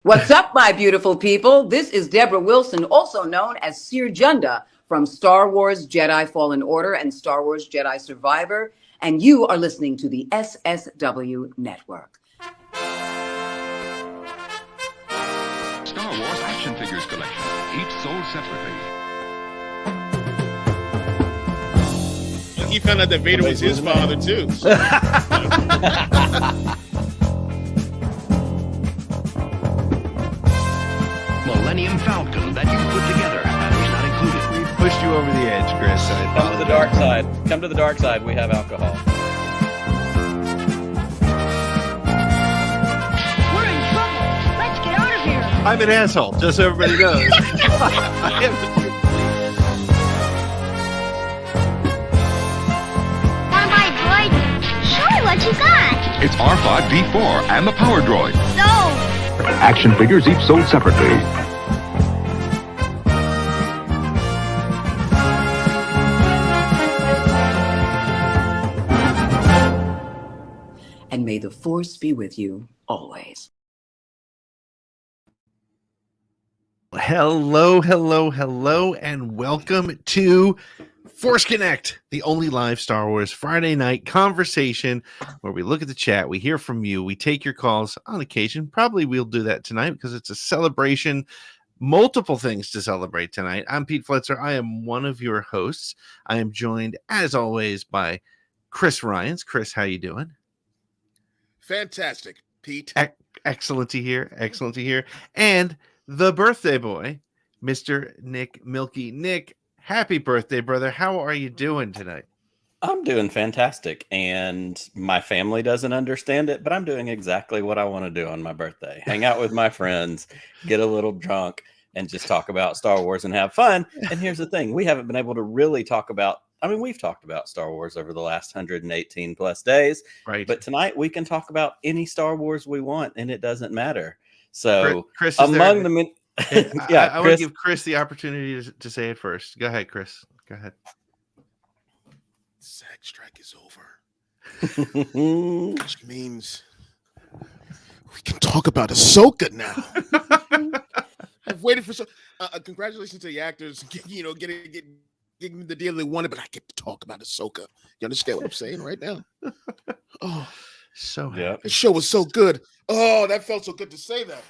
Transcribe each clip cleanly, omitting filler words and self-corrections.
What's up, my beautiful people? This is Deborah Wilson, also known as Seer Junda from Star Wars Jedi Fallen Order and Star Wars Jedi Survivor, and you are listening to the SSW Network. Star Wars action figures collection, each sold separately. He found out that Vader was his father, too. Millennium Falcon that you put together. Batteries not included. We pushed you over the edge, Chris. Come to the dark side. Come to the dark side. We have alcohol. We're in trouble. Let's get out of here. I'm an asshole, just so everybody knows. Want my droid? Show me what you got. It's R5D4 and the Power Droid. So, Action figures each sold separately. And may the Force be with you always. Hello, and welcome to Force Connect, the only live Star Wars Friday night conversation where we look at the chat, we hear from you, we take your calls on occasion. Probably we'll do that tonight because it's a celebration, multiple things to celebrate tonight. I'm Pete Fletzer. I am one of your hosts. I am joined, as always, by Chris Ryons. Chris, how you doing? Fantastic, Pete. Excellent to hear. And the birthday boy, Mr. Nick Mielke. Nick, happy birthday, brother. How are you doing tonight? I'm doing fantastic, and my family doesn't understand it, but I'm doing exactly what I want to do on my birthday. Hang out with my friends, get a little drunk, and just talk about Star Wars and have fun. And here's the thing. We haven't been able to really talk about, we've talked about Star Wars over the last 118 plus days, Right. But tonight we can talk about any Star Wars we want, and it doesn't matter. So Chris, among the I want to give Chris the opportunity to say it first. Go ahead, Chris. Go ahead. SAG strike is over. Which means we can talk about Ahsoka now. I've waited for congratulations to the actors, getting the deal they wanted, but I get to talk about Ahsoka. You understand what I'm saying right now? Oh, so yeah. the show was so good. Oh, that felt so good to say that.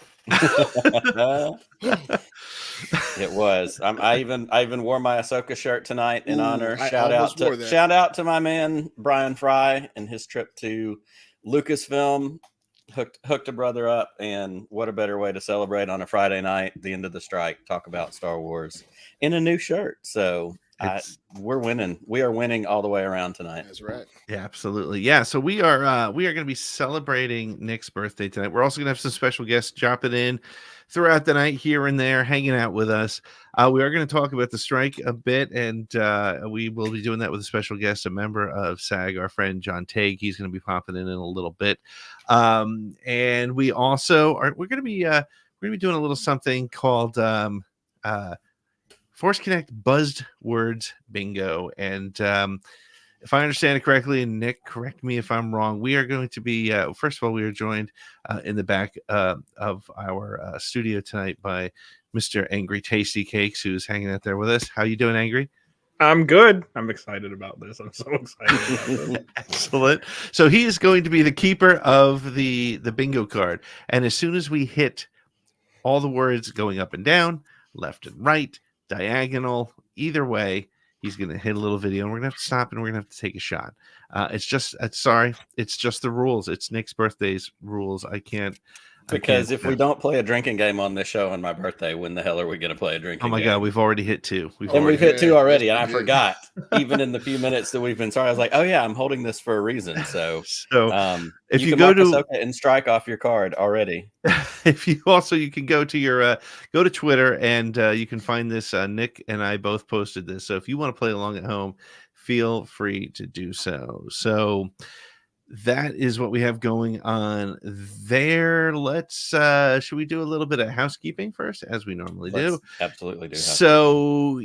It was. I even wore my Ahsoka shirt tonight in honor. Shout out to my man Brian Fry and his trip to Lucasfilm. Hooked a brother up, and what a better way to celebrate on a Friday night, the end of the strike, talk about Star Wars in a new shirt. So we're winning. We are winning all the way around tonight. That's right. Yeah, absolutely. Yeah, so we are going to be celebrating Nick's birthday tonight. We're also going to have some special guests dropping in throughout the night here and there, hanging out with us. We are going to talk about the strike a bit, and we will be doing that with a special guest, a member of SAG, our friend John Tague. He's going to be popping in a little bit, and we also we're going to be doing a little something called Force Connect Buzzed Words Bingo. And if I understand it correctly, and Nick, correct me if I'm wrong, we are going to be, first of all, we are joined in the back of our studio tonight by Mr. Angry Tasty Cakes, who's hanging out there with us. How you doing, Angry? I'm good. I'm excited about this. I'm so excited about this. Excellent. So he is going to be the keeper of the bingo card. And as soon as we hit all the words going up and down, left and right, diagonal, either way, he's going to hit a little video, and we're going to have to stop, and we're going to have to take a shot. It's just the rules. It's Nick's birthday's rules. Because if we don't play a drinking game on this show on my birthday, when the hell are we going to play a drinking game? Oh my God, we've already hit two. We've hit two already, and I forgot. Even in the few minutes that we've been sorry, I was like, oh yeah, I'm holding this for a reason. So if you go to Ahsoka and strike off your card already. You can go to your go to Twitter, and you can find this. Nick and I both posted this. So if you want to play along at home, feel free to do so. So that is what we have going on there. Let's should we do a little bit of housekeeping first, as we normally do? Absolutely do. So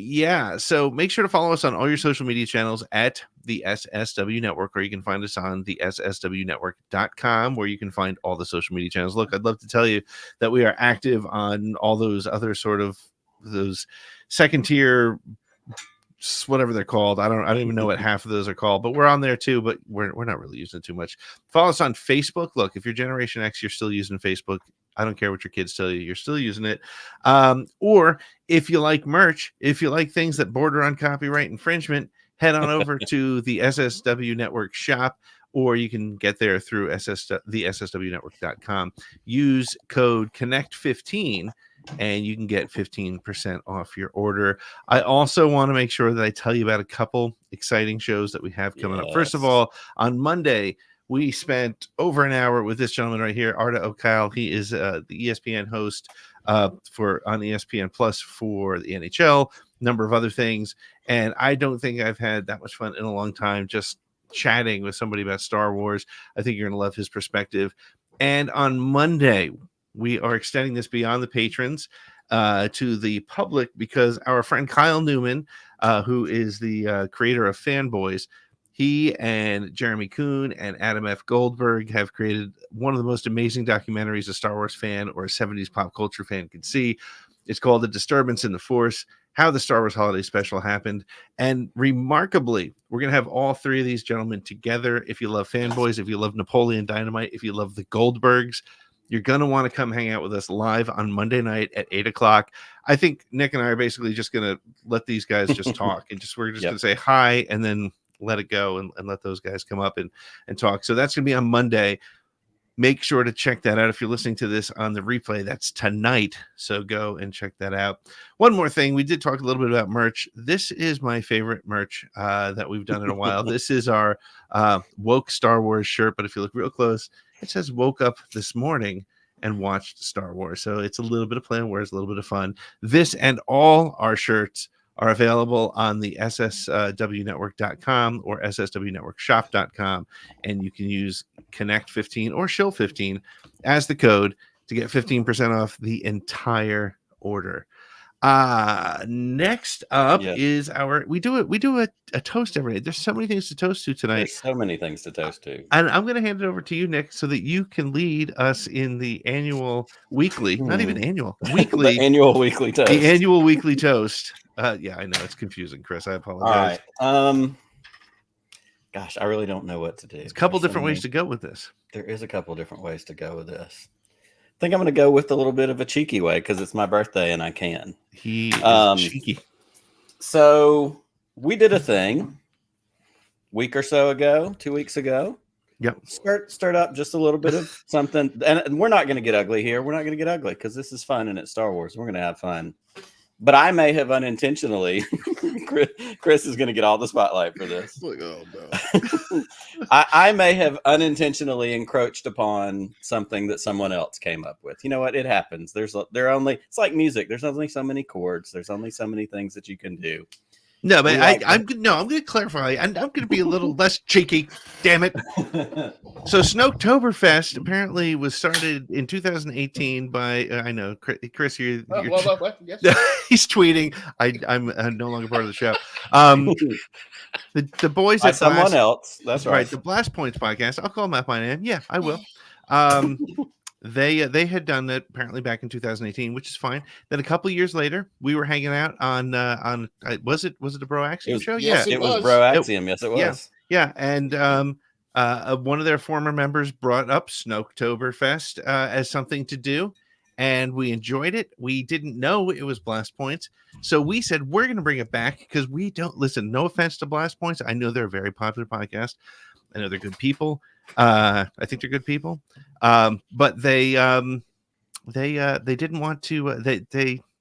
make sure to follow us on all your social media channels at the SSW Network, or you can find us on the sswnetwork.com, where you can find all the social media channels. Look, I'd love to tell you that we are active on all those other sort of those second tier, whatever they're called. I don't even know what half of those are called, but we're on there too, but we're not really using it too much. Follow us on Facebook. Look, if you're Generation X, you're still using Facebook. I don't care what your kids tell you, you're still using it. Or if you like merch, if you like things that border on copyright infringement, head on over to the SSW Network shop, or you can get there through the sswnetwork.com. Use code CONNECT15 and you can get 15% off your order. I also want to make sure that I tell you about a couple exciting shows that we have coming up. First of all, on Monday, we spent over an hour with this gentleman right here, Arda O'Kyle. He is the ESPN host on ESPN Plus for the NHL, number of other things. And I don't think I've had that much fun in a long time just chatting with somebody about Star Wars. I think you're going to love his perspective. And on Monday, we are extending this beyond the patrons to the public, because our friend Kyle Newman, who is the creator of Fanboys, he and Jeremy Kuhn and Adam F. Goldberg have created one of the most amazing documentaries a Star Wars fan or a 70s pop culture fan can see. It's called The Disturbance in the Force: How the Star Wars Holiday Special Happened. And remarkably, we're going to have all three of these gentlemen together. If you love Fanboys, if you love Napoleon Dynamite, if you love the Goldbergs, you're going to want to come hang out with us live on Monday night at 8:00. I think Nick and I are basically just going to let these guys just talk, and we're just going to say hi and then let it go and let those guys come up and talk. So that's going to be on Monday. Make sure to check that out. If you're listening to this on the replay, that's tonight. So go and check that out. One more thing. We did talk a little bit about merch. This is my favorite merch that we've done in a while. This is our woke Star Wars shirt. But if you look real close, it says woke up this morning and watched Star Wars. So it's a little bit of play on words, a little bit of fun. This and all our shirts are available on the sswnetwork.com or sswnetworkshop.com, and you can use Connect15 or Shill15 as the code to get 15% off the entire order. Next up is we do a toast every day. There's so many things to toast to tonight. There's so many things to toast to. And I'm going to hand it over to you, Nick, so that you can lead us in the weekly toast. The annual weekly toast. Yeah, I know it's confusing, Chris. I apologize. All right. Gosh, I really don't know what to do. There's a couple different ways to go with this. There is a couple different ways to go with this. I think I'm going to go with a little bit of a cheeky way because it's my birthday and I can. He is cheeky. So we did a thing week or so ago, 2 weeks ago. Yep. Stirred up just a little bit of something. And we're not going to get ugly here. We're not going to get ugly because this is fun and it's Star Wars. We're going to have fun. But I may have unintentionally, Chris is going to get all the spotlight for this. Like, oh, no. I may have unintentionally encroached upon something that someone else came up with. You know what? It happens. It's like music. There's only so many chords. There's only so many things that you can do. No, but I'm going to clarify. I'm going to be a little less cheeky. Damn it. So Snoketoberfest apparently was started in 2018 by, I know, Chris, you're yes. he's tweeting. I'm no longer part of the show. The boys by at someone else. That's right. The Blast Points podcast. I'll call them out by name. Yeah, I will. They had done that apparently back in 2018, which is fine. Then a couple years later, we were hanging out on was it the Bro Axiom show? Yes, it was Bro Axiom. Yes, it was. Yeah, and one of their former members brought up Snoketoberfest as something to do, and we enjoyed it. We didn't know it was Blast Points, so we said we're going to bring it back because we don't listen. No offense to Blast Points, I know they're a very popular podcast. I know they're good people. I think they're good people, but they didn't want to.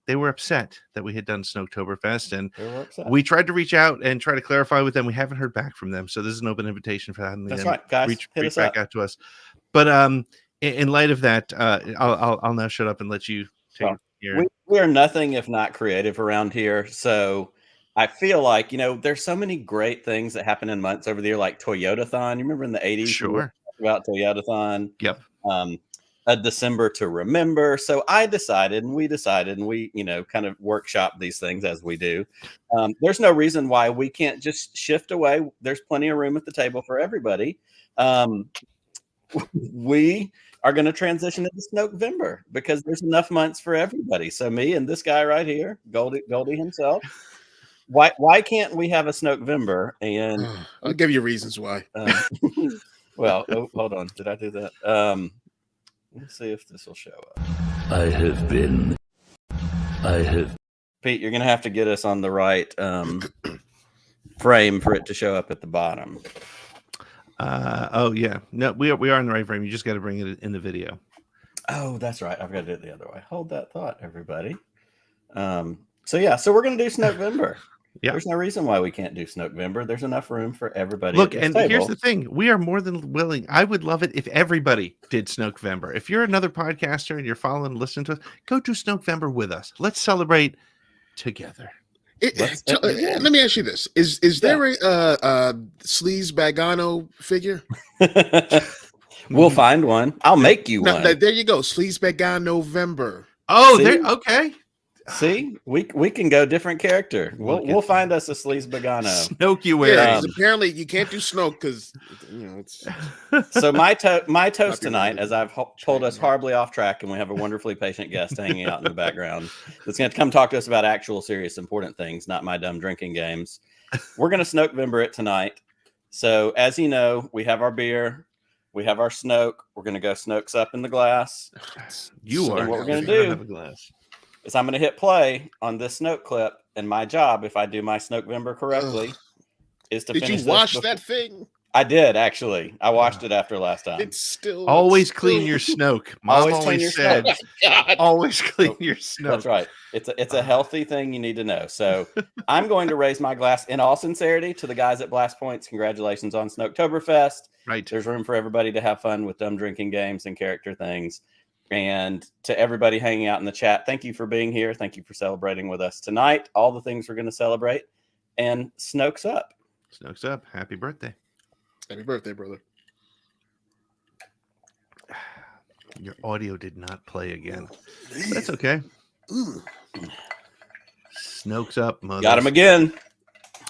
They were upset that we had done Snoketoberfest, and we tried to reach out and try to clarify with them. We haven't heard back from them, so this is an open invitation for them. That's right, guys. Reach back out to us. But in light of that, I'll now shut up and let you take it here. We are nothing if not creative around here, so I feel like, there's so many great things that happen in months over the year, like Toyotathon. You remember in the 80s? Sure. About Toyotathon? Yep. A December to remember. So we decided, and we, kind of workshop these things as we do. There's no reason why we can't just shift away. There's plenty of room at the table for everybody. We are going to transition into Snokevember because there's enough months for everybody. So me and this guy right here, Goldie himself. Why can't we have a Snokevember? And I'll give you reasons why. Well, hold on. Did I do that? Let's see if this will show up. Pete, you're gonna have to get us on the right frame for it to show up at the bottom. Oh yeah, no, we are in the right frame. You just got to bring it in the video. Oh, that's right. I've got to do it the other way. Hold that thought, everybody. So we're gonna do Snokevember. Yeah. There's no reason why we can't do Snokevember. There's enough room for everybody. Look, and here's the thing. We are more than willing. I would love it if everybody did Snokevember. If you're another podcaster and you're following and listening to us, go do Snokevember with us. Let's celebrate together. Let me ask you this. Is there a Sleaze Bagano figure? We'll find one. I'll make you one. There you go. Sleaze Bagano November. Oh, okay. See, we can go different character. We'll find us a Sleaze Bagano. Snoke you wear. Yeah, apparently you can't do Snoke because it's. So my toast tonight, as I've pulled us horribly off track, and we have a wonderfully patient guest hanging out in the background that's going to come talk to us about actual, serious, important things, not my dumb drinking games. We're going to Snokevember it tonight. So as you know, we have our beer, we have our Snoke. We're going to go Snokes up in the glass. What we're going to do is I'm going to hit play on this Snoke clip, and my job, if I do my Snokevember correctly, is to finish. Did you wash that thing? I did, actually. I washed it after last time. It's still always clean your Snoke. Mom always said, always clean your Snoke. That's right. It's a healthy thing you need to know. So I'm going to raise my glass in all sincerity to the guys at Blast Points. Congratulations on Snoketoberfest. Right. There's room for everybody to have fun with dumb drinking games and character things. And to everybody hanging out in the chat, thank you for being here. Thank you for celebrating with us tonight. All the things we're going to celebrate. And Snokes up. Snokes up. Happy birthday. Happy birthday, brother. Your audio did not play again. That's okay. Snokes up, mother. Got him again.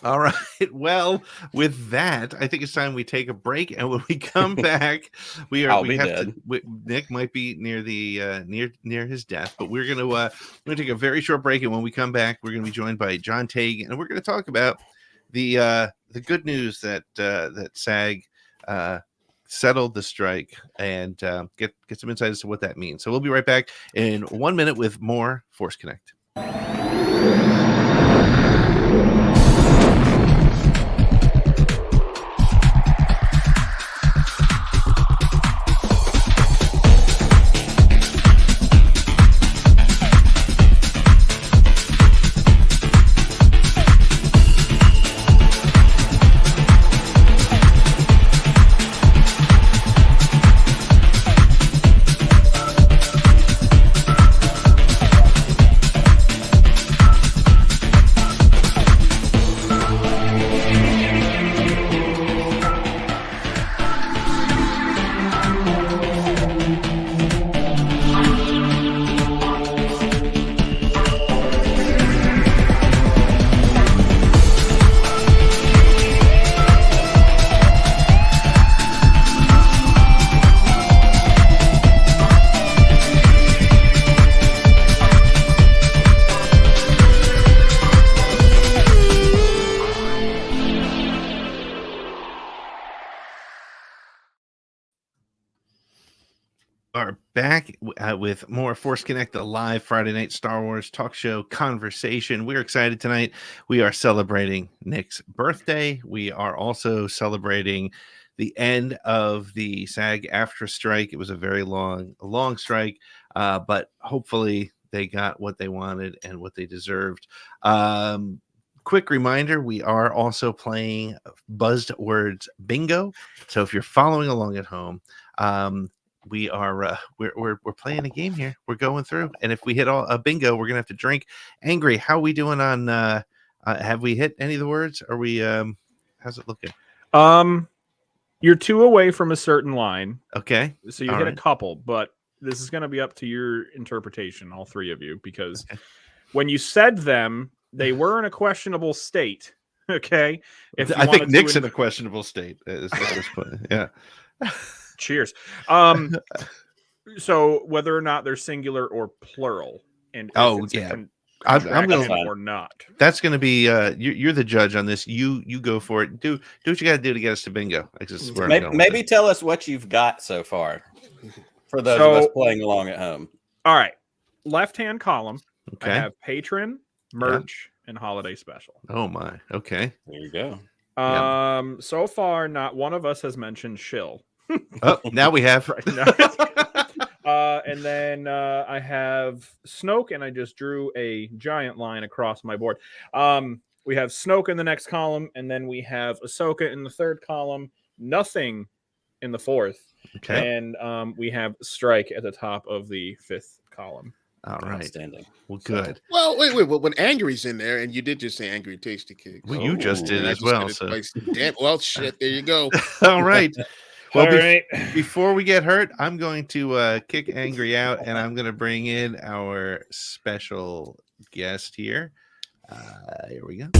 All right. Well, with that, I think it's time we take a break, and when we come back, Nick might be near the near his death, but we're gonna take a very short break, and when we come back, we're gonna be joined by John Tague, and we're gonna talk about the good news that SAG settled the strike and get some insight as to what that means. So we'll be right back in 1 minute with more Force Connect. Are back with more Force Connect, the live Friday night Star Wars talk show conversation. We're excited tonight. We are celebrating Nick's birthday. We are also celebrating the end of the SAG-AFTRA strike. It was a very long strike, but hopefully they got what they wanted and what they deserved. Quick reminder, we are also playing Buzzwords Bingo. So if you're following along at home, we are we're playing a game here. We're going through, and if we hit a bingo, we're gonna have to drink. Angry, how are we doing on Have we hit any of the words? Are we? How's it looking? You're 2 away from a certain line. Okay. So you hit a couple, but this is going to be up to your interpretation, all 3 of you, because when you said them, they were in a questionable state. Okay. I think Nick's in a questionable state. Yeah. Cheers. So whether or not they're singular or plural, and I'm going to or not. That's going to be you're the judge on this. You go for it. Do what you got to do to get us to bingo. Maybe tell us what you've got so far for those of us playing along at home. All right, left-hand column. Okay. I have patron, merch, and holiday special. Oh my. Okay. There you go. So far, not one of us has mentioned shill. Oh, now we have. And then I have Snoke, and I just drew a giant line across my board. We have Snoke in the next column, and then we have Ahsoka in the third column, nothing in the fourth. Okay. And we have Strike at the top of the fifth column. All right. Outstanding. Well, good. Well, wait. When Angry's in there, and you did just say Angry Tasty Cake. Well, you just did as well. So. Damn. Well, shit. There you go. All right. Well, All right. Before we get hurt, I'm going to kick Angry out, and I'm going to bring in our special guest here. Here we go.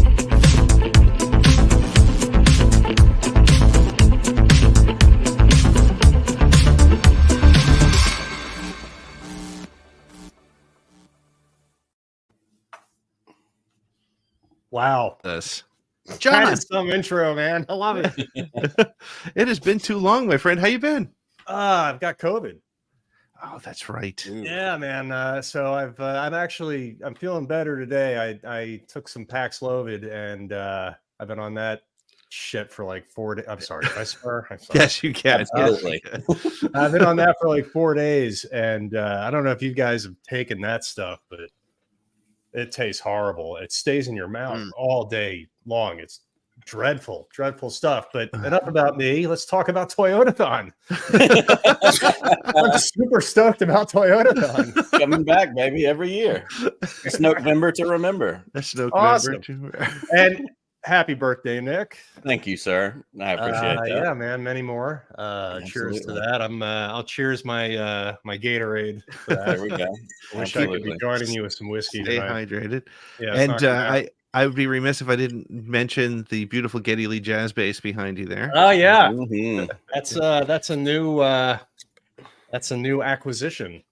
Wow. John, that is some intro, man. I love it. It has been too long, my friend. How you been? I've got COVID. Oh, that's right. Yeah, man. So I'm feeling better today. I took some Paxlovid, and I've been on that shit for like 4 days. I'm sorry. Did I swear? I'm sorry. Yes, you can. Absolutely. I've been on that for like 4 days, and I don't know if you guys have taken that stuff, but it tastes horrible. It stays in your mouth all day long. It's dreadful stuff. But enough about me. Let's talk about Toyotathon. I'm super stoked about Toyotathon. Coming back, baby, every year. It's November to remember. That's no Awesome. And happy birthday, Nick. Thank you, sir. I appreciate that. Yeah, man. Many more. Cheers to that. I'll cheers my my Gatorade for that. There we go. I wish I could be joining you with some whiskey. Stay tonight. hydrated. Yeah, and I would be remiss if I didn't mention the beautiful Geddy Lee jazz bass behind you there. Oh yeah, Mm-hmm. that's a new acquisition.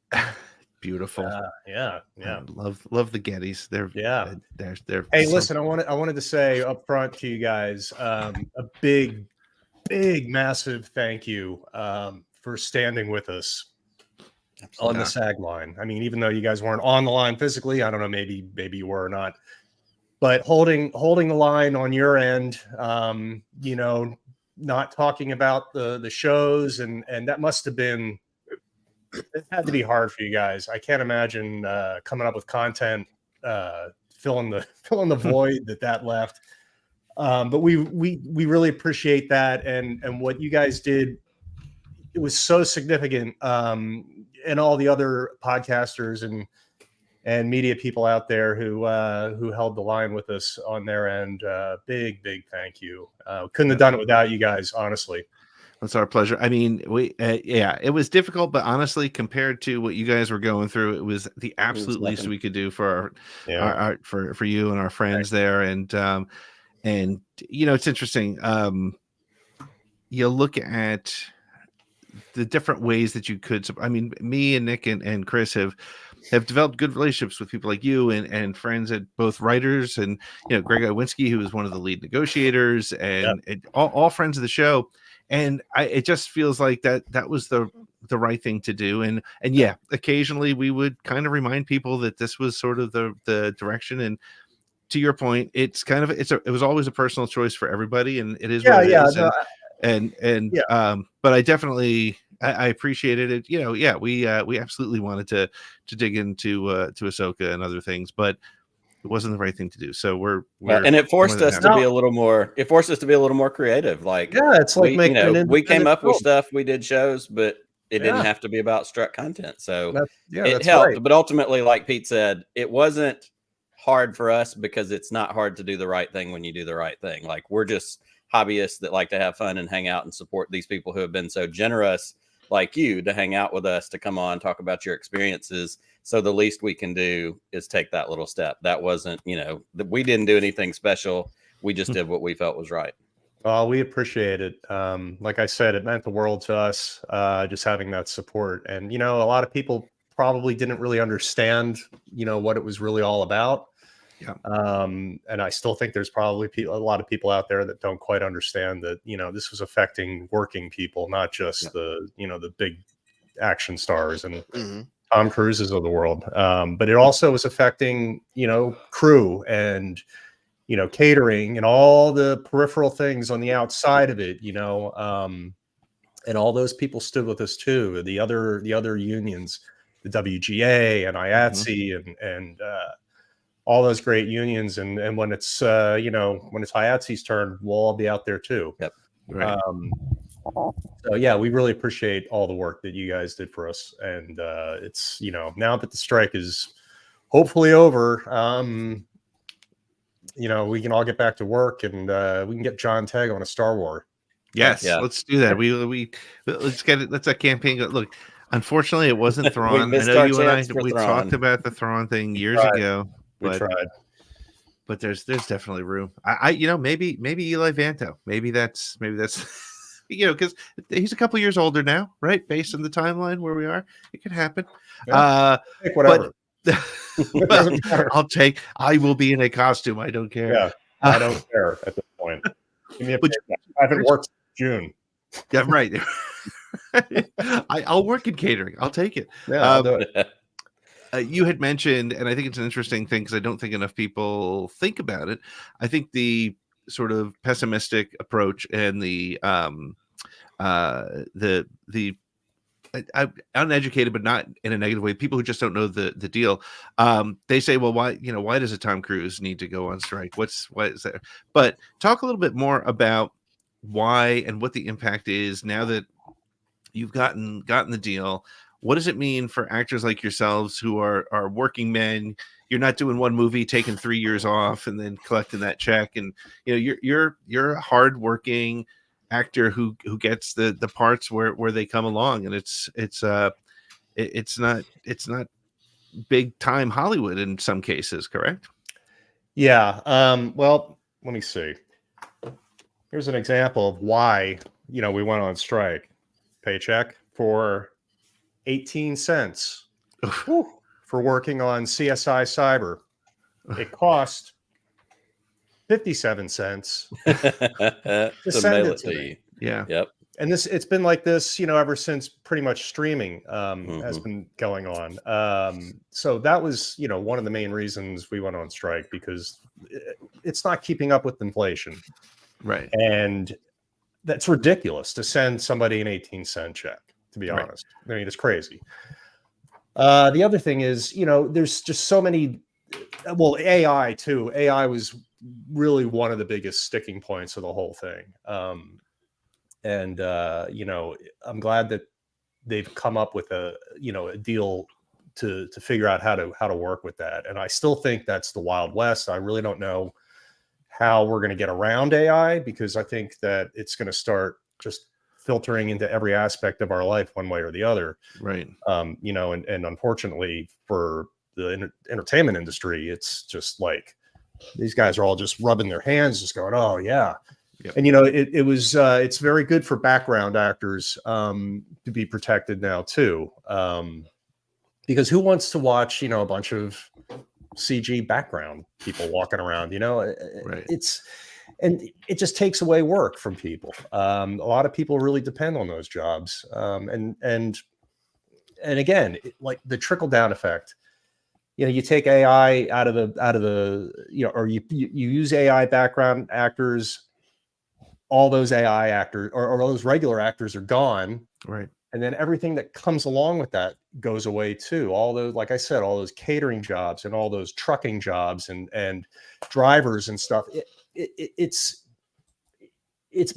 Beautiful. Yeah. Love the Gettys. They're. Hey, listen, I wanted to say up front to you guys a big, massive thank you for standing with us on the SAG line. I mean, even though you guys weren't on the line physically, I don't know, maybe you were or not, but holding the line on your end, not talking about the shows, and that must have been. It had to be hard for you guys. I can't imagine coming up with content, filling the void that left. But we really appreciate that, and what you guys did. It was so significant, and all the other podcasters and media people out there who held the line with us on their end. Big thank you. Couldn't have done it without you guys, honestly. It's our pleasure. I mean, it was difficult, but honestly, compared to what you guys were going through, it was the absolute least we could do for our for you and our friends there. And it's interesting. You look at the different ways that you could. I mean, me and Nick and Chris have developed good relationships with people like you and friends at both writers and Greg Iwinski, who is one of the lead negotiators, and all friends of the show. And it just feels like that was the right thing to do. And yeah, occasionally we would kind of remind people that this was sort of the direction. And to your point, it's kind of it was always a personal choice for everybody, and it is what it is. But I definitely I appreciated it. We absolutely wanted to dig into Ahsoka and other things, but it wasn't the right thing to do. So we're and it forced us to be a little more. It forced us to be a little more creative. Like it's like we came up with stuff. We did shows, but it didn't have to be about Struck content. So it helped. Right. But ultimately, like Pete said, it wasn't hard for us because it's not hard to do the right thing when you do the right thing. Like, we're just hobbyists that like to have fun and hang out and support these people who have been so generous, like you, to hang out with us, to come on, talk about your experiences. So the least we can do is take that little step. That wasn't, we didn't do anything special. We just did what we felt was right. We appreciate it. Like I said, it meant the world to us, just having that support. And, a lot of people probably didn't really understand, what it was really all about. Yeah. And I still think there's probably a lot of people out there that don't quite understand that, this was affecting working people, not just the big action stars and Tom Cruises of the world. But it also was affecting, crew and, catering and all the peripheral things on the outside of it, and all those people stood with us too. The other unions, the WGA and IATSE and all those great unions. And when it's, when it's IATSE's turn, we'll all be out there too. Yep. Right. So yeah, we really appreciate all the work that you guys did for us. And it's, now that the strike is hopefully over, we can all get back to work and we can get John Tegg on a Star Wars. Yes, let's do that. Let's get it. Let's a campaign go. Look, unfortunately, it wasn't Thrawn. I know you and I we talked about the Thrawn thing years ago. We tried, but there's definitely room. I maybe Eli Vanto. Maybe that's because he's a couple years older now, right? Based on the timeline where we are, it could happen. Yeah. Take whatever. Well, I will be in a costume. I don't care. Yeah, I don't care at this point. Give me a I haven't worked since June. Yeah, right. I'll work in catering. I'll take it. Yeah, I'll do it. You had mentioned, and I think it's an interesting thing because I don't think enough people think about it. I think the sort of pessimistic approach and the uneducated, but not in a negative way, people who just don't know the deal, they say, well, why does a Tom Cruise need to go on strike? Why is that? But talk a little bit more about why and what the impact is now that you've gotten the deal. What does it mean for actors like yourselves who are working men? You're not doing one movie, taking 3 years off and then collecting that check. And you're a hardworking actor who gets the parts where they come along, and it's not big time Hollywood in some cases, correct? Yeah. Well, let me see. Here's an example of why we went on strike. Paycheck for 18 cents for working on CSI Cyber. It cost 57 cents to send it to me. Yeah. Yep. And it's been like this, ever since pretty much streaming has been going on. So that was, one of the main reasons we went on strike, because it's not keeping up with inflation. Right. And that's ridiculous to send somebody an 18-cent check, to be honest. I mean, it's crazy. The other thing is, there's just so many, AI too. AI was really one of the biggest sticking points of the whole thing. I'm glad that they've come up with a deal to figure out how to work with that. And I still think that's the Wild West. I really don't know how we're going to get around AI, because I think that it's going to start just filtering into every aspect of our life one way or the other. Right. And unfortunately for the entertainment industry, it's just like these guys are all just rubbing their hands, just going, oh yeah. Yep. And it's very good for background actors to be protected now too, because who wants to watch a bunch of CG background people walking around? Right. It just takes away work from people. A lot of people really depend on those jobs, and again, like the trickle down effect. You take AI out of the or you use AI background actors. All those AI actors or those regular actors are gone. Right. And then everything that comes along with that goes away too. All those, like I said, all those catering jobs and all those trucking jobs and drivers and stuff. It's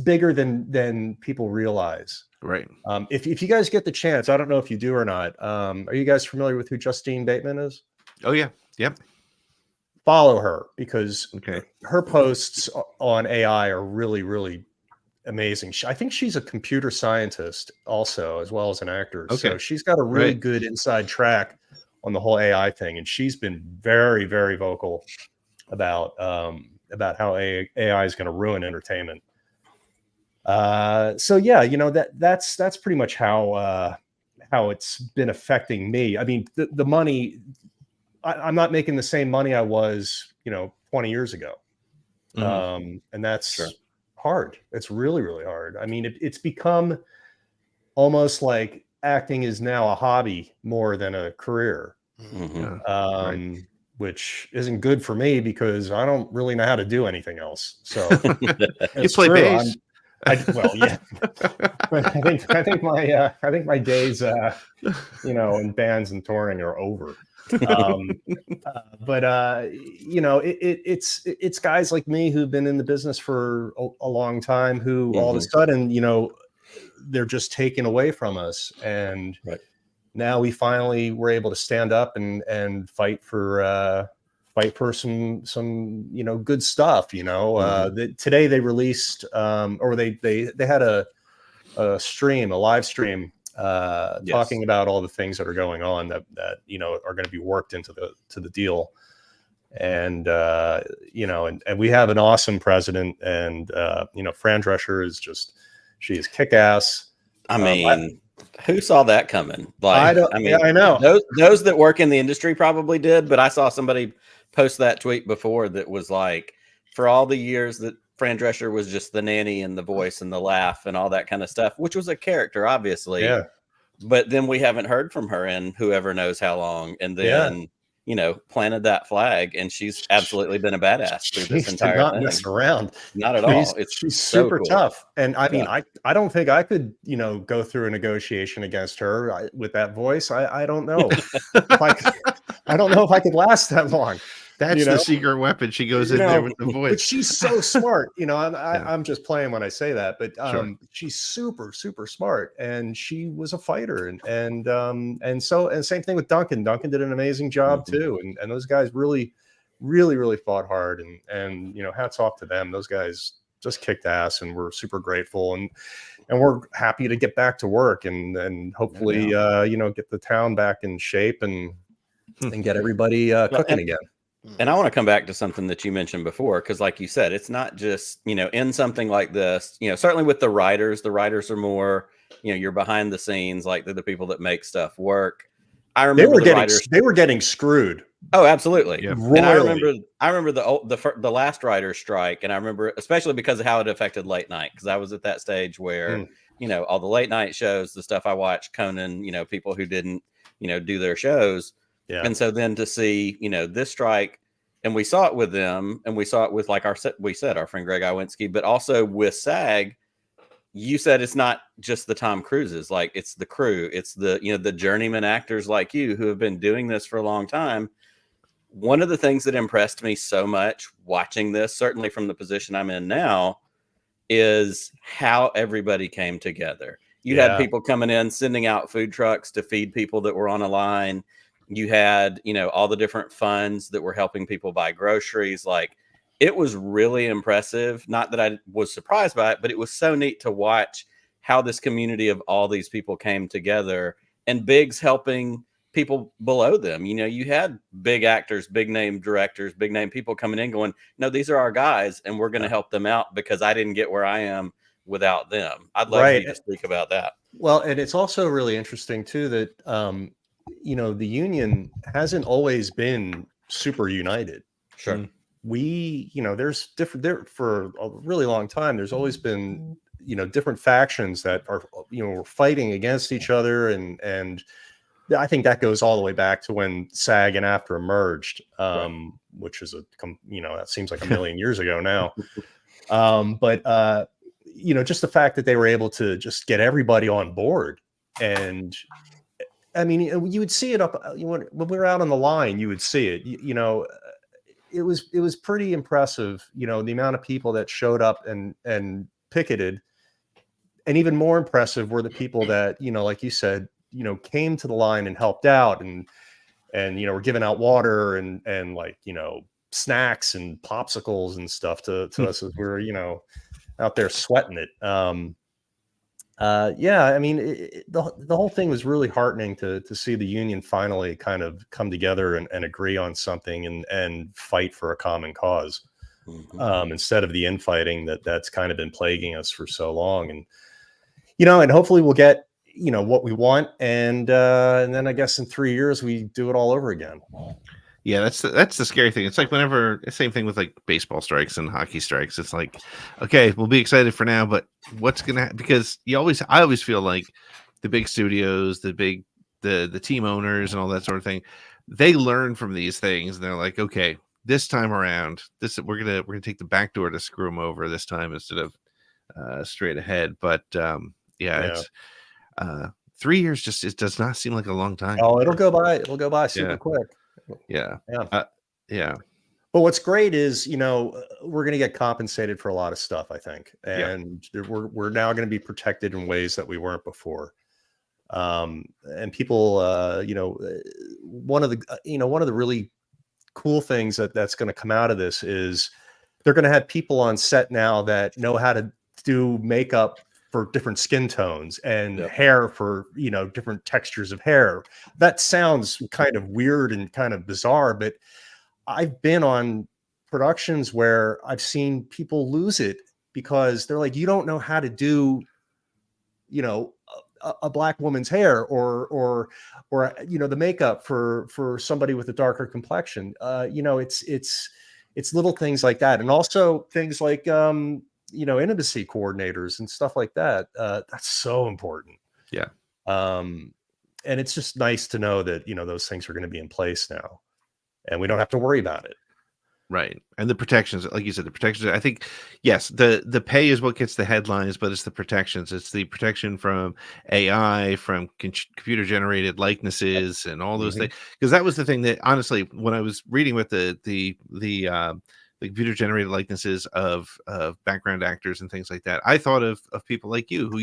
bigger than people realize. Right. If you guys get the chance, I don't know if you do or not. Are you guys familiar with who Justine Bateman is? Oh yeah. Yep. follow her because Okay. her posts on AI are really, really amazing. I think she's a computer scientist also, as well as an actor. Okay. So she's got a really Right. good inside track on the whole AI thing, and she's been very, very vocal about how AI is going to ruin entertainment. So yeah, you know, that's pretty much how it's been affecting me. I mean, the money, I'm not making the same money I was, you know, 20 years ago. And that's hard. It's really, really hard. I mean, it's become almost like acting is now a hobby more than a career. Right. Which isn't good for me because I don't really know how to do anything else. So You play bass. Well, yeah. But I think my days, you know, in bands and touring are over. But you know, it's guys like me who've been in the business for a long time who all of a sudden, you know, they're just taken away from us, and now we finally were able to stand up and fight for some you know, good stuff. You know, today they released or they had a live stream talking about all the things that are going on that you know are going to be worked into the deal. And you know, and we have an awesome president, and you know, Fran Drescher is just, she is kick-ass. I mean, who saw that coming? Like, I mean, I know those that work in the industry probably did, but I saw somebody post that tweet before that was like, for all the years that Fran Drescher was just the nanny and the voice and the laugh and all that kind of stuff, which was a character, obviously. Yeah. But then we haven't heard from her in whoever knows how long. And then, you know, planted that flag, and she's absolutely been a badass through this entire not thing. mess around. Not at all. She's so super cool. tough. And I mean, I don't think I could, you know, go through a negotiation against her with that voice. I don't know. I don't know if I could last that long. That's the secret weapon. She goes in there with the voice. But she's so smart. You know, I'm just playing when I say that, but she's super, super smart, and she was a fighter, and same thing with Duncan. Duncan did an amazing job too, and those guys really, really, really fought hard, and you know, hats off to them. Those guys just kicked ass, and we're super grateful, and we're happy to get back to work, and hopefully you know, get the town back in shape and get everybody cooking again. And I want to come back to something that you mentioned before, because like you said, it's not just, you know, in something like this, you know, certainly with the writers are more, you know, you're behind the scenes, like they're the people that make stuff work. I remember they were getting screwed. Oh, absolutely. Yeah. And I remember the last writer's strike. And I remember, especially because of how it affected late night, because I was at that stage where, you know, all the late night shows, the stuff I watched, Conan, you know, people who didn't, you know, do their shows. Yeah. And so then to see, you know, this strike, and we saw it with them, and we saw it with like our friend Greg Iwinski, but also with SAG. You said it's not just the Tom Cruises, like it's the crew, it's the, you know, the journeyman actors like you who have been doing this for a long time. One of the things that impressed me so much watching this, certainly from the position I'm in now, is how everybody came together. You had people coming in, sending out food trucks to feed people that were on a line. You had, you know, all the different funds that were helping people buy groceries. Like, it was really impressive. Not that I was surprised by it, but it was so neat to watch how this community of all these people came together, and Biggs helping people below them. You know, you had big actors, big name directors, big name people coming in going, no, these are our guys, and we're going to help them out because I didn't get where I am without them. I'd love you to speak about that. Well, and it's also really interesting too that, you know, the union hasn't always been super united. Sure. We, you know, there's different for a really long time. There's always been, you know, different factions that are, you know, fighting against each other. And I think that goes all the way back to when SAG and AFTRA merged, which is you know, that seems like a million years ago now. But you know, just the fact that they were able to just get everybody on board. And I mean, you would see it when we were out on the line, you would see it, you know, it was pretty impressive, you know, the amount of people that showed up and picketed. And even more impressive were the people that, you know, like you said, you know, came to the line and helped out and, you know, were giving out water and like, you know, snacks and popsicles and stuff to us as we're, out there sweating it. Yeah, I mean, the whole thing was really heartening to see the union finally kind of come together and agree on something and fight for a common cause, instead of the infighting that's kind of been plaguing us for so long. And and hopefully we'll get what we want, and then I guess in 3 years we do it all over again. Yeah, that's the scary thing. It's like whenever, same thing with like baseball strikes and hockey strikes. It's like, okay, we'll be excited for now, but what's gonna because I always feel like the big studios, the team owners and all that sort of thing, they learn from these things and they're like, okay, this time around, we're gonna take the back door to screw them over this time instead of straight ahead. But it's 3 years it does not seem like a long time. Oh, it'll go by super quick. Yeah. But what's great is, we're going to get compensated for a lot of stuff, I think. And we're now going to be protected in ways that we weren't before. And people, one of the really cool things that's going to come out of this is they're going to have people on set now that know how to do makeup for different skin tones and hair for, different textures of hair. That sounds kind of weird and kind of bizarre, but I've been on productions where I've seen people lose it because they're like, you don't know how to do, a black woman's hair or the makeup for somebody with a darker complexion. It's little things like that. And also things like, intimacy coordinators and stuff like that. That's so important. Yeah. And it's just nice to know that, those things are going to be in place now and we don't have to worry about it. Right. And the protections, like you said, I think, yes, the pay is what gets the headlines, but it's the protections. It's the protection from AI, from computer generated likenesses and all those things. Because that was the thing that, honestly, when I was reading with the computer generated likenesses of background actors and things like that, I thought of people like you who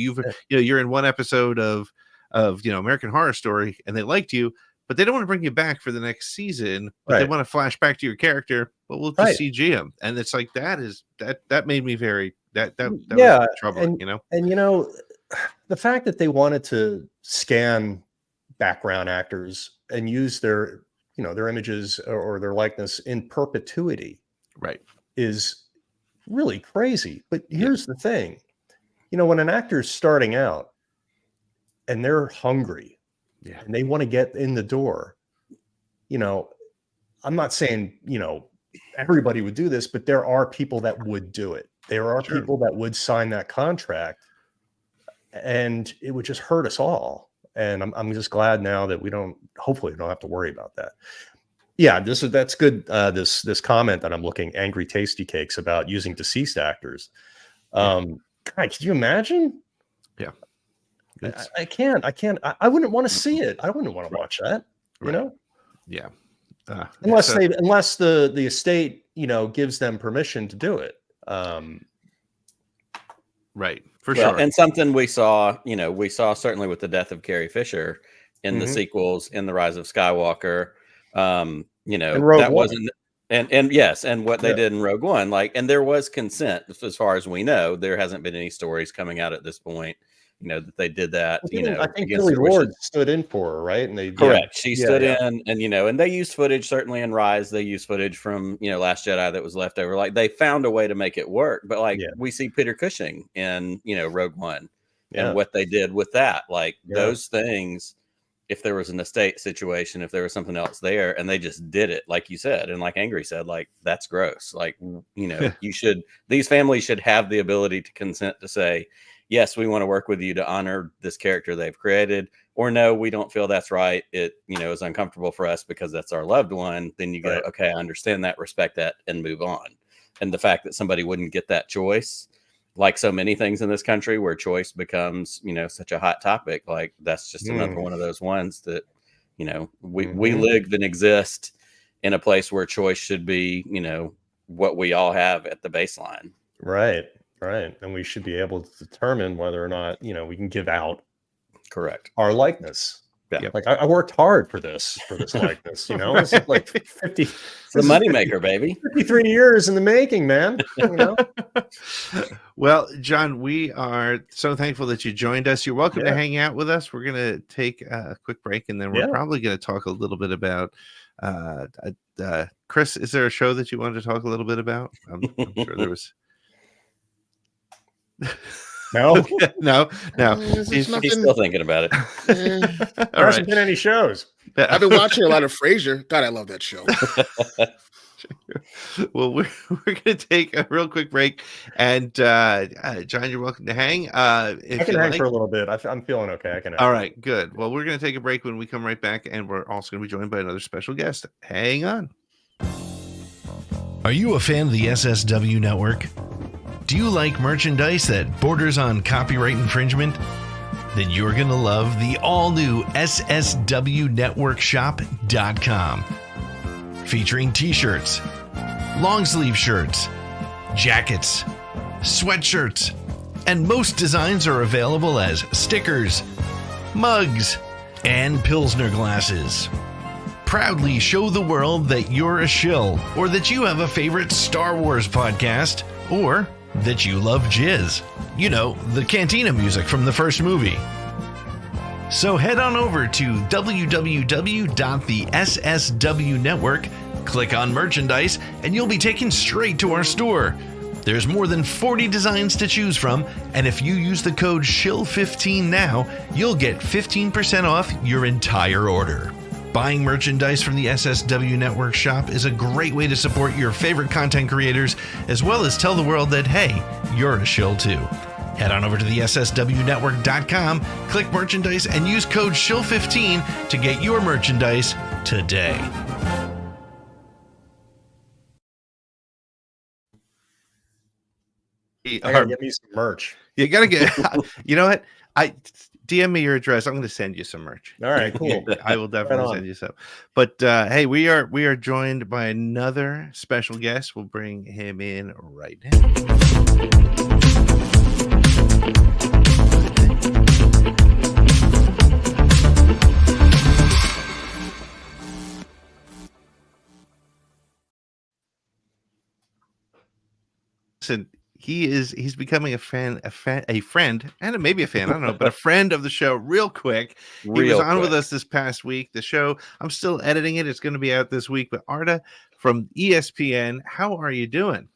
you're in one episode of American Horror Story and they liked you, but they don't want to bring you back for the next season, but they want to flash back to your character, but we'll just CG him. And it's like, that made me very, that was troubling, And the fact that they wanted to scan background actors and use their images or their likeness in perpetuity, right, is really crazy. But here's the thing, when an actor is starting out and they're hungry and they want to get in the door, I'm not saying, everybody would do this, but there are people that would do it. There are people that would sign that contract and it would just hurt us all. And I'm just glad now that hopefully we don't have to worry about that. Yeah, that's good. This comment that I'm looking, Angry Tasty Cakes, about using deceased actors. God, could you imagine? Yeah, I can't. I wouldn't want to see it. I wouldn't want to watch that. Yeah. Unless the estate gives them permission to do it. Right, for sure. And something we saw certainly with the death of Carrie Fisher in the sequels, in The Rise of Skywalker. That wasn't, and yes, and what they did in Rogue One, and there was consent as far as we know. There hasn't been any stories coming out at this point, that they did that. I think Billy Ward stood in for her, right? And they correct. She stood in, and and they used footage certainly in Rise. They used footage from Last Jedi that was left over. They found a way to make it work. But we see Peter Cushing in Rogue One and what they did with that. Those things. If there was an estate situation, if there was something else there, and they just did it, like you said, and like Angry said, that's gross. These families should have the ability to consent to say, yes, we want to work with you to honor this character they've created, or no, we don't feel that's right. It, is uncomfortable for us because that's our loved one. Then you go, okay, I understand that, respect that, and move on. And the fact that somebody wouldn't get that choice, like so many things in this country where choice becomes, such a hot topic, that's just another one of those ones that, we live and exist in a place where choice should be, what we all have at the baseline. Right. And we should be able to determine whether or not, we can give out correct our likeness. Yeah. Like I worked hard for this likeness, you know. It's like 50. It's the moneymaker, baby. 53 years in the making, man. You know. Well, John, we are so thankful that you joined us. You're welcome to hang out with us. We're going to take a quick break, and then we're probably going to talk a little bit about Chris. Is there a show that you wanted to talk a little bit about? I'm sure there was. No. He's still thinking about it. There hasn't been any shows. I've been watching a lot of Frasier. God, I love that show. Well, we're going to take a real quick break, and John, you're welcome to hang. I can hang for a little bit. I'm feeling okay. I can. All right, good. Well, we're going to take a break. When we come right back, and we're also going to be joined by another special guest. Hang on. Are you a fan of the SSW network? Do you like merchandise that borders on copyright infringement? Then you're going to love the all-new SSWNetworkShop.com. Featuring t-shirts, long-sleeve shirts, jackets, sweatshirts, and most designs are available as stickers, mugs, and Pilsner glasses. Proudly show the world that you're a shill, or that you have a favorite Star Wars podcast, or that you love jizz. You know, the cantina music from the first movie. So head on over to www.thesswnetwork, click on merchandise, and you'll be taken straight to our store. There's more than 40 designs to choose from, and if you use the code SHILL15 now, you'll get 15% off your entire order. Buying merchandise from the SSW Network shop is a great way to support your favorite content creators, as well as tell the world that, hey, you're a shill too. Head on over to the SSWNetwork.com, click merchandise, and use code SHILL15 to get your merchandise today. I gotta get me some merch. You gotta get. You know what? DM me your address. I'm going to send you some merch. All right, cool. I will definitely send you some. But hey, we are joined by another special guest. We'll bring him in right now. Listen, he's becoming a friend, and maybe a fan, I don't know, but a friend of the show real quick. He was on with us this past week. The show, I'm still editing it. It's going to be out this week. But Arda from ESPN, how are you doing?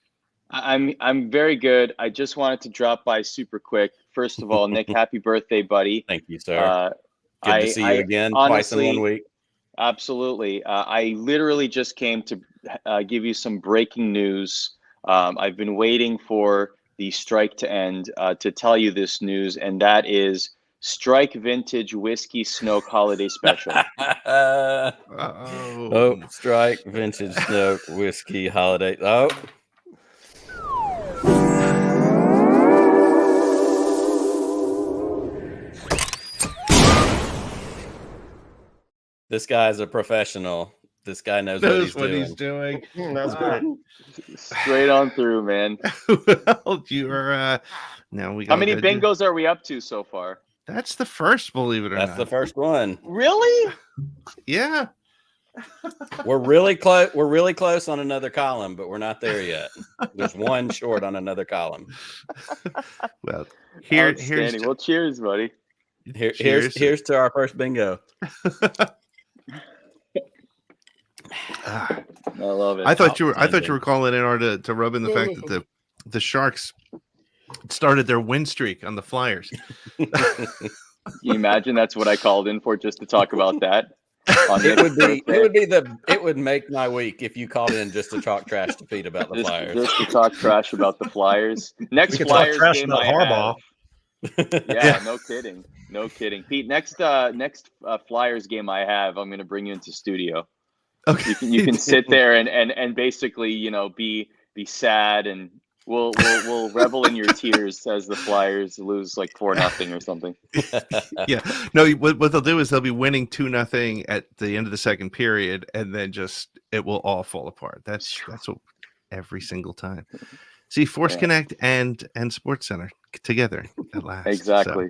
I'm very good. I just wanted to drop by super quick. First of all, Nick, happy birthday, buddy. Thank you, sir. Good to see you again, honestly, twice in 1 week. Absolutely. I literally just came to give you some breaking news. I've been waiting for the strike to end to tell you this news, and that is Strike Vintage Whiskey Snoke Holiday Special. Oh, Strike Vintage Snoke Whiskey Holiday. Oh. This guy's a professional. This guy knows what he's doing. That's great. Straight on through, man. Well, you're now we. How many bingos are we up to so far? That's the first, believe it or not. That's the first one. Really? Yeah. We're really close. We're really close on another column, but we're not there yet. There's one short on another column. Well, here's. Well, cheers, buddy. Here's to our first bingo. I love it. I thought you were calling in order to rub in the fact that the Sharks started their win streak on the Flyers. Can you imagine that's what I called in for, just to talk about that? It would make my week if you called in just to talk trash to Pete about the Flyers. Just to talk trash about the Flyers. Next Flyers game I have. Yeah, no kidding. Pete, next Flyers game I have, I'm going to bring you into studio. Okay. You can sit there and basically, be sad, and we'll revel in your tears as the Flyers lose like 4-0 or something. Yeah. No, what they'll do is they'll be winning 2-0 at the end of the second period, and then it will all fall apart. That's what every single time. See, Force Connect and Sports Center together at last. Exactly.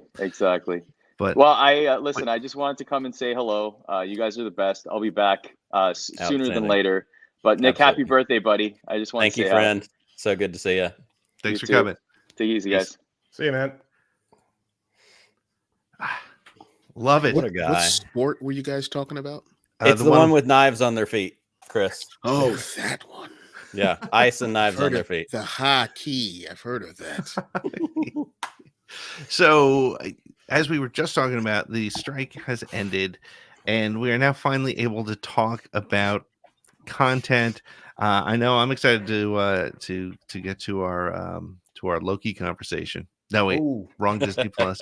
But well, I listen. I just wanted to come and say hello. You guys are the best. I'll be back sooner than later. But Nick, happy birthday, buddy! I just want to say, thank you, friend. So good to see you. Thanks for coming. Take it easy, guys. See you, man. Love it. What a guy. What sport were you guys talking about? It's the one with knives on their feet, Chris. Oh, that one. Yeah, ice and knives on their feet. The hockey. I've heard of that. So, as we were just talking about, the strike has ended, and we are now finally able to talk about content. I know I'm excited to get to our Loki conversation. No, wait, wrong Disney Plus.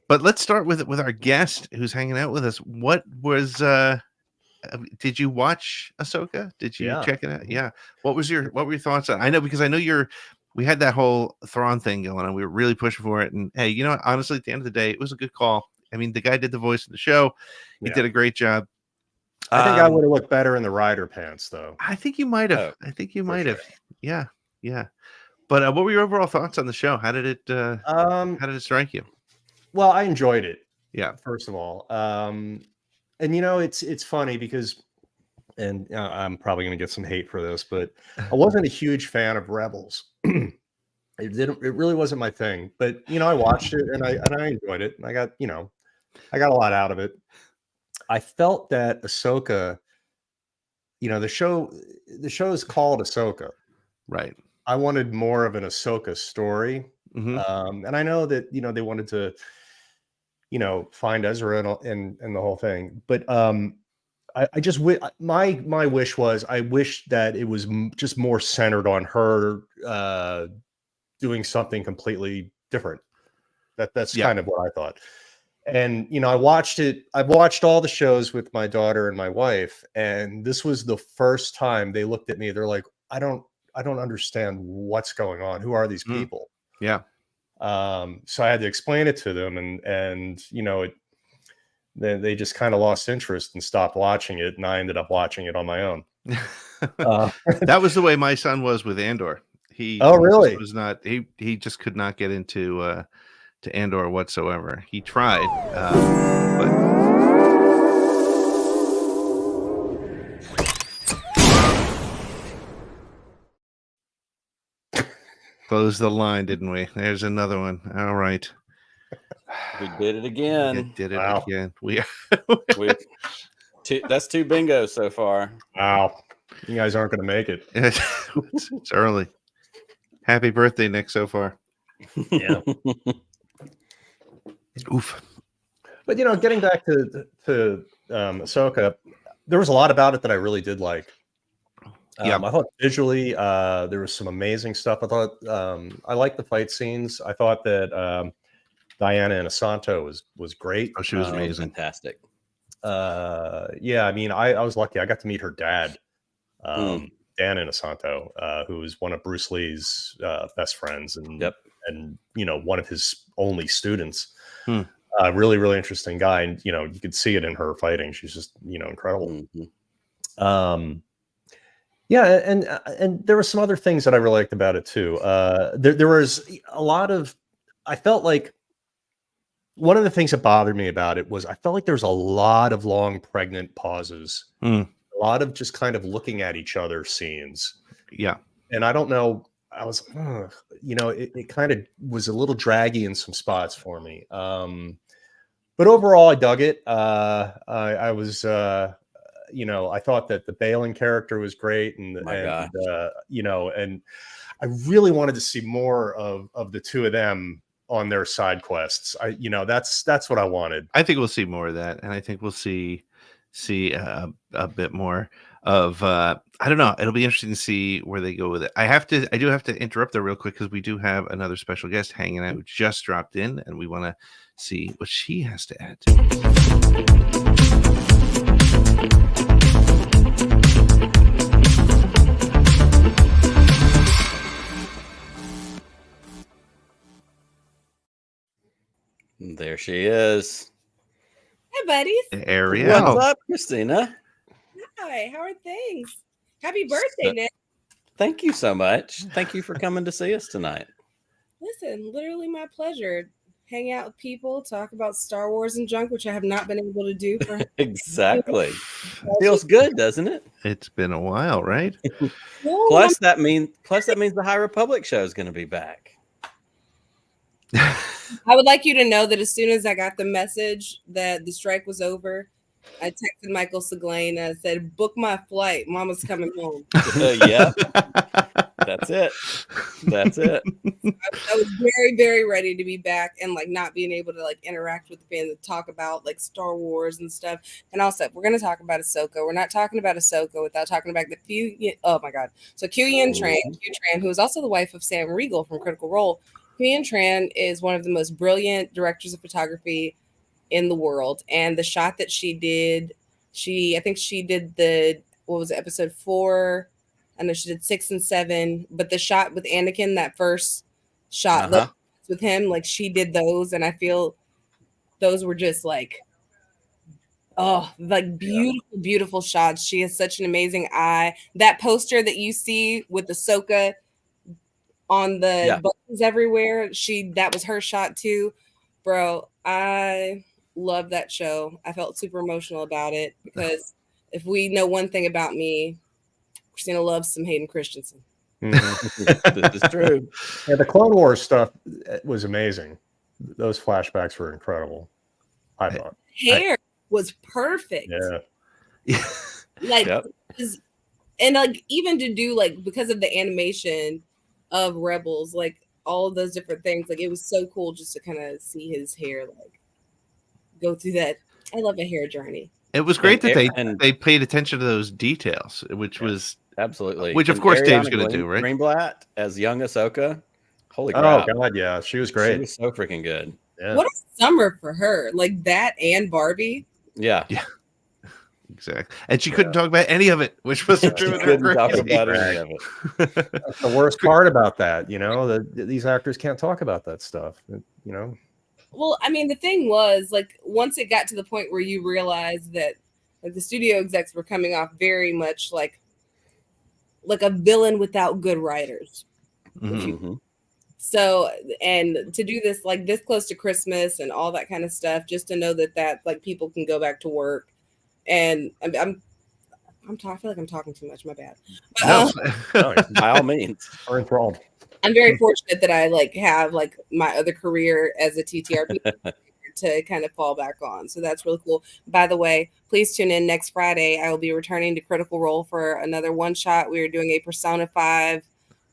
But let's start with our guest who's hanging out with us. What was did you watch Ahsoka? Did you check it out? Yeah. What were your thoughts on? I know because I know we had that whole Thrawn thing going on. We were really pushing for it. And hey, you know what? Honestly, at the end of the day, it was a good call. I mean, the guy did the voice of the show. He did a great job. I think I would have looked better in the rider pants, though. I think you might have. Sure. Yeah. But what were your overall thoughts on the show? How did it strike you? Well, I enjoyed it. Yeah. First of all, and it's funny because, and I'm probably going to get some hate for this, but I wasn't a huge fan of Rebels. It really wasn't my thing. But I watched it and I enjoyed it. And I got a lot out of it. I felt that Ahsoka, the show is called Ahsoka, right? I wanted more of an Ahsoka story, and I know that they wanted to, find Ezra and the whole thing, but I just my wish was I wish that it was just more centered on her doing something completely different. That's kind of what I thought. And I watched it. I've watched all the shows with my daughter and my wife, and this was the first time they looked at me. They're like, I don't understand what's going on. Who are these people? Yeah. So I had to explain it to them, and they just kind of lost interest and stopped watching it, and I ended up watching it on my own. That was the way my son was with Andor. He really was not. He just could not get into to Andor whatsoever. He tried, but closed the line, didn't we? There's another one. All right. We did it again. Again. That's 2 bingos so far. Wow. You guys aren't going to make it. It's early. Happy birthday, Nick, so far. Yeah. Oof. But getting back to Ahsoka, there was a lot about it that I really did like. I thought visually there was some amazing stuff. I thought I liked the fight scenes. I thought that Diana and Asanto was great. Oh, she was amazing. Fantastic. Yeah, I mean, I was lucky. I got to meet her dad, Dan Inosanto, who was one of Bruce Lee's best friends and one of his only students. Really, really interesting guy. And, you could see it in her fighting. She's just, incredible. Yeah. And there were some other things that I really liked about it too. There was a lot of, I felt like one of the things that bothered me about it was I felt like there was a lot of long pregnant pauses, a lot of just kind of looking at each other scenes. Yeah. And I don't know, I was, it kind of was a little draggy in some spots for me. But overall, I dug it. I was, I thought that the Balin character was great, and I really wanted to see more of the two of them on their side quests. That's what I wanted. I think we'll see more of that, and I think we'll see a bit more of I don't know. It'll be interesting to see where they go with it. I do have to interrupt there real quick because we do have another special guest hanging out who just dropped in, and we want to see what she has to add to it. There she is. Hi, buddies. Ariel. What's up, Christina? Hi, how are things? Happy birthday, Nick. Thank you so much. Thank you for coming to see us tonight. Listen, literally my pleasure. hang out with people, talk about Star Wars and junk, which I have not been able to do for Exactly. Feels good, doesn't it? It's been a while, right? Plus that means the High Republic show is going to be back. I would like you to know that as soon as I got the message that the strike was over, I texted Michael Seglain and I said, "Book my flight. Mama's coming home." Yeah, that's it. That's it. I was very, very ready to be back and like not being able to like interact with the fans and talk about like Star Wars and stuff. And also, we're gonna talk about Ahsoka. We're not talking about Ahsoka without talking about oh my god. So Q-Yin Tran, who is also the wife of Sam Riegel from Critical Role. Q-Yin Tran is one of the most brilliant directors of photography in the world, and the shot that she did, I think she did episode 4. I know she did 6 and 7, but the shot with Anakin, that first shot with him, like she did those, and I feel those were just like, beautiful, beautiful shots. She has such an amazing eye. That poster that you see with Ahsoka on the buttons everywhere, that was her shot too, bro. I love that show. I felt super emotional about it because if we know one thing about me, Christina loves some Hayden Christensen. This is true. Yeah, the Clone Wars stuff was amazing. Those flashbacks were incredible. I thought hair was perfect. Yeah, and like even to do like because of the animation of Rebels, like all of those different things, like it was so cool just to kind of see his hair like go through that. I love a hair journey. It was great that they paid attention to those details, which was absolutely, which of course Dave's going to do, right? Greenblatt as young Ahsoka. Holy crap! Oh god, yeah, she was great. She was so freaking good. Yeah. What a summer for her, like that and Barbie. Yeah, exactly. And she couldn't talk about any of it, which was true. She couldn't talk about any of it. That's the worst part about that, these actors can't talk about that stuff, Well, I mean, the thing was, like, once it got to the point where you realized that like the studio execs were coming off very much like a villain without good writers. Mm-hmm. So, and to do this like this close to Christmas and all that kind of stuff, just to know that like people can go back to work. And I feel like I'm talking too much. My bad. No, by all means, are enthralled. I'm very fortunate that I like have like my other career as a TTRP to kind of fall back on. So that's really cool. By the way, please tune in next Friday. I will be returning to Critical Role for another one shot. We are doing a Persona 5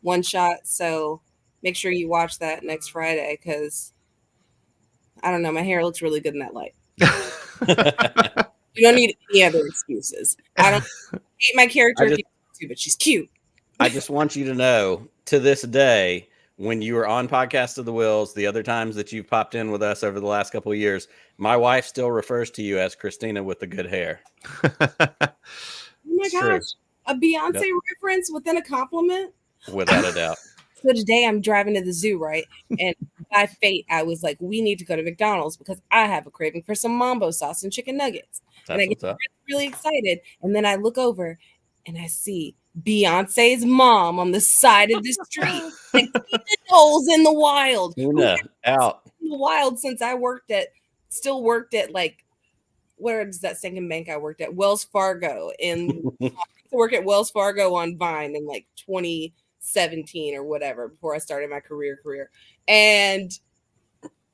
one shot. So make sure you watch that next Friday because I don't know, my hair looks really good in that light. You don't need any other excuses. I don't hate my character, but she's cute. I just want you to know, to this day, when you were on Podcast of the Wills, the other times that you've popped in with us over the last couple of years, my wife still refers to you as Christina with the good hair. Oh my gosh, a Beyonce reference within a compliment? Without a doubt. So today I'm driving to the zoo, right? And by fate, I was like, we need to go to McDonald's because I have a craving for some mambo sauce and chicken nuggets. That's and I get really excited. And then I look over and I see Beyonce's mom on the side of the street. Like, holes in the wild. Out. In the wild since I still worked at like, where is that second bank I worked at? Wells Fargo. And I work at Wells Fargo on Vine in like 2017 or whatever before I started my career. And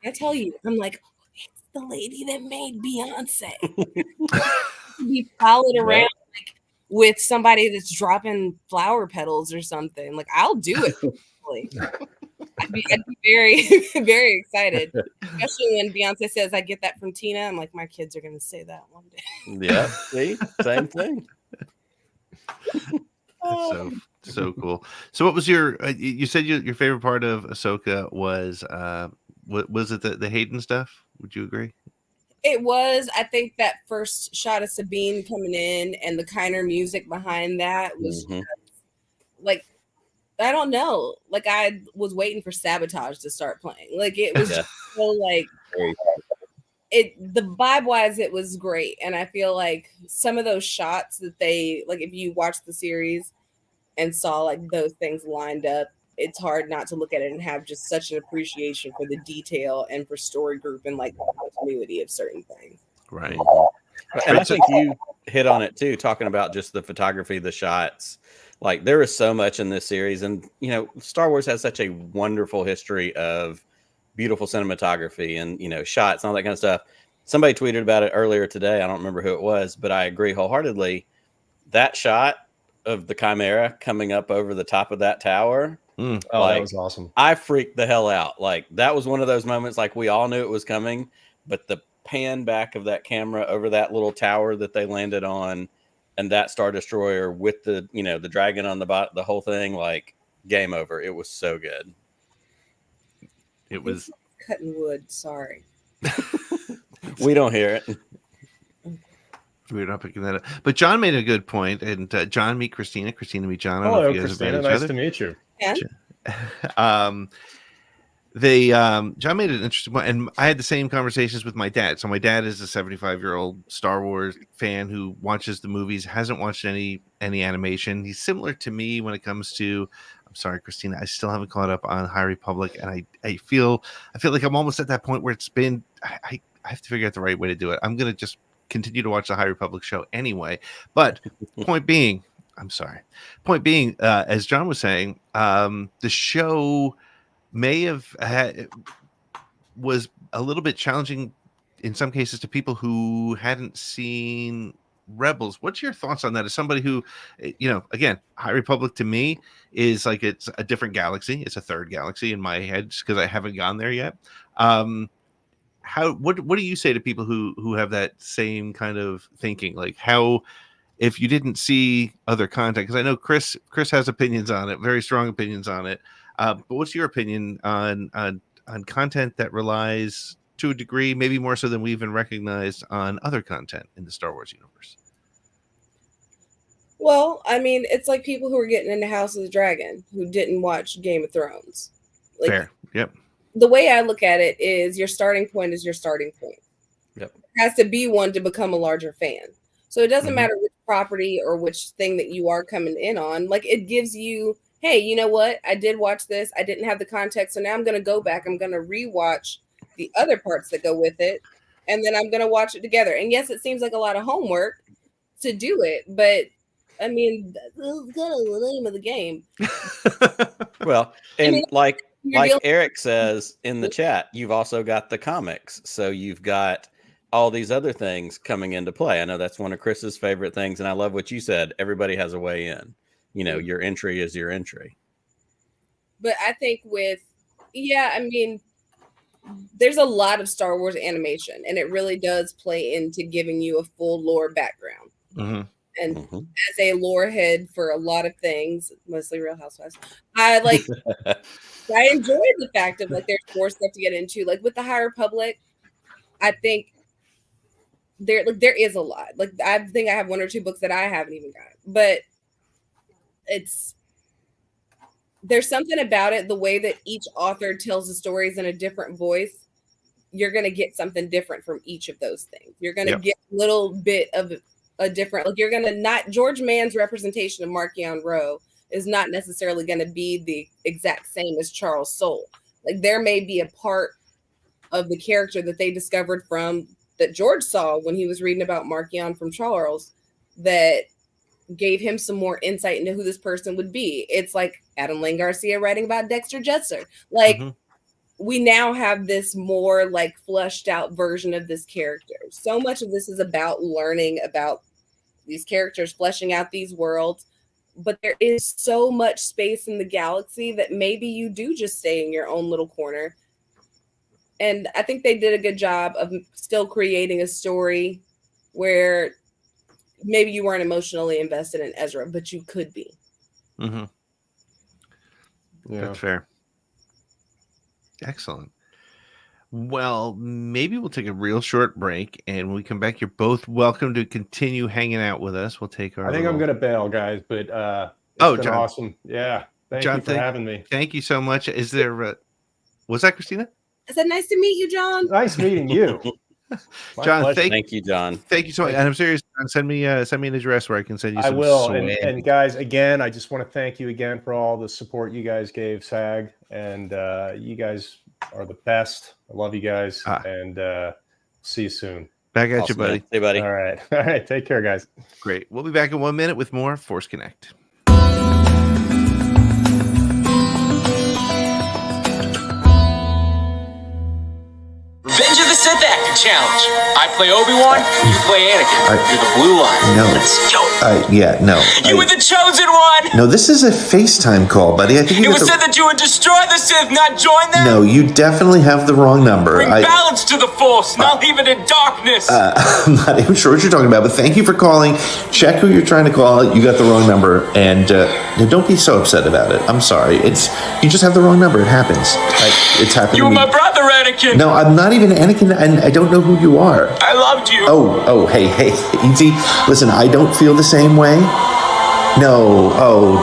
I tell you, I'm like, it's the lady that made Beyonce. Be followed around like with somebody that's dropping flower petals or something. Like I'll do it. I'd be very, very excited, especially when Beyonce says, "I get that from Tina." I'm like, my kids are going to say that one day. Yeah, see, same thing. So cool. So, what was your? You said your favorite part of Ahsoka was was it the Hayden stuff? Would you agree? It was. I think that first shot of Sabine coming in and the Kiner music behind that was just, like, I don't know. Like I was waiting for Sabotage to start playing. Like it was just so like the vibe wise, it was great. And I feel like some of those shots that they like, if you watch the series and saw like those things lined up, it's hard not to look at it and have just such an appreciation for the detail and for story group and like the continuity of certain things. Right. And I think you hit on it too, talking about just the photography, the shots. Like there is so much in this series, and you know, Star Wars has such a wonderful history of beautiful cinematography and, you know, shots and all that kind of stuff. Somebody tweeted about it earlier today. I don't remember who it was, but I agree wholeheartedly. That shot of the Chimera coming up over the top of that tower. Oh, like, that was awesome. I freaked the hell out. Like that was one of those moments, like we all knew it was coming, but the pan back of that camera over that little tower that they landed on and that Star Destroyer with the, you know, the dragon on the bottom, the whole thing, like game over. It was so good. It was cutting wood. Sorry. We don't hear it. We're not picking that up. But John made a good point, and John, meet Christina. Christina, meet John. Hello, Christina. Nice to meet you. Yeah. John made an interesting point, and I had the same conversations with my dad. So my dad is a 75-year-old Star Wars fan who watches the movies, hasn't watched any animation. He's similar to me when it comes to, I'm sorry, Christina, I still haven't caught up on High Republic, and I feel like I'm almost at that point where it's been, I have to figure out the right way to do it. I'm gonna just continue to watch the High Republic show anyway. But point being, as John was saying, the show may have was a little bit challenging in some cases to people who hadn't seen Rebels. What's your thoughts on that? As somebody who, you know, again, High Republic to me is like it's a different galaxy. It's a third galaxy in my head just because I haven't gone there yet. What do you say to people who have that same kind of thinking? Like how, if you didn't see other content, because I know Chris has opinions on it, very strong opinions on it. But what's your opinion on content that relies to a degree, maybe more so than we even recognized, on other content in the Star Wars universe? Well, I mean, it's like people who are getting into House of the Dragon who didn't watch Game of Thrones. Like, fair. Yep. The way I look at it is your starting point is your starting point. Yep. It has to be one to become a larger fan. So it doesn't matter which property or which thing that you are coming in on. Like it gives you, hey, you know what? I did watch this. I didn't have the context. So now I'm going to go back. I'm going to rewatch the other parts that go with it. And then I'm going to watch it together. And yes, it seems like a lot of homework to do it. But I mean, that's kind of the name of the game. Well, and I mean, like Eric says in the chat, you've also got the comics. So you've got all these other things coming into play. I know that's one of Chris's favorite things. And I love what you said. Everybody has a way in. You know, your entry is your entry. But I think I mean, there's a lot of Star Wars animation, and it really does play into giving you a full lore background. Mm-hmm. And as a lore head for a lot of things, mostly Real Housewives, I enjoyed the fact of like there's more stuff to get into. Like with the High Republic, I think there is a lot. Like I think I have one or two books that I haven't even got, but there's something about it, the way that each author tells the stories in a different voice. You're going to get something different from each of those things. You're going to get a little bit of a different, like you're going to not, George Mann's representation of Marchion Ro is not necessarily going to be the exact same as Charles Soule. Like there may be a part of the character that they discovered that George saw when he was reading about Marchion from Charles that gave him some more insight into who this person would be. It's like Adam Lane Garcia writing about Dexter Jetser. Like we now have this more like fleshed out version of this character. So much of this is about learning about these characters, fleshing out these worlds. But there is so much space in the galaxy that maybe you do just stay in your own little corner. And I think they did a good job of still creating a story where maybe you weren't emotionally invested in Ezra, but you could be. Mm-hmm. Yeah. That's fair. Excellent. Well, maybe we'll take a real short break, and when we come back, you're both welcome to continue hanging out with us. We'll take our. I think I'm going to bail, guys, but it's been John. awesome. Yeah, thank you for having me. Thank you so much. Is there? Was that Christina? I said, nice to meet you, John. Nice meeting you. John, thank you, John. Thank you so much. And I'm serious. Send me an address where I can send you some. I will. And guys, again, I just want to thank you again for all the support you guys gave SAG, and you guys are the best. I love you guys, and see you soon. Back at you, buddy. Hey, buddy. All right. Take care, guys. Great. We'll be back in 1 minute with more Force Connect. Revenge of the Sith acting challenge. I play Obi-Wan, you play Anakin. You're the blue line. No. Let's go. You were the chosen one. No, this is a FaceTime call, buddy. I think It was said that you would destroy the Sith, not join them. No, you definitely have the wrong number. Bring balance to the Force, not leave it in darkness. I'm not even sure what you're talking about, but thank you for calling. Check who you're trying to call. You got the wrong number, and don't be so upset about it. I'm sorry. You just have the wrong number. It happens. It's happened. You were my brother, Anakin. No, I'm not even Anakin, and I don't know who you are. I loved you. Oh, hey, easy. Listen, I don't feel the same way. No,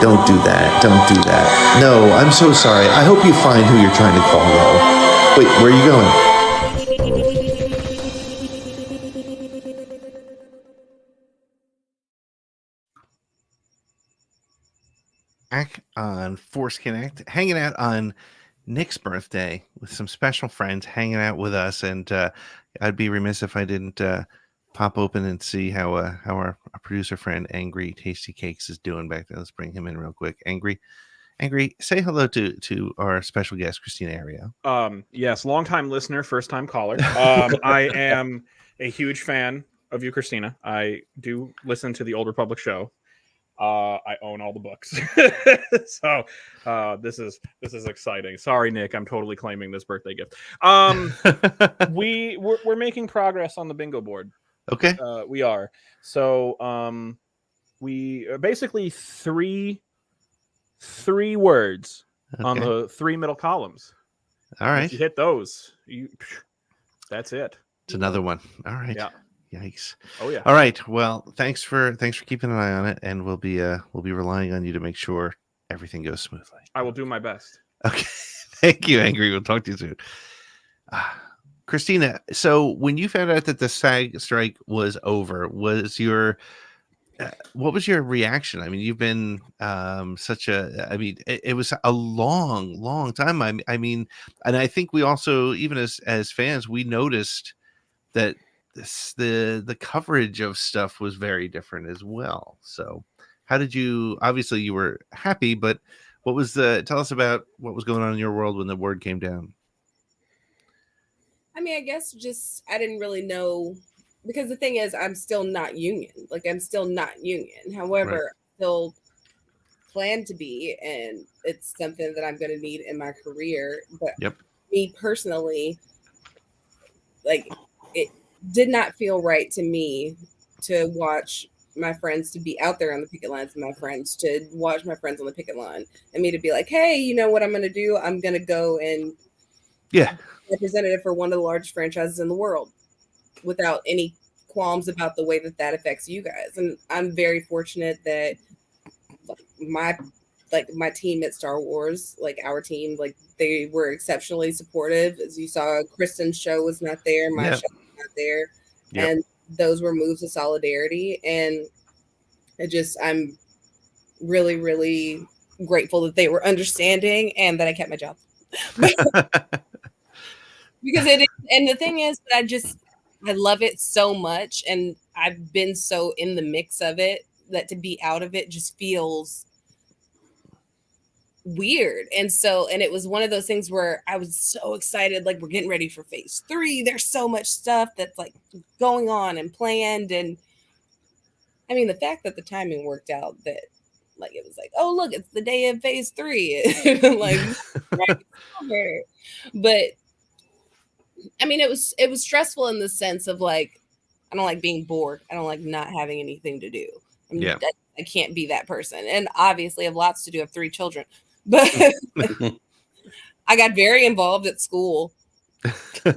don't do that. Don't do that. No, I'm so sorry. I hope you find who you're trying to call, though. Wait, where are you going? Back on Force Connect, hanging out on Nick's birthday with some special friends hanging out with us, and I'd be remiss if I didn't pop open and see how our producer friend Angry Tasty Cakes is doing back there. Let's bring him in real quick. Angry, say hello to our special guest Christina Ario. Yes, longtime listener, first time caller. I am a huge fan of you, Christina. I do listen to the Old Republic show. I own all the books. So this is exciting. Sorry, Nick, I'm totally claiming this birthday gift. We're making progress on the bingo board. Okay. We are. So we basically three words on the 3 middle columns. All right. If you hit those, that's it. It's another one. All right. Yeah. Yikes. Oh yeah. All right. Well, thanks for keeping an eye on it, and we'll be relying on you to make sure everything goes smoothly. I will do my best. Okay. Thank you, Angry. We'll talk to you soon. Christina, so when you found out that the SAG strike was over, what was your reaction? I mean, you've been it was a long time. I mean, and I think we also, even as fans, we noticed that the coverage of stuff was very different as well. So how did you, obviously you were happy, but tell us about what was going on in your world when the word came down. I mean, I guess just I didn't really know, because the thing is, I'm still not union. However, right. I still plan to be, and it's something that I'm going to need in my career. But me personally, it did not feel right to me to watch my friends, to be out there on the picket lines with my friends, to watch my friends on the picket line, and me to be like, hey, you know what I'm going to do? I'm going to go and representative for one of the largest franchises in the world without any qualms about the way that affects you guys. And I'm very fortunate that my team at Star Wars, our team, they were exceptionally supportive. As you saw, Kristen's show was not there, my show was not there, and those were moves of solidarity. And I'm really, really grateful that they were understanding and that I kept my job. Because and the thing is that I love it so much, and I've been so in the mix of it that to be out of it just feels weird. And it was one of those things where I was so excited, we're getting ready for phase 3. There's so much stuff that's going on and planned. And I mean, the fact that the timing worked out, that it was oh, look, it's the day of phase 3. Right. But I mean, it was stressful in the sense of I don't like being bored. I don't like not having anything to do. I can't be that person. And obviously I have lots to do. I have 3 children, but I got very involved at school. And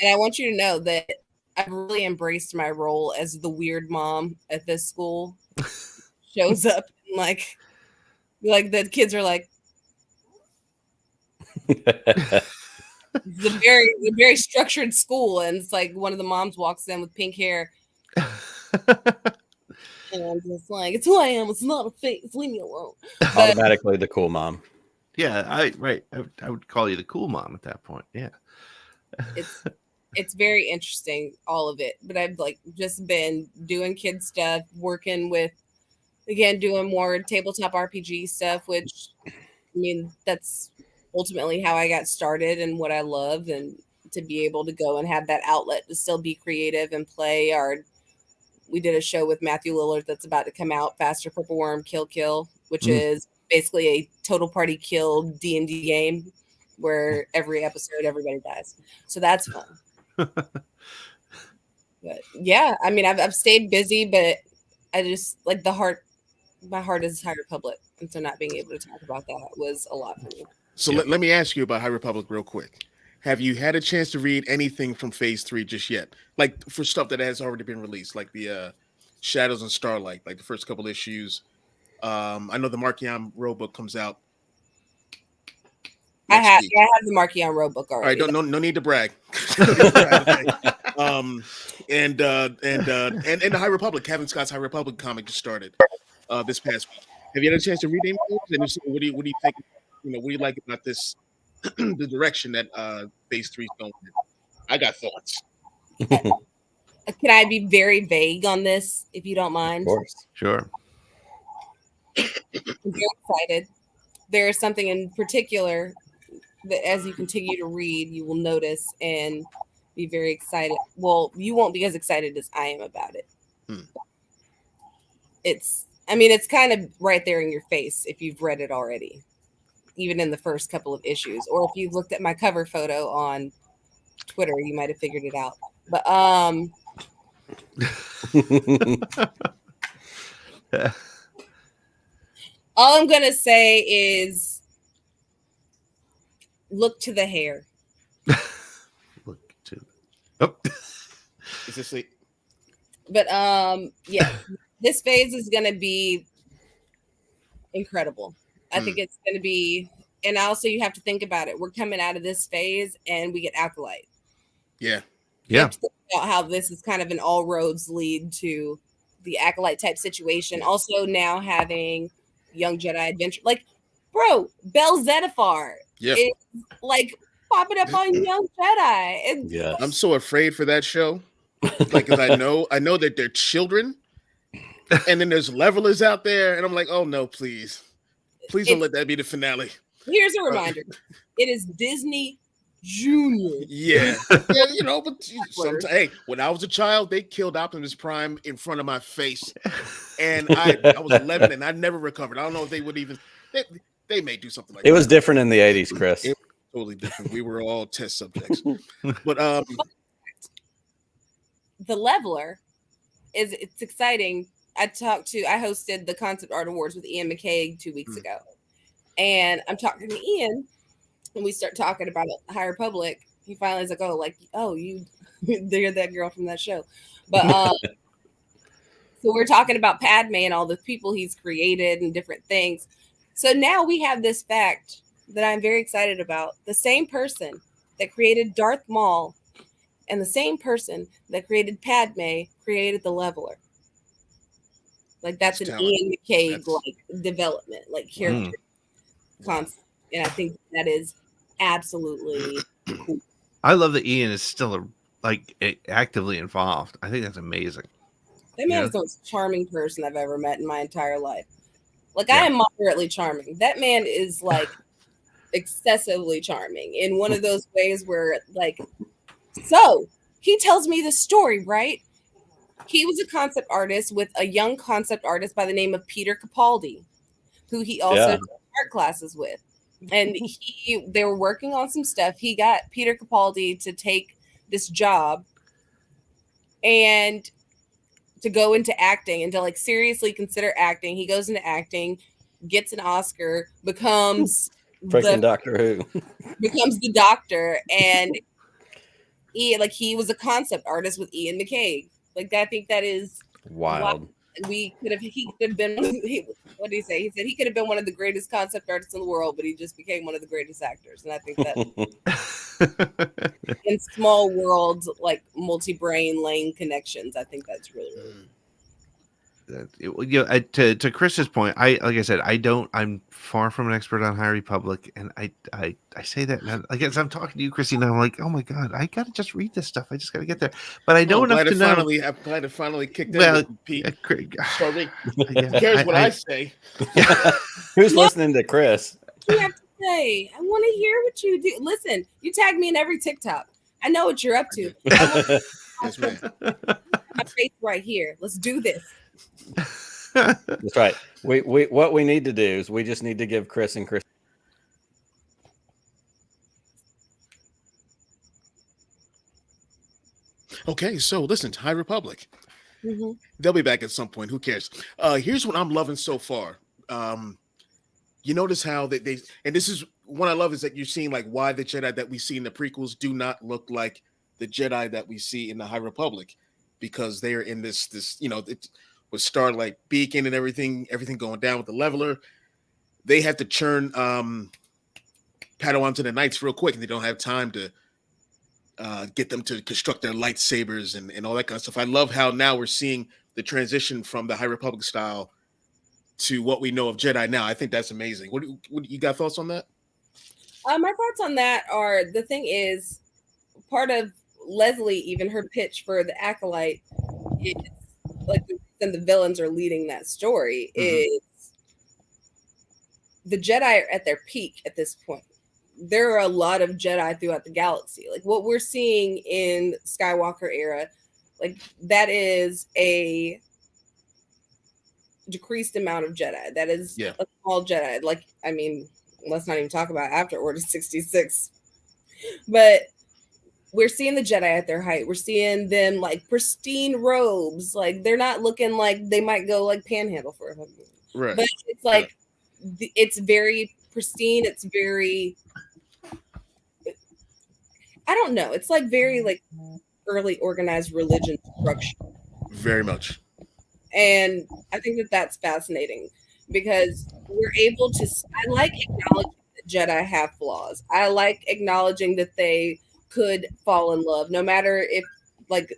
I want you to know that I've really embraced my role as the weird mom at this school. Shows up and the kids are It's a very structured school, and it's like one of the moms walks in with pink hair. And I'm just like, it's who I am. It's not a face. Leave me alone. But, Automatically the cool mom. Yeah, I would call you the cool mom at that point. Yeah. It's very interesting, all of it. But I've like just been doing kid stuff, working with, again, doing more tabletop RPG stuff, which I mean, that's ultimately how I got started and what I love, and to be able to go and have that outlet to still be creative and play. We did a show with Matthew Lillard that's about to come out, Faster Purple Worm Kill, which is basically a total party kill D&D game where every episode everybody dies. So that's fun. But yeah, I mean, I've stayed busy, but I just like my heart is High Republic, and so not being able to talk about that was a lot for me. So let me ask you about High Republic real quick. Have you had a chance to read anything from Phase 3 just yet? Like for stuff that has already been released, like the Shadows and Starlight, like the first couple issues. I know the Markion Road book comes out. I have the Markion Road book already. All right, no need to brag. And the High Republic, Kevin Scott's High Republic comic just started this past week. Have you had a chance to read any of those? And if so, what do you think? What do you like about this? The direction that Phase 3 is going in? I got thoughts. Can I be very vague on this, if you don't mind? Of course. Sure. I'm very excited. There is something in particular that as you continue to read, you will notice and be very excited. Well, you won't be as excited as I am about it. It's kind of right there in your face if you've read it already, even in the first couple of issues. Or if you've looked at my cover photo on Twitter, you might have figured it out. But all I'm gonna say is look to the hair. Is this it? But yeah, this phase is gonna be incredible. I think it's gonna be, and also you have to think about it. We're coming out of this phase and we get Acolyte. Yeah. Yeah. About how this is kind of an all roads lead to the Acolyte type situation. Also now having Young Jedi Adventure, like, bro, Bell Zettifar is like popping up on Young Jedi. Yeah, I'm so afraid for that show. Like, cause I know that they're children, and then there's levelers out there, and I'm like, oh no, please don't let that be the finale. Here's a reminder: it is Disney Junior. Yeah, but hey, when I was a child, they killed Optimus Prime in front of my face, and I was 11, and I never recovered. I don't know if they would even. They may do something like that. It was different in the 80s, Chris. It was totally different. We were all test subjects. But the leveler it's exciting. I hosted the Concept Art Awards with Ian McCaig 2 weeks ago, and I'm talking to Ian, and we start talking about High Republic. He finally is like, they're that girl from that show. But so we're talking about Padme and all the people he's created and different things. So now we have this fact that I'm very excited about. The same person that created Darth Maul and the same person that created Padme created the Leveler. Like that's an Ian McCaig development, like character concept. And I think that is absolutely cool. I love that Ian is still actively involved. I think that's amazing. That man is the most charming person I've ever met in my entire life. Like, I am moderately charming. That man is like excessively charming in one of those ways where, like, so he tells me the story, right? He was a concept artist with a young concept artist by the name of Peter Capaldi, who he also took art classes with. And they were working on some stuff. He got Peter Capaldi to take this job and to go into acting and to like seriously consider acting. He goes into acting, gets an Oscar, becomes freaking Doctor Who, becomes the Doctor, and he was a concept artist with Ian McCaig. Like, I think that is wild. He could have been. What did he say? He said he could have been one of the greatest concept artists in the world, but he just became one of the greatest actors. And I think that in small worlds, like multi-brain lane connections. I think that's really, to Chris's point, like I said, I'm far from an expert on High Republic, and I say that, and I guess I'm talking to you, Chrissy, and I'm like, oh my god, I gotta just read this stuff. I just gotta get there, but I know enough to know. I'm glad it finally kicked Well, in, Pete. Sorry. Who cares what I say? Who's listening to Chris? you have to say. I want to hear what you do. Listen, you tag me in every TikTok. I know what you're up to. Yes, man. My face right here. Let's do this. That's right. We what we need to do is we just need to give Chris and Chris. Okay, so listen to High Republic. They'll be back at some point. Who cares? Here's what I'm loving so far. You notice how they and this is what I love is that you're seeing like why the Jedi that we see in the prequels do not look like the Jedi that we see in the High Republic, because they are in this with Starlight Beacon and everything going down with the leveler. They have to churn Padawan to the Knights real quick, and they don't have time to get them to construct their lightsabers and all that kind of stuff. I love how now we're seeing the transition from the High Republic style to what we know of Jedi now. I think that's amazing. What you got thoughts on that? My thoughts on that are, the thing is, part of Leslie, even her pitch for the Acolyte, is like the villains are leading that story, is the Jedi are at their peak at this point. There are a lot of Jedi throughout the galaxy. Like what we're seeing in Skywalker era, like that is a decreased amount of Jedi. That is a small Jedi. Like, I mean, let's not even talk about after Order 66. But we're seeing the Jedi at their height. We're seeing them like pristine robes. Like they're not looking like they might go like panhandle for a minute. Right. But it's like it's very pristine. It's very, I don't know. It's like very like early organized religion structure. Very much. And I think that that's fascinating because we're able to, I like acknowledging that Jedi have flaws. I like acknowledging that they could fall in love, no matter if, like,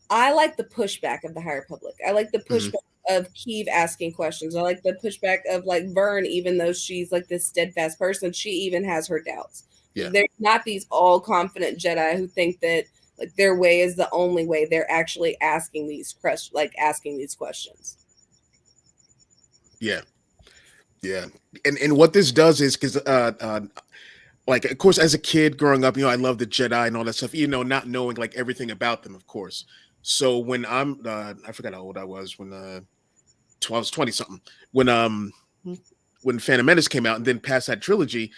I like the pushback of the High Republic. I like the pushback of Keeve asking questions. I like the pushback of, like, Vern, even though she's, like, this steadfast person, she even has her doubts. Yeah. There's not these all-confident Jedi who think that, like, their way is the only way. They're actually asking these questions. Yeah. Yeah. And what this does is, because like, of course, as a kid growing up, I love the Jedi and all that stuff, not knowing like everything about them, of course. So when I forgot how old I was when I was 20 something, when Phantom Menace came out and then past that trilogy,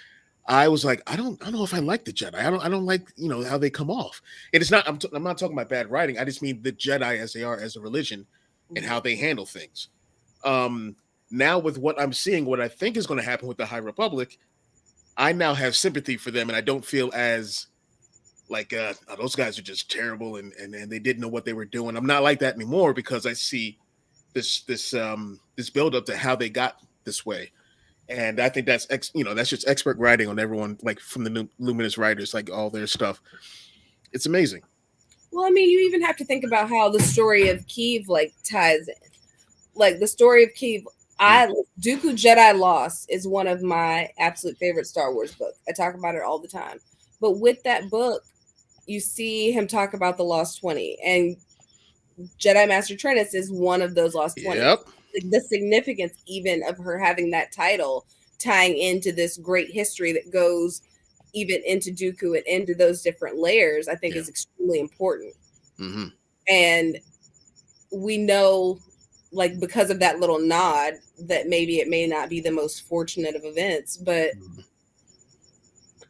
I was like, I don't know if I like the Jedi. I don't like, how they come off. And it's not, I'm not talking about bad writing. I just mean the Jedi as they are as a religion and how they handle things. Now with what I'm seeing, what I think is going to happen with the High Republic, I now have sympathy for them, and I don't feel as like those guys are just terrible and they didn't know what they were doing. I'm not like that anymore because I see this build up to how they got this way, and I think that's that's just expert writing on everyone, like from the Luminous writers, like all their stuff. It's amazing. Well, I mean, you even have to think about how the story of Keeve like ties in, like the story of Keeve. Dooku Jedi Lost is one of my absolute favorite Star Wars books. I talk about it all the time. But with that book, you see him talk about the Lost 20, and Jedi Master Trennis is one of those Lost 20. Yep. Like, the significance even of her having that title tying into this great history that goes even into Dooku and into those different layers, I think is extremely important. Mm-hmm. And we know, like, because of that little nod, that maybe it may not be the most fortunate of events, but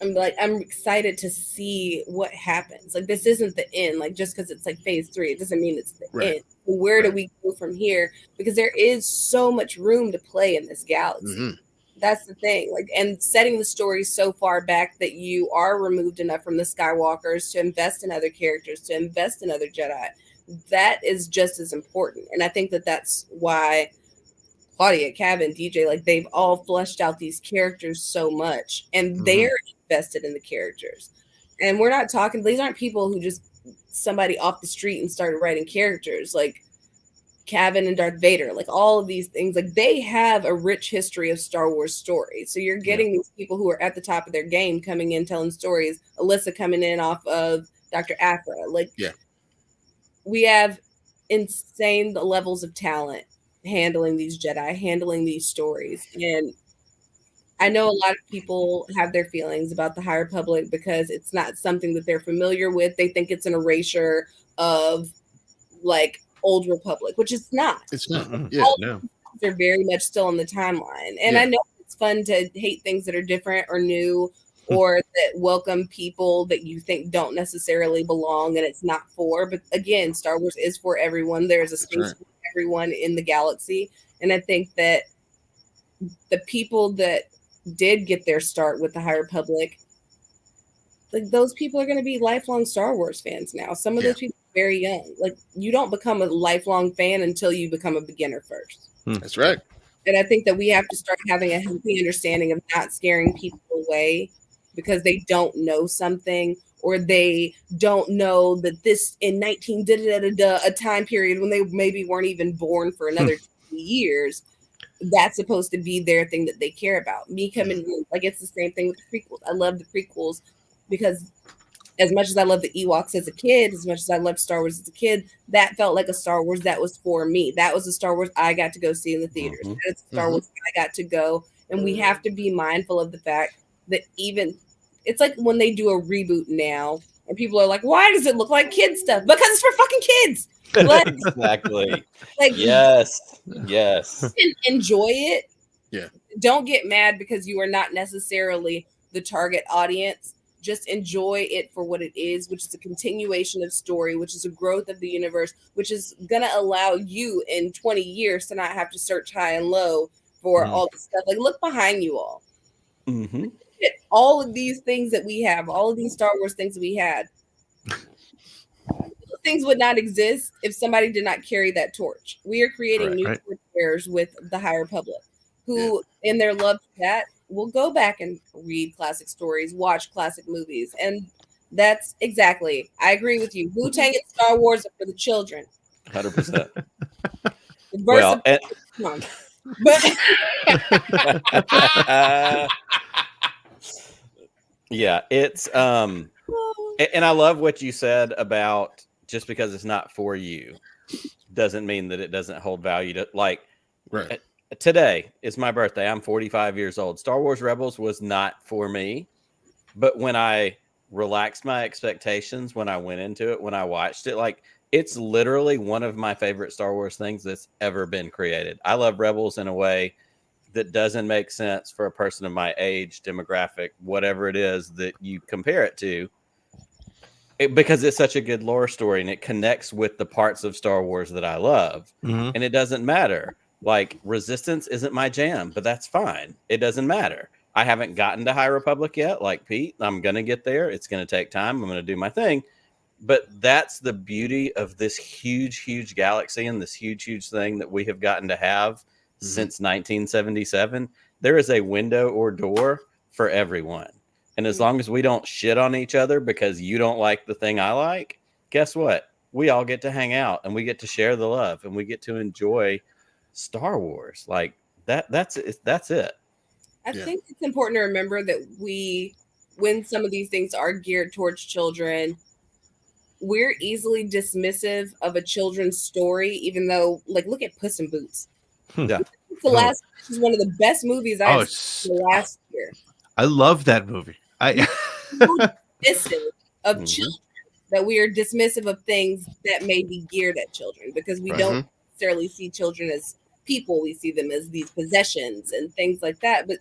I'm excited to see what happens. Like, this isn't the end. Like, just because it's like phase 3, it doesn't mean it's the end. Where do we go from here? Because there is so much room to play in this galaxy. Mm-hmm. That's the thing. Like, and setting the story so far back that you are removed enough from the Skywalkers to invest in other characters, to invest in other Jedi. That is just as important. And I think that that's why Claudia, Kevin, DJ, like they've all fleshed out these characters so much, and they're invested in the characters. And we're not talking; these aren't people who just somebody off the street and started writing characters like Kevin and Darth Vader. Like all of these things, like they have a rich history of Star Wars stories. So you're getting these people who are at the top of their game coming in telling stories. Alyssa coming in off of Dr. Aphra. Like, we have insane levels of talent handling these Jedi, handling these stories. And I know a lot of people have their feelings about the High Republic because it's not something that they're familiar with. They think it's an erasure of like Old Republic, which it's not. It's not. They're very much still on the timeline. And I know it's fun to hate things that are different or new or that welcome people that you think don't necessarily belong and it's not for. But again, Star Wars is for everyone. There's a space for everyone in the galaxy. And I think that the people that did get their start with the High Republic, like those people are going to be lifelong Star Wars fans now. Some of those people are very young. Like you don't become a lifelong fan until you become a beginner first. That's right. And I think that we have to start having a healthy understanding of not scaring people away because they don't know something or they don't know that this in 19 did it at a time period when they maybe weren't even born for another 2 years. That's supposed to be their thing that they care about. Me coming in, like it's the same thing with the prequels. I love the prequels because as much as I love the Ewoks as a kid, as much as I loved Star Wars as a kid, that felt like a Star Wars that was for me. That was a Star Wars I got to go see in the theaters. That's a Star Wars I got to go. And we have to be mindful of the fact that even it's like when they do a reboot now and people are like, why does it look like kid stuff? Because it's for fucking kids. Like, Exactly. Like yes. Enjoy it. Yeah. Don't get mad because you are not necessarily the target audience. Just enjoy it for what it is, which is a continuation of story, which is a growth of the universe, which is going to allow you in 20 years to not have to search high and low for all this stuff. Like, look behind you all. All of these things that we have, all of these Star Wars things that we had, things would not exist if somebody did not carry that torch. We are creating new torch bearers with the High Republic, who, in their love for that, will go back and read classic stories, watch classic movies, and that's exactly. I agree with you. Wu-Tang and Star Wars are for the children. 100%. Well, yeah, it's and I love what you said about just because it's not for you doesn't mean that it doesn't hold value to like today is my birthday. I'm 45 years old. Star Wars Rebels was not for me, but when I relaxed my expectations, when I went into it, when I watched it, like it's literally one of my favorite Star Wars things that's ever been created. I love Rebels in a way that doesn't make sense for a person of my age, demographic, whatever it is that you compare it to, because it's such a good lore story and it connects with the parts of Star Wars that I love. And it doesn't matter. Like Resistance isn't my jam, but that's fine. It doesn't matter. I haven't gotten to High Republic yet, like Pete. I'm going to get there. It's going to take time. I'm going to do my thing. But that's the beauty of this huge, huge galaxy and this huge, huge thing that we have gotten to have since 1977. There is a window or door for everyone. And as long as we don't shit on each other because you don't like the thing I like, guess what? We all get to hang out and we get to share the love and we get to enjoy Star Wars. Like that's it. I think it's important to remember that when some of these things are geared towards children, we're easily dismissive of a children's story, even though, like, look at Puss in Boots. This is one of the best movies I've seen last year. I love that movie. Dismissive of children, that we are dismissive of things that may be geared at children because we don't necessarily see children as people. We see them as these possessions and things like that. But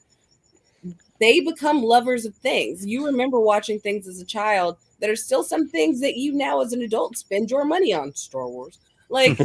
they become lovers of things. You remember watching things as a child that are still some things that you now as an adult spend your money on. Star Wars. Like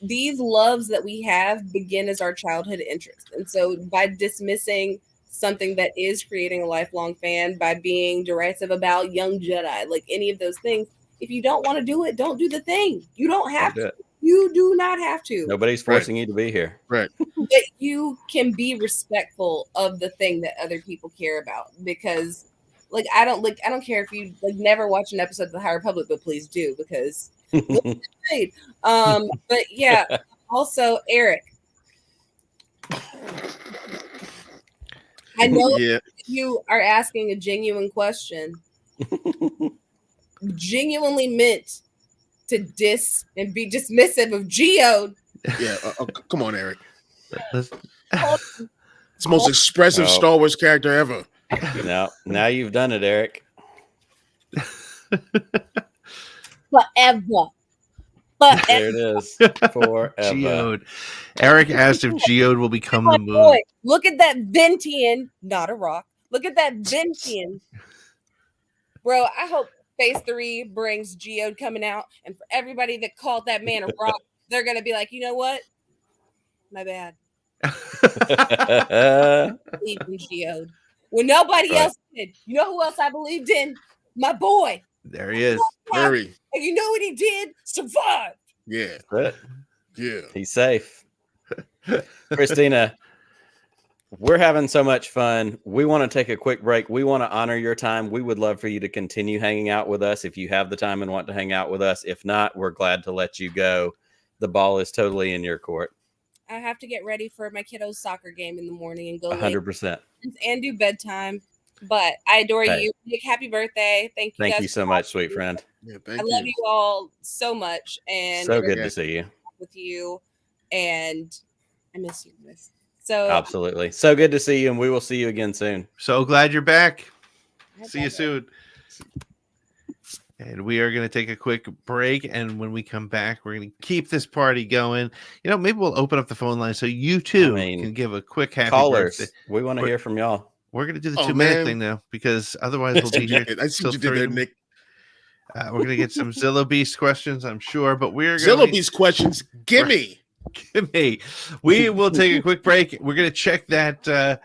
these loves that we have begin as our childhood interest. And so by dismissing something that is creating a lifelong fan, by being derisive about Young Jedi, like any of those things, if you don't want to do it, don't do the thing. You don't have to. You do not have to. Nobody's forcing you to be here. Right. But you can be respectful of the thing that other people care about, because like I don't care if you like never watch an episode of The High Republic, but please do, because but yeah, also Eric, I know you are asking a genuine question, genuinely meant to diss and be dismissive of Geode. Yeah, come on, Eric. It's the most expressive Star Wars character ever. Now you've done it, Eric. Forever. There it is. Forever. Geode. Eric asked if Geode will become the moon. Boy, look at that Ventian, not a rock. Look at that Ventian. Bro, I hope Phase 3 brings Geode coming out, and for everybody that called that man a rock, they're gonna be like, you know what? My bad. Believe in Geode when nobody else did. You know who else I believed in? My boy. There he is. Very. And you know what he did? Survived. Yeah. Yeah. He's safe. Christina, we're having so much fun. We want to take a quick break. We want to honor your time. We would love for you to continue hanging out with us if you have the time and want to hang out with us. If not, we're glad to let you go. The ball is totally in your court. I have to get ready for my kiddo's soccer game in the morning and go 100%. and do bedtime. But I adore you. Nick, happy birthday. Thank you. Thank you so much, sweet friend. Yeah, I love you all so much. And so good to see you. With you. And I miss you. So absolutely. So good to see you, and we will see you again soon. So glad you're back. See you soon. And we are going to take a quick break. And when we come back, we're going to keep this party going. You know, maybe we'll open up the phone line so you too can give a quick happy callers. birthday. We want to hear from y'all. We're going to do the 2-minute thing now, because otherwise we'll be here. I see what you did there, Nick. We're going to get some Zillow Beast questions, I'm sure, but we're Zillow going Beast questions. Gimme. We will take a quick break. We're going to check that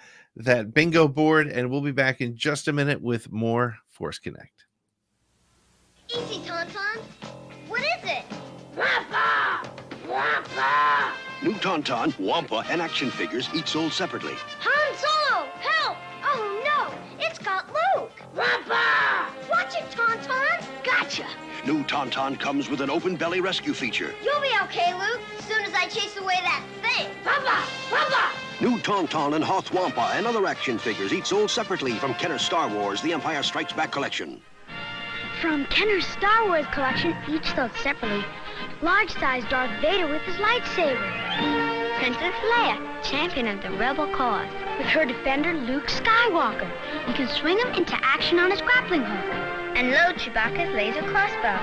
bingo board, and we'll be back in just a minute with more Force Connect. Easy, Tauntaun. What is it? Wampa! Wampa! New Tauntaun, Wampa, and action figures, each sold separately. Han Solo! Help! Oh no! It's got Luke! Wampa! Watch it, Tauntaun! Gotcha! New Tauntaun comes with an open belly rescue feature. You'll be okay, Luke, as soon as I chase away that thing. Wampa! Wampa! New Tauntaun and Hoth Wampa and other action figures, each sold separately from Kenner's Star Wars, The Empire Strikes Back collection. From Kenner's Star Wars collection, each sold separately. Large-sized Darth Vader with his lightsaber. Princess Leia, champion of the rebel cause. With her defender, Luke Skywalker. You can swing him into action on his grappling hook. And load Chewbacca's laser crossbow.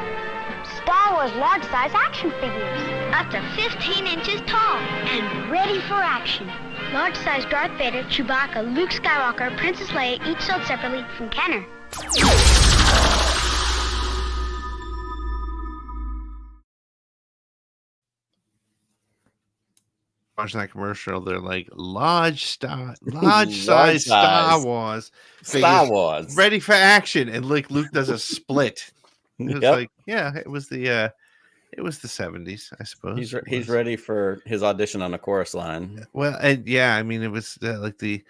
Star Wars large-size action figures. Up to 15 inches tall and ready for action. Large-size Darth Vader, Chewbacca, Luke Skywalker, Princess Leia, each sold separately from Kenner. Watching that commercial, they're like large size Star Wars figures, ready for action, and like Luke does a split. It was like, yeah, it was the 70s, I suppose. He's ready for his audition on a chorus line. Well, and yeah, I mean, it was like the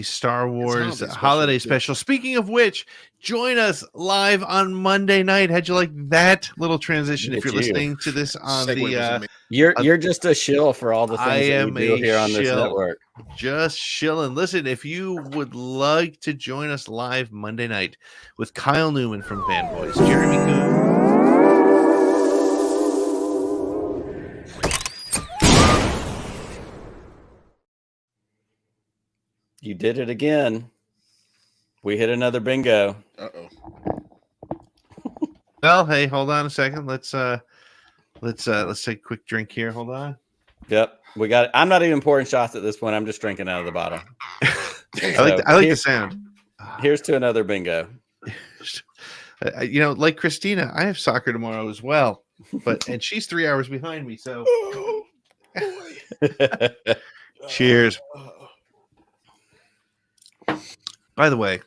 Star Wars holiday special. Speaking of which, join us live on Monday night. How'd you like that little transition? If you're listening to this on the you're just a shill for all the things that we do here on this network. Just shilling. Listen, if you would like to join us live Monday night with Kyle Newman from Fanboys, Jeremy Koo, you did it again. We hit another bingo. Uh-oh. Well, hey, hold on a second. Let's take a quick drink here. Hold on. Yep, we got it. I'm not even pouring shots at this point. I'm just drinking out of the bottle. I like the sound. Here's to another bingo. Like Christina, I have soccer tomorrow as well, and she's 3 hours behind me. So, cheers. By the way,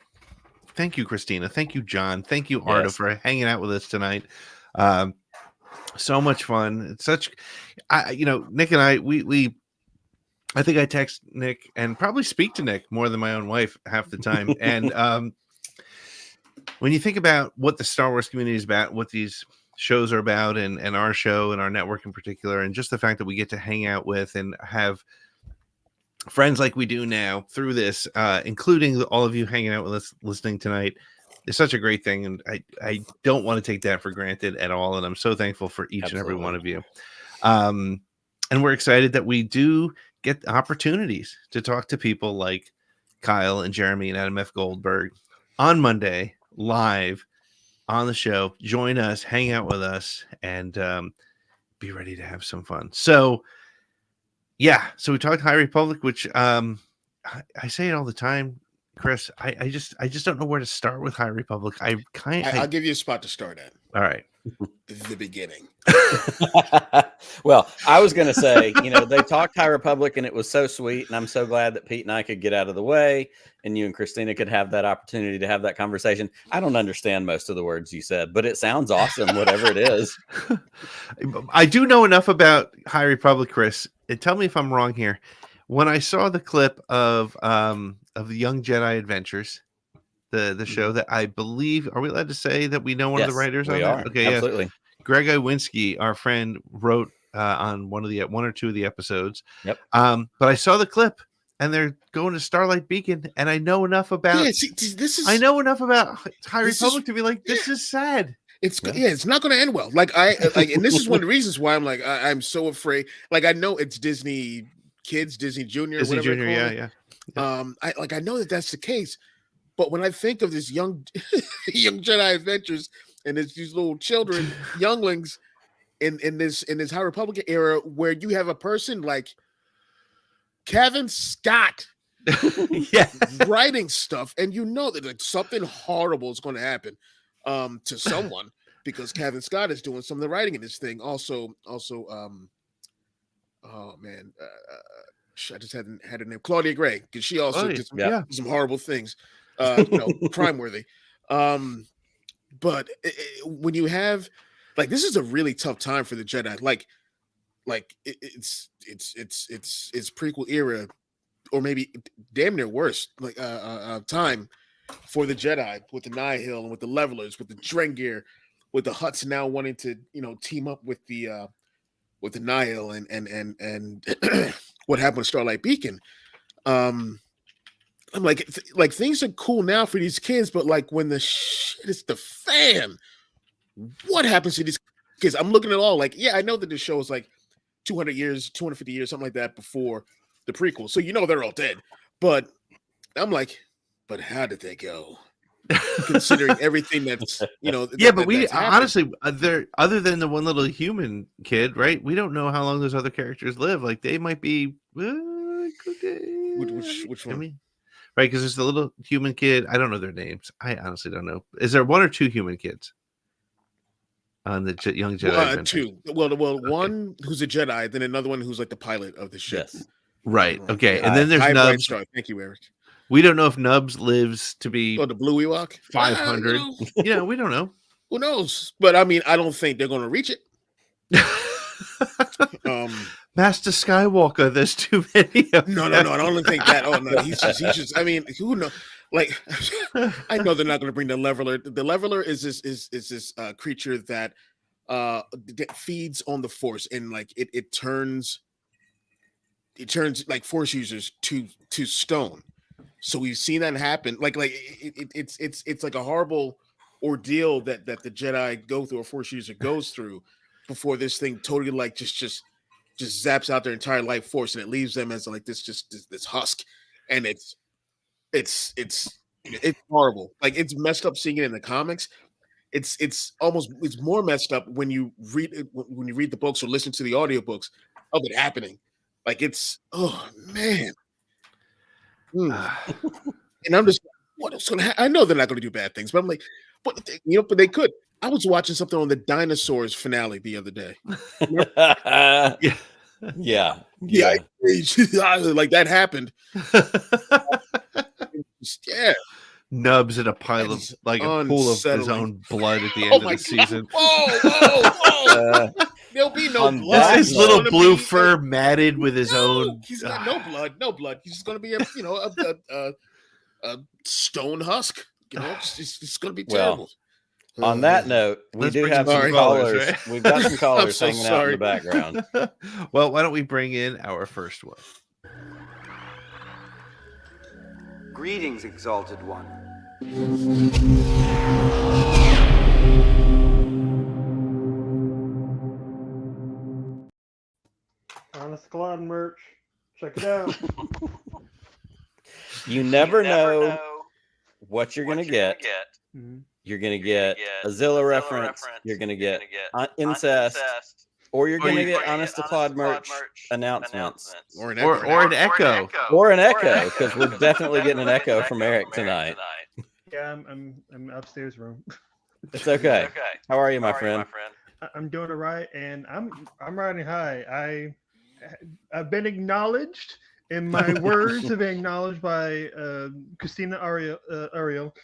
thank you, Christina. Thank you, John. Thank you, Arda, for hanging out with us tonight. So much fun. It's such, Nick and I think I text Nick and probably speak to Nick more than my own wife half the time. And when you think about what the Star Wars community is about, what these shows are about, and our show and our network in particular, and just the fact that we get to hang out with and have friends like we do now through this, including all of you hanging out with us listening tonight, is such a great thing. And I don't want to take that for granted at all. And I'm so thankful for each and every one of you. And we're excited that we do get opportunities to talk to people like Kyle and Jeremy and Adam F. Goldberg on Monday live on the show. Join us, hang out with us, and be ready to have some fun. So we talked High Republic, which I say it all the time, Chris. I just don't know where to start with High Republic. I'll give you a spot to start at. All right. The beginning. Well, I was going to say, they talked High Republic and it was so sweet. And I'm so glad that Pete and I could get out of the way and you and Christina could have that opportunity to have that conversation. I don't understand most of the words you said, but it sounds awesome, whatever it is. I do know enough about High Republic, Chris. And tell me if I'm wrong here. When I saw the clip of the Young Jedi Adventures, the show that I believe, are we allowed to say that we know one of the writers on that? Okay, absolutely. Yes. Greg Iwinski, our friend, wrote on one or two of the episodes. Yep. But I saw the clip, and they're going to Starlight Beacon, and I know enough about. I know enough about High Republic to be like, this is sad. It's not going to end well. And this is one of the reasons why I'm like, I'm so afraid. Like, I know it's Disney Kids, Disney Junior, Disney Junior, yeah. I know that's the case. But when I think of this young Jedi Adventures and it's these little children, younglings in this High Republic era, where you have a person like Kevin Scott writing stuff, and that something horrible is going to happen to someone because Kevin Scott is doing some of the writing in this thing. Also, I just had a name, Claudia Gray, because she also did some horrible things. Crime worthy. But when you have this is a really tough time for the Jedi. It's prequel era, or maybe damn near worse. Time for the Jedi with the Nihil and with the Levelers, with the Drengir, with the Hutts now wanting to team up with the Nihil and what happened with Starlight Beacon. I'm like things are cool now for these kids, but when the shit is the fan, what happens to these kids? I'm looking at all I know that this show is 200 years, 250 years, something like that before the prequel. So they're all dead. But I'm like, but how did they go? Considering everything that's but we honestly, other than the one little human kid, right? We don't know how long those other characters live. They might be which one? Right, because there's the little human kid. I don't know their names. I honestly don't know. Is there one or two human kids on the Young Jedi? Two. Well, one who's a Jedi, then another one who's the pilot of the ship. Yes. Right. Okay. And then there's Nubs. Thank you, Eric. We don't know if Nubs lives to be the Blue Ewok 500. We don't know. Who knows? But I mean, I don't think they're going to reach it. Master Skywalker, there's too many of No, I don't think that. Oh no, he's just. I mean, who knows? I know they're not going to bring the Leveler. The Leveler is this creature that feeds on the Force, and it turns Force users to stone. So we've seen that happen. It's like a horrible ordeal that the Jedi go through, or Force user goes through, before this thing totally just zaps out their entire life force, and it leaves them as this husk, and it's horrible. It's messed up seeing it in the comics. It's more messed up when you read the books or listen to the audiobooks of it happening. Oh man. And I'm just, what else gonna happen? I know they're not gonna do bad things, but I'm like, but they could. I was watching something on the Dinosaurs finale the other day. Yeah. That happened. nubs in a pile of like a pool of his own blood at the end of the season. Whoa! There'll be no blood. His little blue fur matted with his own. He's got no blood. He's just gonna be a stone husk. It's gonna be terrible. On that note, we do have some callers. Right? We've got some callers hanging out in the background. Well, why don't we bring in our first one? Greetings, Exalted One. Honest Cloud merch. Check it out. You never know what you're going to get. Mm-hmm. You're going to get a Zilla reference. You're going to get incest. Or you're going to get Honest to Claude merch announcements. Or an echo. Or an echo, because we're definitely getting an echo from Eric tonight. Yeah, I'm upstairs room. It's okay. How are you, my friend? I'm doing it right, and I'm riding high. I've been acknowledged, and my words have been acknowledged by Christina Ariel.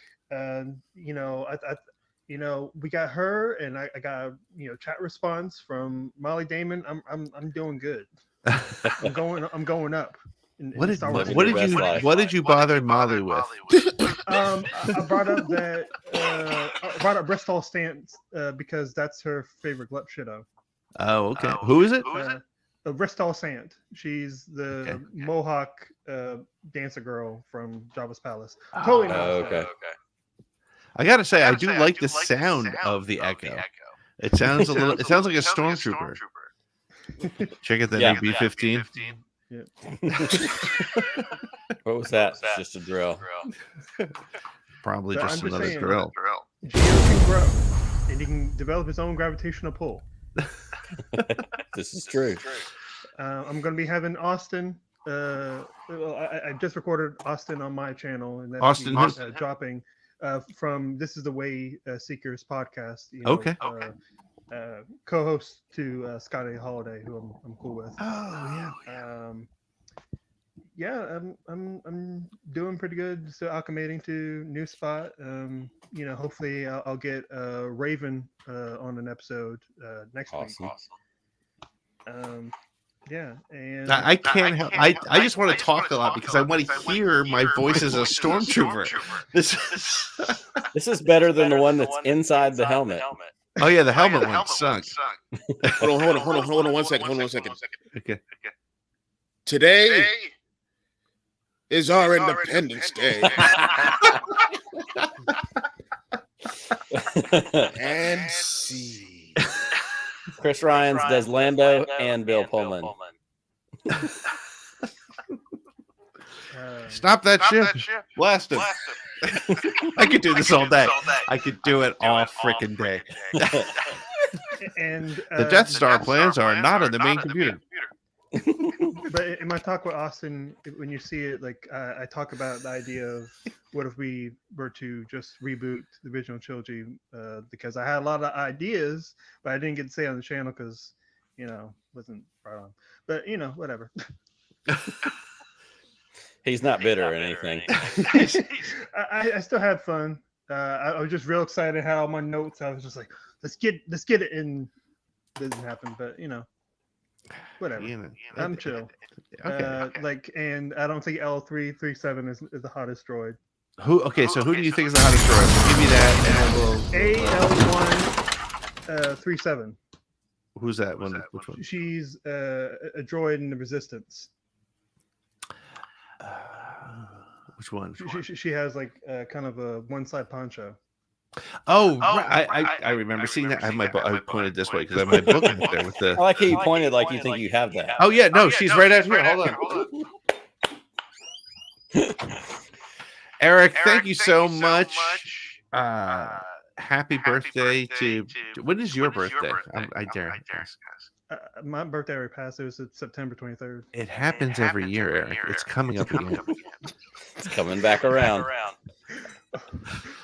We got her, and I got a chat response from Molly Damon. I'm doing good. I'm going up. What did you bother Molly with? I brought up that I brought up Bristol Stance because that's her favorite glup shitto. Oh, okay. Who is it? Bristol Sant. She's the Mohawk dancer girl from Java's Palace. Totally not. Okay. I gotta say, I do like the sound of the echo. It sounds a little. It sounds like a stormtrooper. Check out that new B-15. Yeah. What was that? Just a drill. Probably just another drill. Geo can grow, and he can develop his own gravitational pull. This is true. I'm going to be having Austin. I just recorded Austin on my channel, and that's dropping from This Is the Way Seekers podcast. Okay. Co-host to Scotty Holiday, who I'm cool with. Oh yeah. I'm doing pretty good. So acclimating to new spot. Hopefully I'll get Raven on an episode next week. Yeah, and I can't help. I just want to talk a lot because I want to hear my voice as a stormtrooper. This is better than the one that's inside the helmet. Oh yeah, the helmet one sucked. Hold on 1 second. Okay. Today is our Independence Day. And see. Chris Ryons does Lando and Bill Pullman. Stop that ship. Blast him. I could do this all day. I could do it all freaking day. And the Death Star plans are not on the main computer. But in my talk with Austin, when you see it, like I talk about the idea of what if we were to just reboot the original trilogy, because I had a lot of ideas, but I didn't get to say it on the channel because, wasn't right on. But whatever. He's not bitter or anything. I still had fun. I was just real excited. Had all my notes. I was just like, let's get it in. Doesn't happen, but whatever. I'm chill. Okay. And I don't think L337 is the hottest droid. Who? Okay, so who do you think is the hottest droid? Give me that, and then we'll. AL137. Who's that one? Which one? She's a droid in the Resistance. Which one? She has like kind of a one-side poncho. Oh, right. I remember seeing that. I have my book. I pointed this way because I have my book right there with the. I like how you pointed like you think you have that. Oh yeah, no, she's right out here. Hold on. Eric, thank you so much. Happy birthday to. When is your birthday? I dare ask. My birthday already passed. It was September 23rd. It happens every year, Eric. It's coming up again. It's coming back around.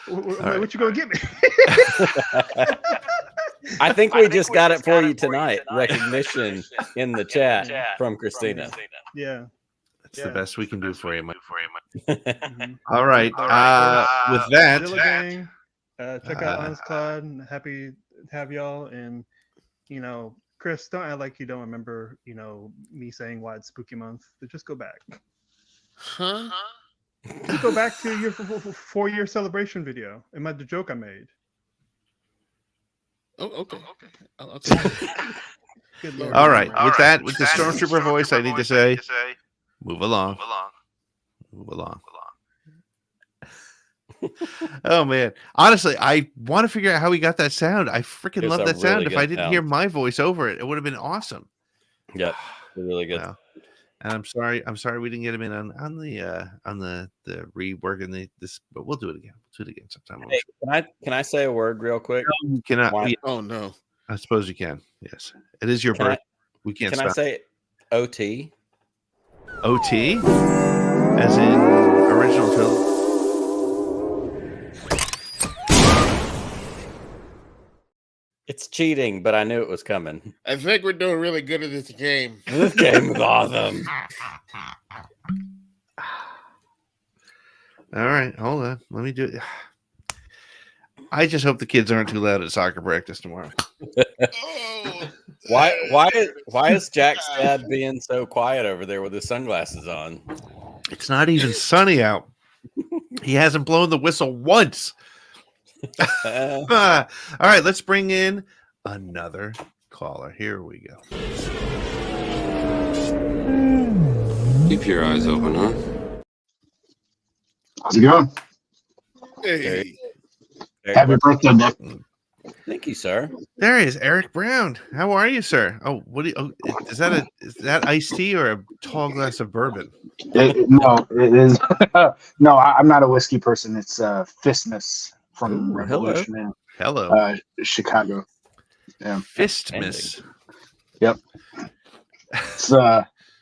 What you gonna get me? I think we just got it for you tonight. Recognition in the chat from Christina. Yeah. It's the best we can do for you, Mike. Mhm. All right. With that, Zilla Gang, check out Honest Cloud. Happy to have y'all. And Chris, don't act like you don't remember, me saying why it's spooky month. But just go back. Huh? Just go back to your 4-year celebration video and the joke I made. Oh, okay. I'll take it. Good Lord. all right. With that, with the Stormtrooper voice, I need to say, move along. Move along. Oh man, honestly, I want to figure out how he got that sound. I freaking It's love a that sound. really If I good didn't sound. hear my voice over it, it would have been awesome. Yep, really good. Wow. And I'm sorry we didn't get him in on the reworking this, but we'll do it again. We'll do it again sometime. I'm Hey, sure. can I say a word real quick? You cannot. Why- Yeah, Oh no. I suppose you can. Yes, it is your Can I- birth. We can't Can stop. I say OT? OT, as in original trilogy. It's cheating, but I knew it was coming. I think we're doing really good at this game. This game is awesome. All right, hold on. Let me do it. I just hope the kids aren't too loud at soccer practice tomorrow. Why is Jack's dad being so quiet over there with his sunglasses on? It's not even sunny out. He hasn't blown the whistle once. All right, let's bring in another caller. Here we go. Keep your eyes open, huh? How's it going? Hey. Happy birthday, Nick. Thank you, sir. There he is, Eric Brown. How are you, sir? Oh, what do you? Oh, is that iced tea or a tall glass of bourbon? No, it is. No, I'm not a whiskey person. It's Fistmas from Revolution in Chicago. Yeah. Fistmas. Yep. It's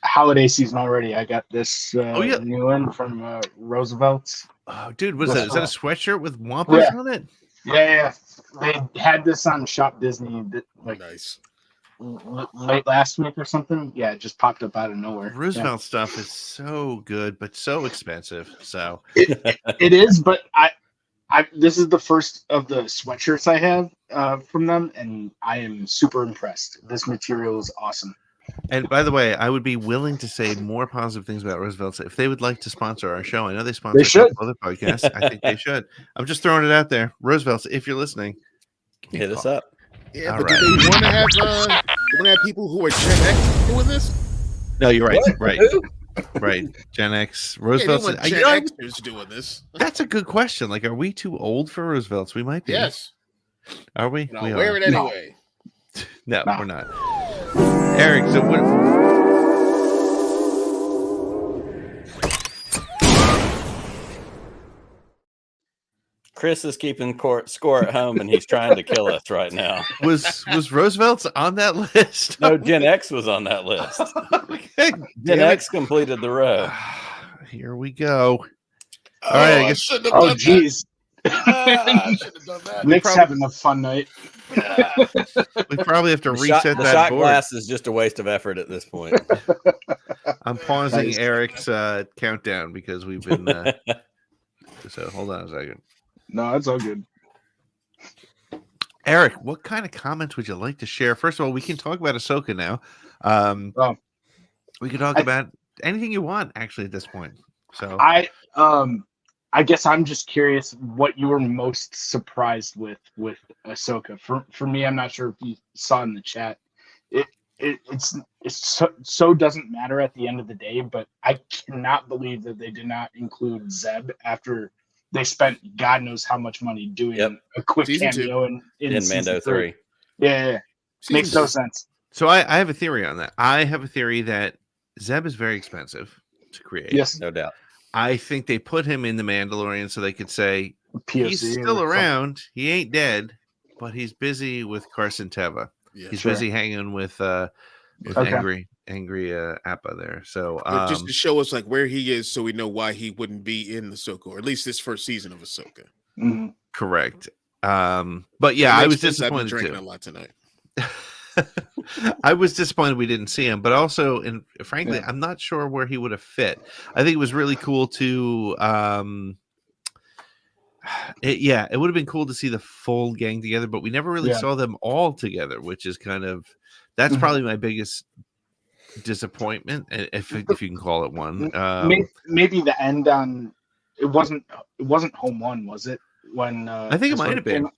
holiday season already. I got this new one from Roosevelt's. Oh, dude, what is that? Is that a sweatshirt with wampus on it? Yeah. They had this on Shop Disney Nice. late last week or something. Yeah, it just popped up out of nowhere. Roosevelt stuff is so good, but so expensive. So it is, but I this is the first of the sweatshirts I have from them, and I am super impressed. This material is awesome. And by the way, I would be willing to say more positive things about Roosevelt's if they would like to sponsor our show. I know they sponsor They should. other podcasts. I think they should. I'm just throwing it out there. Roosevelt's, if you're listening, hit us up. Yeah, All but right. do they want to have people who are Gen X doing this? No, you're right. What? Right. Right. Gen X. Roosevelt's. Yeah, they want Gen Xers doing this. That's a good question. Like, are we too old for Roosevelt's? We might be. Yes. Are we? No, We wear are. it anyway. No, we're not. Eric, so what? Chris is keeping score at home, and he's trying to kill us right now. Was Roosevelt's on that list? No, Gen X was on that list. Okay, Gen damn X completed the row. Here we go. All right, I guess. Oh, geez. I should have done that. Nick's having a fun night. We probably have to The reset shot, the that shot board. glass is just a waste of effort at this point. I'm pausing Nice. Eric's countdown because we've been. So hold on a second. No, it's all good. Eric, what kind of comments would you like to share? First of all, we can talk about Ahsoka now. We can talk about anything you want, actually, at this point. So I guess I'm just curious what you were most surprised with Ahsoka. For me, I'm not sure if you saw in the chat. It's so doesn't matter at the end of the day, but I cannot believe that they did not include Zeb after they spent God knows how much money doing a quick Season cameo in Mando season 3. Yeah. Makes no sense. So I have a theory on that. I have a theory that Zeb is very expensive to create. Yes. No doubt. I think they put him in the Mandalorian so they could say POC he's or still something. around. He ain't dead, but he's busy with Carson Teva. Yeah, he's sure. busy hanging with Okay. angry Appa there. So But just to show us like where he is, so we know why he wouldn't be in Ahsoka, or at least this first season of Ahsoka. Mhm. correct. But yeah, It I makes was sense. I've been disappointed drinking too. a lot tonight. I was disappointed we didn't see him, but also, and frankly, I'm not sure where he would have fit. I think it was really cool to, it would have been cool to see the full gang together, but we never really saw them all together, which is kind of, that's probably my biggest disappointment, if you can call it one. Maybe the end on it wasn't home one, was it? When I think it might have been.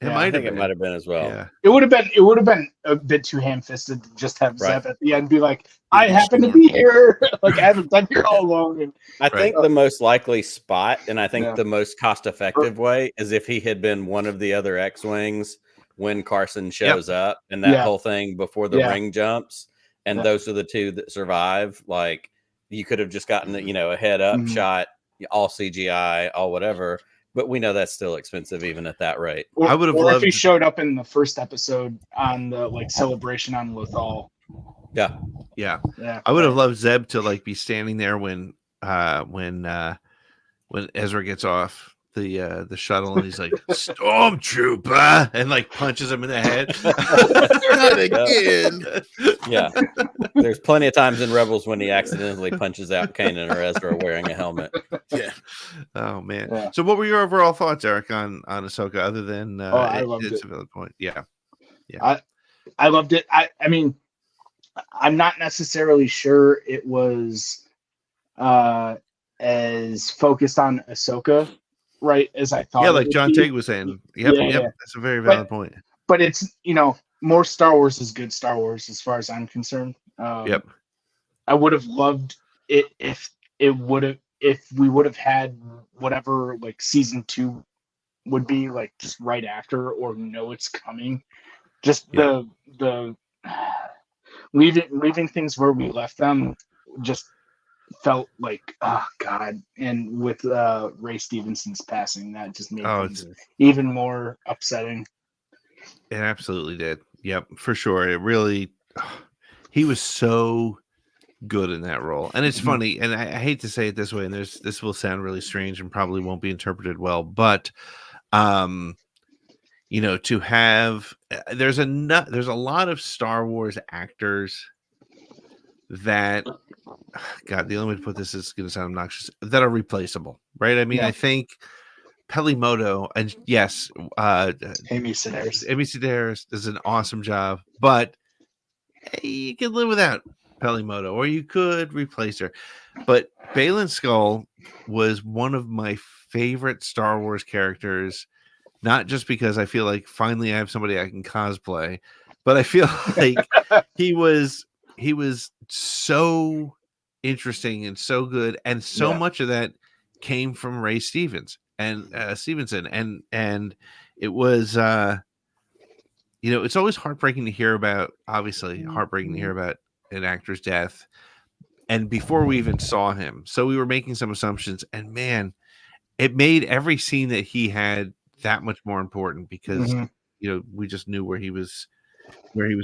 I think it might have been as well. Yeah. It would have been a bit too ham-fisted to just have Zeb at the end be like, I happen to be here. Like, I haven't been here all along. And I think the most likely spot, and I think the most cost-effective way, is if he had been one of the other X-Wings when Carson shows up, and that whole thing before the ring jumps, and those are the two that survive. Like, you could have just gotten a head-up shot, all CGI, all whatever. But we know that's still expensive, even at that rate. I would have loved if he loved. showed up in the first episode on the celebration on Lothal. Yeah. I would have loved Zeb to be standing there when Ezra gets off the shuttle and he's like, "Stormtrooper," and punches him in the head. Not again. Yeah. There's plenty of times in Rebels when he accidentally punches out Kanan or Ezra wearing a helmet. Yeah. Oh man. Yeah. So what were your overall thoughts, Eric, on Ahsoka, other than I loved it's it. a valid point. Yeah. I loved it. I mean, I'm not necessarily sure it was as focused on Ahsoka, right, as I thought. Yeah, like John Tigg was saying. Yep. That's a very valid point. But it's more Star Wars is good Star Wars as far as I'm concerned. I would have loved it if we would have had whatever season 2 would be just right after, or know it's coming. Just the leaving things where we left them just felt like, oh God. And with Ray Stevenson's passing, that just made things even more upsetting. It absolutely did. Yep, for sure. It really, he was so good in that role. And it's funny, and I hate to say it this way, and this will sound really strange and probably won't be interpreted well, but to have, there's a lot of Star Wars actors that, God, the only way to put this is going to sound obnoxious, that are replaceable, right? I mean, I think Pelimoto, and yes, Amy Sedaris does an awesome job, but you could live without Pelimoto, or you could replace her. But Baylan Skoll was one of my favorite Star Wars characters, not just because I feel like finally I have somebody I can cosplay, but I feel like he was so interesting and so good, and so much of that came from Ray Stevenson, and it was it's always heartbreaking to hear about, an actor's death, and before we even saw him, so we were making some assumptions, and man, it made every scene that he had that much more important, because we just knew where he was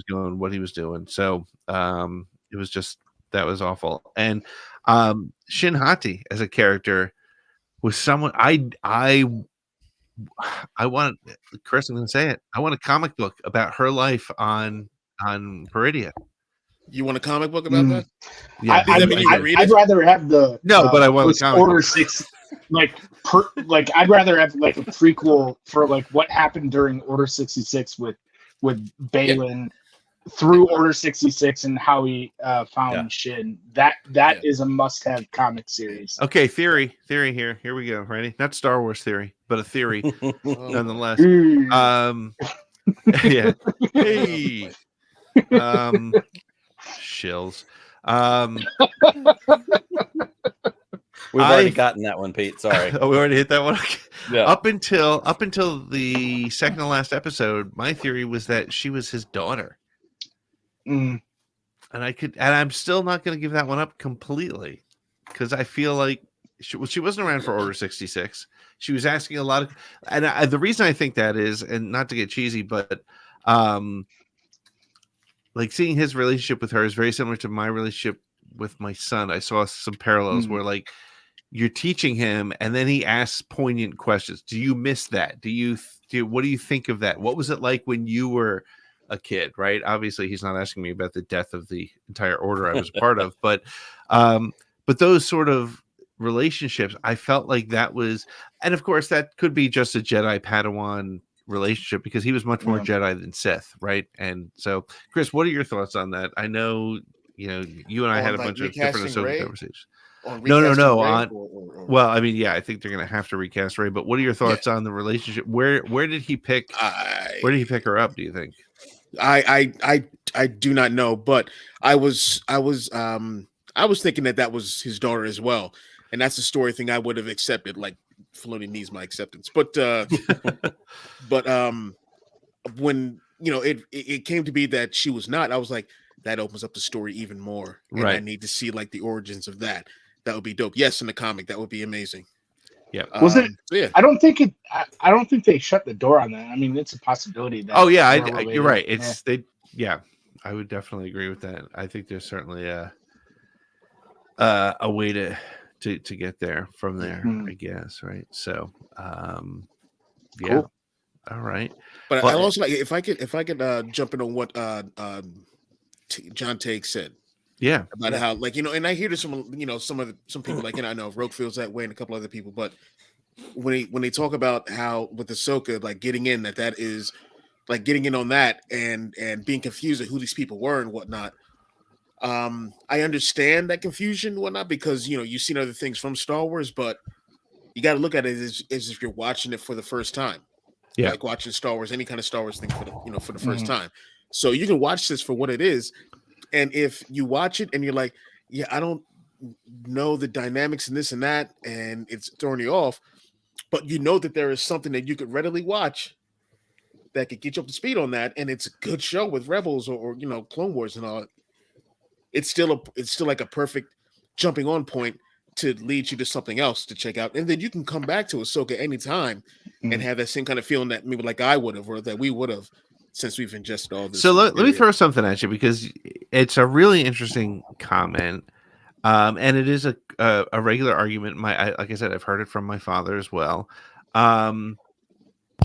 going, what he was doing. So it was just, that was awful. And Shin Hati as a character was someone I want, Chris, I'm going to say it, I want a comic book about her life on Peridia. You want a comic book about that? Yeah, I'd rather have the but I want a comic Order book. 6 I'd rather have a prequel for what happened during Order 66 with Baylan through Order 66 and how he found Shin. That is a must-have comic series. Okay, theory here. Here we go. Ready? Not Star Wars theory, but a theory nonetheless. Yeah. Hey. Shills. We've already gotten that one, Pete. Sorry. Oh, we already hit that one. Okay. Yeah. Up until the second to last episode, my theory was that she was his daughter. And I'm still not going to give that one up completely, because I feel like she wasn't around for Order 66. She was asking a lot of, and the reason I think that is, and not to get cheesy, but seeing his relationship with her is very similar to my relationship with my son. I saw some parallels where you're teaching him, and then he asks poignant questions. Do you miss that? What do you think of that? What was it like when you were a kid, right? Obviously, he's not asking me about the death of the entire order I was a part of, but those sort of relationships, I felt like that was, and of course, that could be just a Jedi Padawan relationship because he was much more Jedi than Sith, right? And so, Chris, what are your thoughts on that? I know, you and I had a bunch of different Ahsoka conversations. No. Well, I mean, yeah, I think they're going to have to recast Rey. But what are your thoughts on the relationship? Where did he pick? Where did he pick her up? Do you think? I do not know, but I was thinking that was his daughter as well, and that's a story thing I would have accepted. Like Filoni needs my acceptance, but when it came to be that she was not, I was like, that opens up the story even more, and I need to see like the origins of that. That would be dope. Yes, in the comic, that would be amazing. Yeah. Was it? So yeah. I don't think they shut the door on that. I mean, it's a possibility. That you're right. It's they. Yeah, I would definitely agree with that. I think there's certainly a way to get there from there. I guess. Right. So, yeah. Cool. All right. But I also like if I could jump in on what John Teague said. Yeah, about how and I hear this from some people I know Rogue feels that way and a couple other people, but when they talk about how with Ahsoka getting in that is getting in on that and being confused at who these people were and whatnot. I understand that confusion and whatnot because you've seen other things from Star Wars, but you got to look at it as if you're watching it for the first time. Yeah, like watching Star Wars, any kind of Star Wars thing for the first time. So you can watch this for what it is. And if you watch it and you're like, yeah, I don't know the dynamics and this and that, and it's throwing you off, but that there is something that you could readily watch that could get you up to speed on that, and it's a good show with Rebels or Clone Wars and all. It's still like a perfect jumping on point to lead you to something else to check out, and then you can come back to Ahsoka anytime and have that same kind of feeling that maybe like I would have or that we would have. Since we've ingested all this. So let me throw something at you because it's a really interesting comment. And it is a regular argument. Like I said, I've heard it from my father as well. Do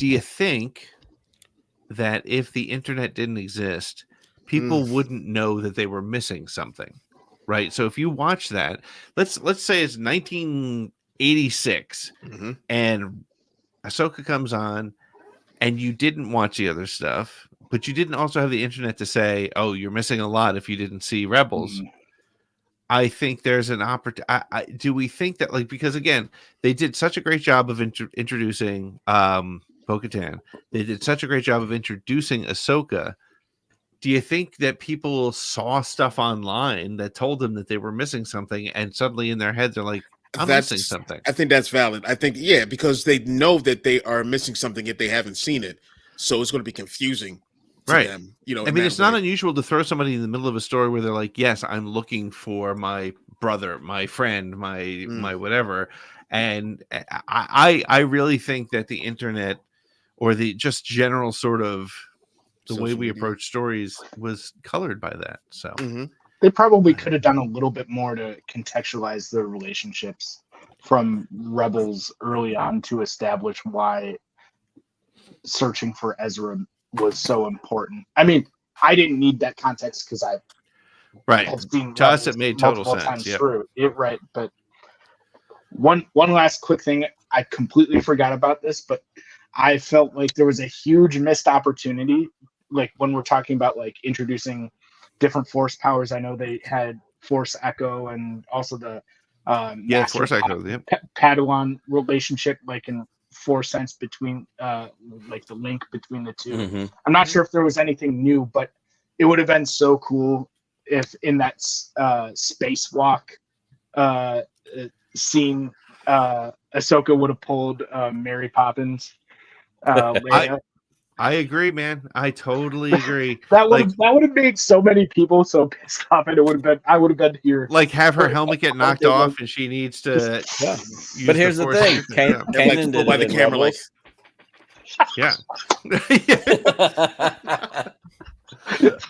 you think that if the internet didn't exist, people wouldn't know that they were missing something? Right. So if you watch that, let's say it's 1986 and Ahsoka comes on, and you didn't watch the other stuff, but you didn't also have the internet to say, oh, you're missing a lot if you didn't see Rebels. I think there's an opportunity. Do we think that, because again, they did such a great job of introducing Bo-Katan. They did such a great job of introducing Ahsoka. Do you think that people saw stuff online that told them that they were missing something, and suddenly in their head, they're like, I'm missing something? I think that's valid. I think, because they know that they are missing something if they haven't seen it. So it's going to be confusing to them. I mean, it's not unusual to throw somebody in the middle of a story where they're like, yes, I'm looking for my brother, my friend, my whatever. And I really think that the internet or the just general sort of the way we approach stories was colored by that. So they probably could have done a little bit more to contextualize their relationships from Rebels early on to establish why searching for Ezra was so important. I mean, I didn't need that context because I have seen to us it made total sense. Through it, right? But one last quick thing, I completely forgot about this, but I felt like there was a huge missed opportunity. Like when we're talking about introducing different force powers, I know they had Force Echo and also the Force Echo, Padawan relationship, in Force sense between the link between the two. I'm not sure if there was anything new, but it would have been so cool if in that spacewalk scene, Ahsoka would have pulled Mary Poppins. Leia. I agree, man. I totally agree. that would have made so many people so pissed off, and I would have been here. Have her helmet get knocked off, and she needs to. But here's the thing: Kanan did it in Rebels.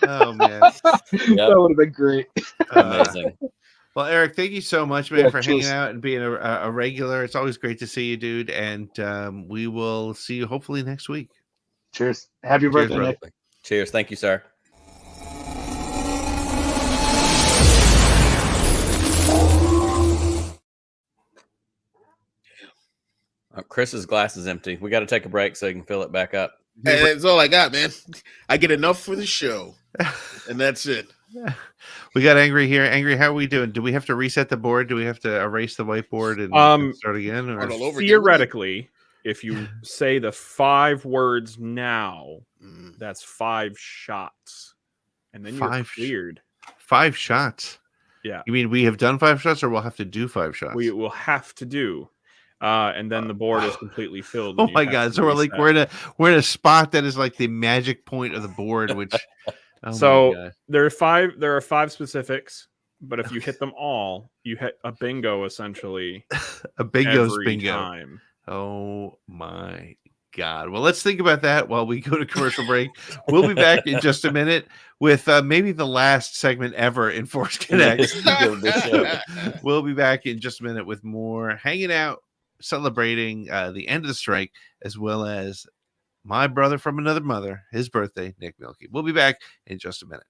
Oh man, that would have been great. Amazing. Well, Eric, thank you so much, man, for hanging out and being a regular. It's always great to see you, dude. And we will see you hopefully next week. Cheers. Happy birthday, Nick. Cheers. Thank you, sir. Chris's glass is empty. We got to take a break so he can fill it back up. And that's all I got, man. I get enough for the show, and that's it. We got Angry here. Angry, how are we doing? Do we have to reset the board? Do we have to erase the whiteboard and start again? Or? Theoretically, if you say the 5 words now, that's 5 shots, and then you're cleared. 5 shots. Yeah. You mean we have done 5 shots, or we'll have to do 5 shots? We will have to do. And then the board is completely filled. Oh my god! So we're in a spot that is like the magic point of the board, which. So there are 5 specifics, but if you hit them all, you hit a bingo essentially. A bingo's every bingo. Time. Oh my god! Well, let's think about that while we go to commercial break. We'll be back in just a minute with maybe the last segment ever in Force Connect. We'll be back in just a minute with more hanging out, celebrating the end of the strike, as well as my brother from another mother, his birthday, Nick Mielke. We'll be back in just a minute.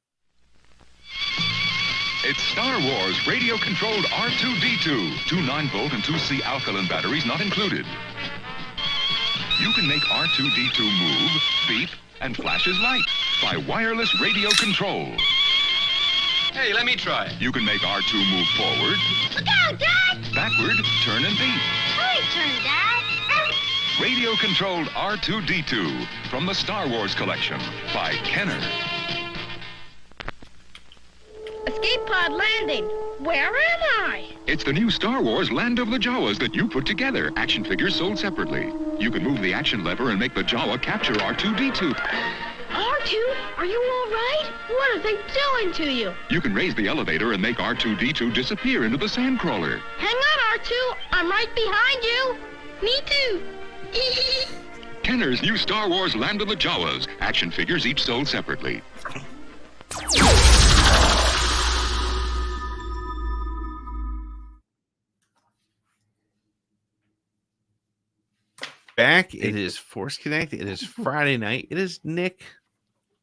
It's Star Wars radio-controlled R2-D2. 2 9-volt and 2 C alkaline batteries not included. You can make R2-D2 move, beep, and flash his light by wireless radio control. Hey, let me try. You can make R2 move forward, Look out, Dad! backward, turn, and beep. Hurry, turn, Dad! Radio-controlled R2-D2 from the Star Wars collection by Kenner. Escape pod landing. Where am I? It's the new Star Wars Land of the Jawas that you put together. Action figures sold separately. You can move the action lever and make the Jawa capture R2-D2. R2, are you all right? What are they doing to you? You can raise the elevator and make R2-D2 disappear into the sandcrawler. Hang on, R2. I'm right behind you. Me too. Kenner's new Star Wars Land of the Jawas. Action figures each sold separately. Back. It is Force Connect. It is Friday night. It is Nick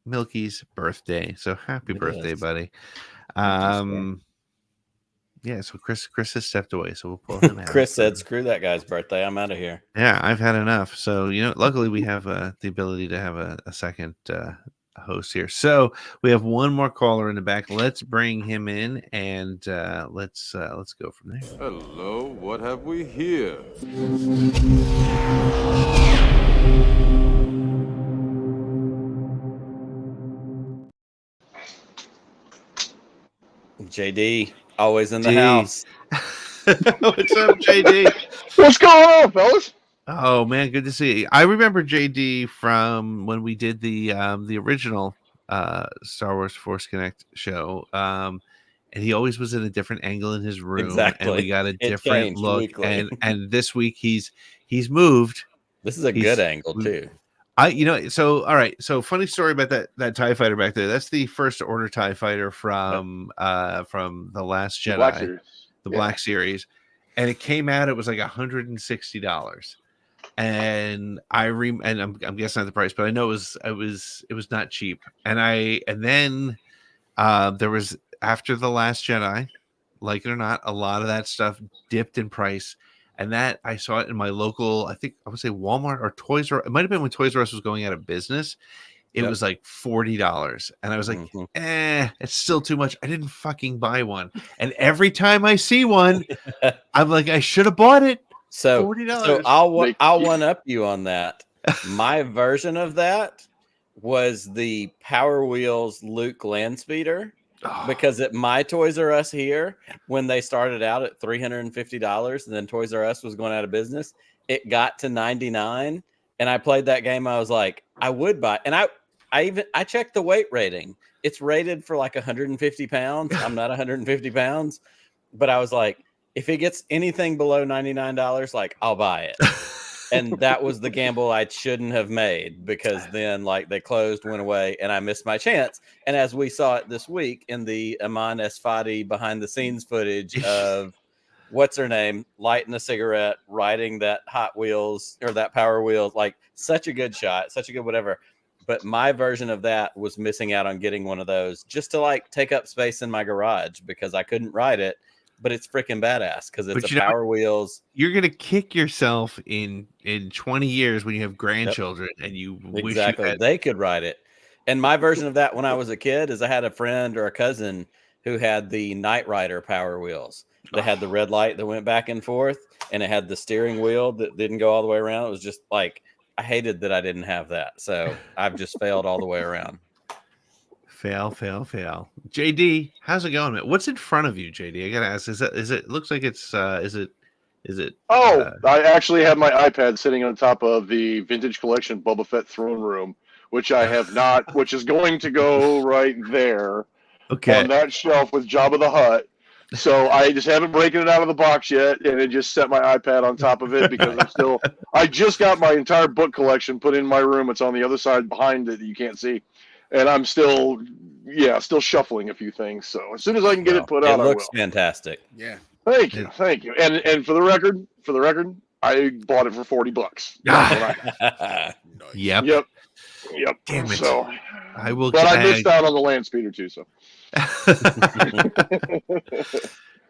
Mielke's birthday. So happy birthday, buddy. Yeah, so Chris has stepped away, so we'll pull him out. Chris said, "Screw that guy's birthday. I'm out of here." Yeah, I've had enough. So luckily we have the ability to have a second host here. So we have one more caller in the back. Let's bring him in and let's go from there. Hello, what have we here? JD, always in the house. What's up, JD? What's going on, fellas? Oh man, good to see you. I remember JD from when we did the original Star Wars Force Connect show. And he always was in a different angle in his room. Exactly. And we got a different look. Weekly. And this week he's moved. This is a good angle too. So all right. So funny story about that TIE fighter back there. That's the First Order TIE fighter from The Last Jedi, Black Series. And it came out, it was like $160. And I'm guessing not the price, but I know it was not cheap. And then there was, after The Last Jedi, like it or not, a lot of that stuff dipped in price. And that I saw it in my local, I think I would say Walmart or Toys R Us. It might have been when Toys R Us was going out of business. It was like $40. And I was like, it's still too much. I didn't fucking buy one. And every time I see one, I'm like, I should have bought it. So $40. So I'll one up you on that. My version of that was the Power Wheels Luke Landspeeder. Because at my Toys R Us here, when they started out at $350 and then Toys R Us was going out of business, it got to $99. And I played that game. I was like, I would buy. And I checked the weight rating. It's rated for like 150 pounds. I'm not 150 pounds. But I was like, if it gets anything below $99, like I'll buy it. And that was the gamble I shouldn't have made, because then like they closed, went away, and I missed my chance. And as we saw it this week in the Aman Esfati behind the scenes footage of what's her name, lighting a cigarette, riding that Hot Wheels or that Power Wheels, like such a good shot, such a good whatever. But my version of that was missing out on getting one of those just to like take up space in my garage because I couldn't ride it. But it's freaking badass because it's Power Wheels. You're gonna kick yourself in 20 years when you have grandchildren and you wish you had... they could ride it. And my version of that when I was a kid is I had a friend or a cousin who had the Knight Rider Power Wheels. They had the red light that went back and forth, and it had the steering wheel that didn't go all the way around. It was just like, I hated that I didn't have that. So I've just failed all the way around. Fail. JD, how's it going, man? What's in front of you, JD? I gotta ask, is it looks like it's is it I actually have my iPad sitting on top of the vintage collection Boba Fett throne room, which I have not, which is going to go right there on that shelf with Jabba the Hutt. So I just haven't broken it out of the box yet, and I just set my iPad on top of it because I just got my entire book collection put in my room. It's on the other side behind it that you can't see. And I'm still shuffling a few things. So as soon as I can get it put out, it looks I will. Fantastic. Yeah. Thank you. And for the record, I bought it for $40. Yep. Damn it. So I will. But I missed out on the land speeder too. So.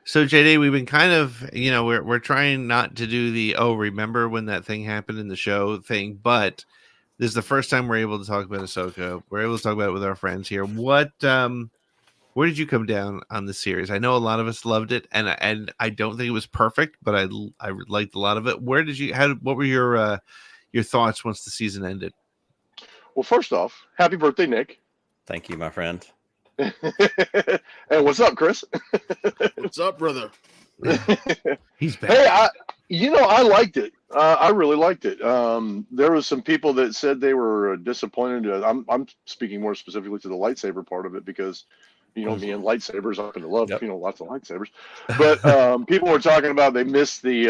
So JD, we've been kind of, we're trying not to do the remember when that thing happened in the show thing, but this is the first time we're able to talk about Ahsoka. We're able to talk about it with our friends here. What, where did you come down on the series? I know a lot of us loved it, and I don't think it was perfect, but I liked a lot of it. What were your thoughts once the season ended? Well, first off, happy birthday, Nick. Thank you, my friend. And what's up, Chris? What's up, brother? He's back. Hey, I liked it. I really liked it. There was some people that said they were disappointed. I'm speaking more specifically to the lightsaber part of it because, me and lightsabers, I happen to love, lots of lightsabers. But people were talking about they missed the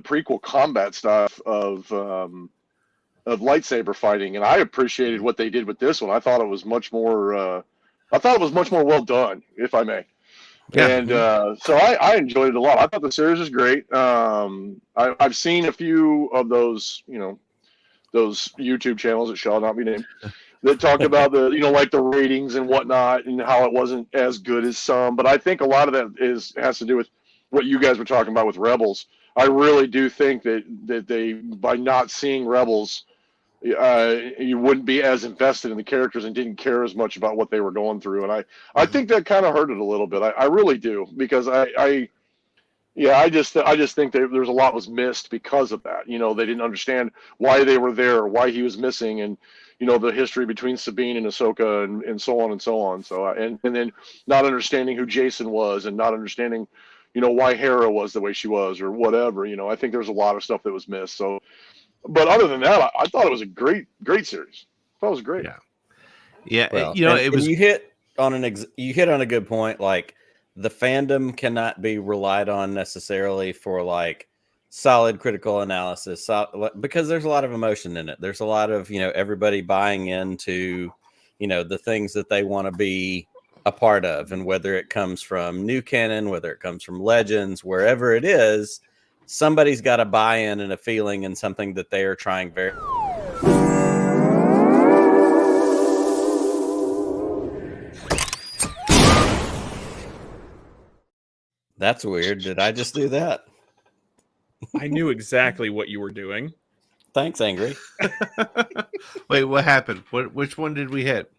prequel combat stuff of lightsaber fighting, and I appreciated what they did with this one. I thought it was much more. Well done, if I may. Yeah. And so I enjoyed it a lot. I thought the series was great. I've seen a few of those, those YouTube channels that shall not be named that talk about the, like the ratings and whatnot and how it wasn't as good as some. But I think a lot of that has to do with what you guys were talking about with Rebels. I really do think that they, by not seeing Rebels, you wouldn't be as invested in the characters and didn't care as much about what they were going through. And I think that kind of hurt it a little bit. I really do, because I just think that there's a lot was missed because of that. They didn't understand why they were there, why he was missing, and the history between Sabine and Ahsoka and so on and so on. So and then not understanding who Jason was and not understanding why Hera was the way she was or whatever. I think there's a lot of stuff that was missed. So. But other than that, I thought it was a great series. I thought it was great. Yeah. Well, it was. You hit on a good point. Like, the fandom cannot be relied on necessarily for like solid critical analysis, because there's a lot of emotion in it. There's a lot of everybody buying into the things that they want to be a part of, and whether it comes from new canon, whether it comes from Legends, wherever it is. Somebody's got a buy-in and a feeling and something that they are trying very. That's weird. Did I just do that? I knew exactly what you were doing. Thanks, Angry. Wait, what happened? Which one did we hit?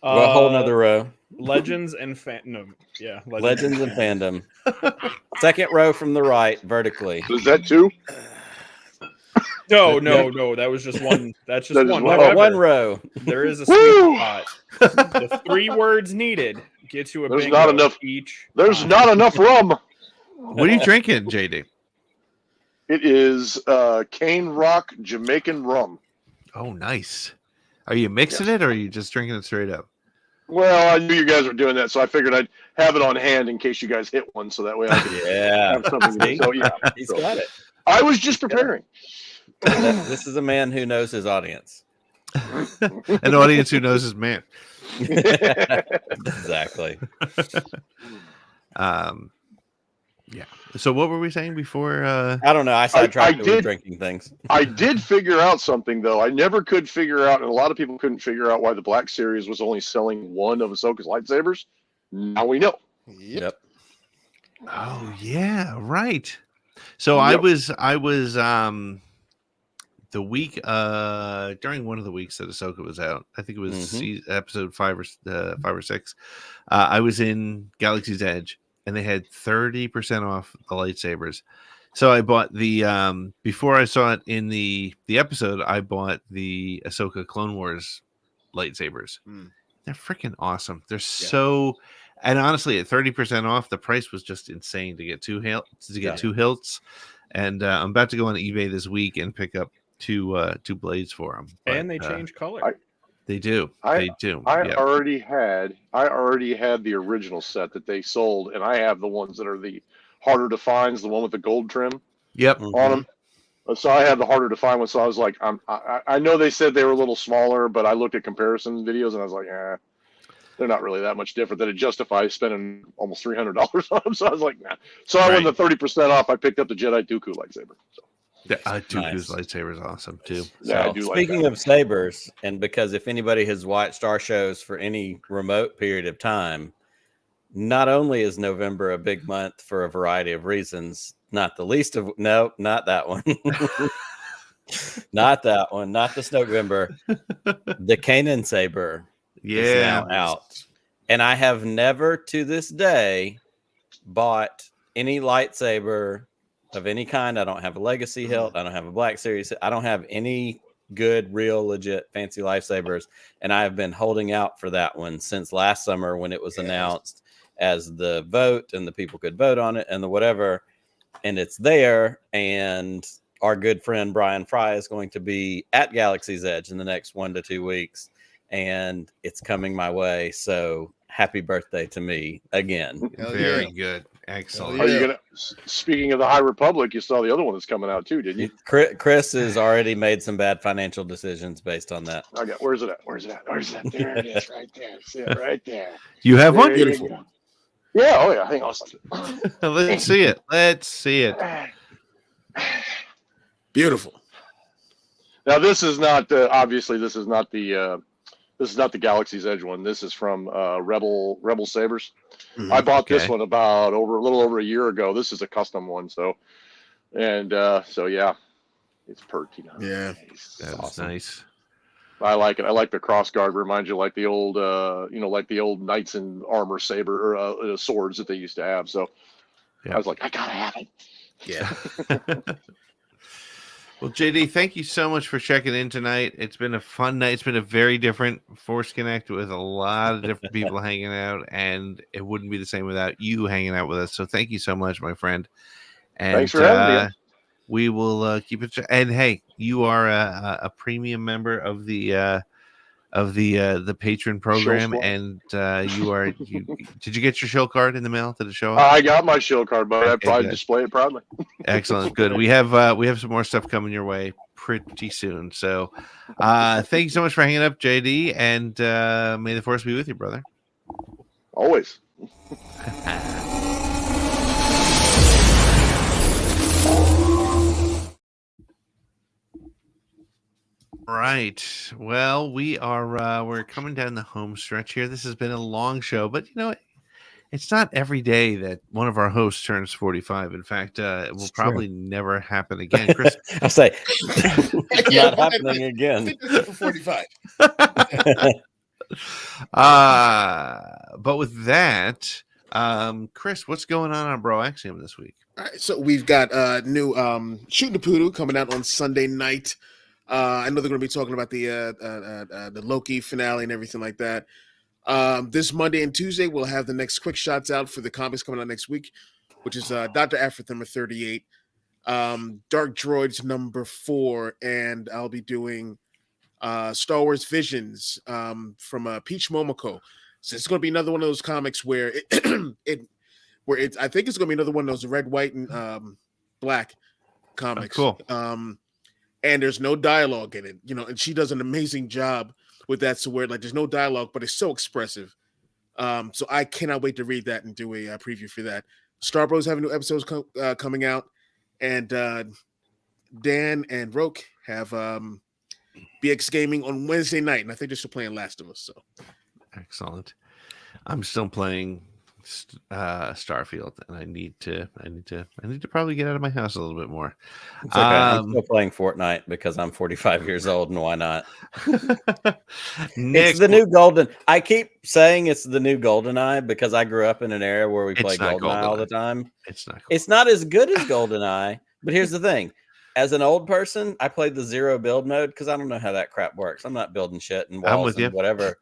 Well, a whole nother row. Legends and fandom. Yeah. Legends and fandom. Second row from the right, vertically. Is that two? No. That was just one. That's just one. However, one row. There is a sweet spot. The 3 words needed get you a There's big not enough each. There's not enough rum. What are you drinking, JD? It is Cane Rock Jamaican rum. Oh, nice. Are you mixing it, or are you just drinking it straight up? Well, I knew you guys were doing that, so I figured I'd have it on hand in case you guys hit one, so that way I could have something to do. So, He's got it. I was just preparing. This is a man who knows his audience. An audience who knows his man. Exactly. Yeah. So what were we saying before? I don't know. I sidetracked with drinking things. I did figure out something though. I never could figure out, and a lot of people couldn't figure out why the Black Series was only selling one of Ahsoka's lightsabers. Now we know. Yep. Oh yeah, right. So I was the week during one of the weeks that Ahsoka was out. I think it was episode 5 or 6. I was in Galaxy's Edge, and they had 30% off the lightsabers. So I bought the before I saw it in the episode, I bought the Ahsoka Clone Wars lightsabers. They're freaking awesome. They're so, and honestly, at 30% off, the price was just insane to get two hilts. And I'm about to go on eBay this week and pick up two blades for them. And they change color. They do. I already had the original set that they sold, and I have the ones that are the harder to find, the one with the gold trim. Yep. On them. So I had the harder to find one. So I was like, I know they said they were a little smaller, but I looked at comparison videos and I was like, they're not really that much different. That it justifies spending almost $300 on them. So I was like, nah. So I went the 30% off. I picked up the Jedi Dooku lightsaber. So. Dooku's lightsaber is awesome too. So, speaking of sabers, and because if anybody has watched our shows for any remote period of time, not only is November a big month for a variety of reasons, not the least of not that one. Not that one, not the Snokevember. The Kanan saber is now out. And I have never to this day bought any lightsaber of any kind. I don't have a legacy hilt. I don't have a Black Series. I don't have any good, real, legit, fancy lightsabers. And I have been holding out for that one since last summer when it was announced as the vote and the people could vote on it and the whatever. And it's there. And our good friend Brian Fry is going to be at Galaxy's Edge in the next 1 to 2 weeks. And it's coming my way. So happy birthday to me again. Very good. Excellent. Are you gonna? Speaking of the High Republic, you saw the other one that's coming out too, didn't you? Chris has already made some bad financial decisions based on that. I got. Where's it at? Where's it at? Where's it at? There it is, right there. See it right there. You have one? Beautiful. Yeah. Oh yeah. Hang on. Let's see it. Let's see it. Beautiful. Now this is not obviously this is not the Galaxy's Edge one. This is from Rebel Sabers. I bought this one about a little over a year ago. This is a custom one, so yeah, it's perky. Yeah, that's awesome. Nice. I like it. I like the cross guard. Reminds you like the old like the old knights in armor saber or swords that they used to have. So I was like, I gotta have it. Yeah. Well, JD, thank you so much for checking in tonight. It's been a fun night. It's been a very different Force Connect with a lot of different people hanging out, and it wouldn't be the same without you hanging out with us. So thank you so much, my friend. And thanks for having me. We will keep it. And hey, you are a premium member of the patron program, and did you get your shill card in the mail? Did it show up? I got my shill card, but I probably display it proudly. Excellent, good. We have some more stuff coming your way pretty soon. So, thank you so much for hanging up, JD, and may the Force be with you, brother. Always. Right. Well, we're coming down the home stretch here. This has been a long show, but it's not every day that one of our hosts turns 45. In fact, it will probably never happen again. Chris, I'll say it's not happening again. For 45. But with that, Chris, what's going on Bro Axiom this week? All right, so we've got new Shooting the Poodoo coming out on Sunday night. I know they're going to be talking about the Loki finale and everything like that. This Monday and Tuesday, we'll have the next quick shots out for the comics coming out next week, which is Dr. Aphra number 38, Dark Droids number 4, and I'll be doing Star Wars Visions from Peach Momoko. So it's going to be another one of those comics where I think it's going to be another one of those red, white, and black comics. Oh, cool. And there's no dialogue in it, and she does an amazing job with that. So where there's no dialogue, but it's so expressive. So I cannot wait to read that and do a preview for that. Star Bros have new episodes coming out, and Dan and Roke have BX Gaming on Wednesday night, and I think they're still playing Last of Us. So excellent. I'm still playing Starfield, and I need to probably get out of my house a little bit more. It's okay. I'm still playing Fortnite because I'm 45 years old, and why not? Nick, it's the new Golden. I keep saying it's the new GoldenEye because I grew up in an era where we play GoldenEye all the time. It's not. It's not as good as GoldenEye, but here's the thing. As an old person, I played the zero build mode because I don't know how that crap works. I'm not building shit and walls and whatever.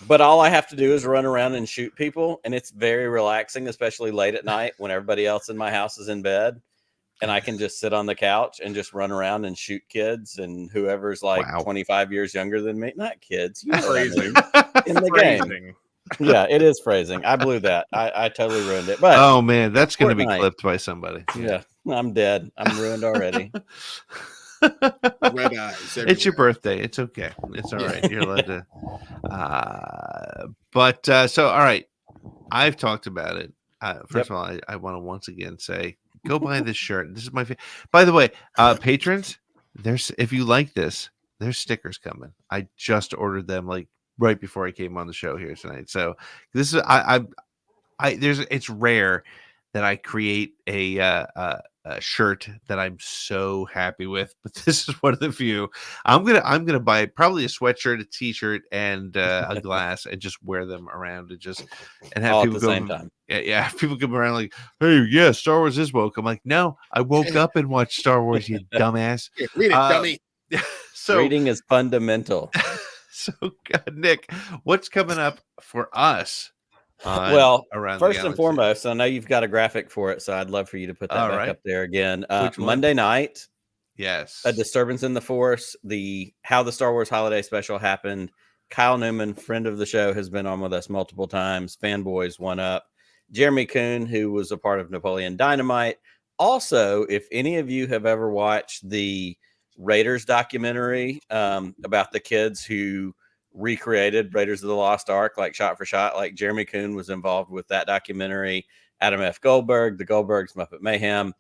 But all I have to do is run around and shoot people, and it's very relaxing, especially late at night when everybody else in my house is in bed, and I can just sit on the couch and just run around and shoot kids and whoever's like 25 years younger than me. Not kids, you know what I mean. In the game. Yeah, it is phrasing. I blew that. I totally ruined it. But oh man, that's going to be clipped by somebody. Yeah, I'm dead. I'm ruined already. Red eyes. It's your birthday. It's okay. It's all right. You're allowed to. But so all right, I've talked about it. First of all, I want to once again say, go buy this shirt. This is my favorite. By the way, patrons, if you like this, there's stickers coming. I just ordered them like right before I came on the show here tonight. So this is it's rare that I create a shirt that I'm so happy with, but this is one of the few. I'm gonna buy probably a sweatshirt, a t-shirt, and a glass, and just wear them around and have all people at the same time. Yeah, people come around like, hey, yeah, Star Wars is woke. I'm like, no, I woke up and watched Star Wars, you dumbass. Yeah, read it, dummy. So reading is fundamental. So, Nick, what's coming up for us? Well, around first and foremost, I know you've got a graphic for it, so I'd love for you to put that back up there again. Monday night, yes, a disturbance in the Force. How the Star Wars Holiday Special happened. Kyle Newman, friend of the show, has been on with us multiple times. Fanboys 1UP. Jeremy Kuhn, who was a part of Napoleon Dynamite. Also, if any of you have ever watched the Raiders documentary about the kids who recreated Raiders of the Lost Ark, like shot for shot, like Jeremy Kuhn was involved with that documentary. Adam F. Goldberg, the Goldbergs, Muppet Mayhem.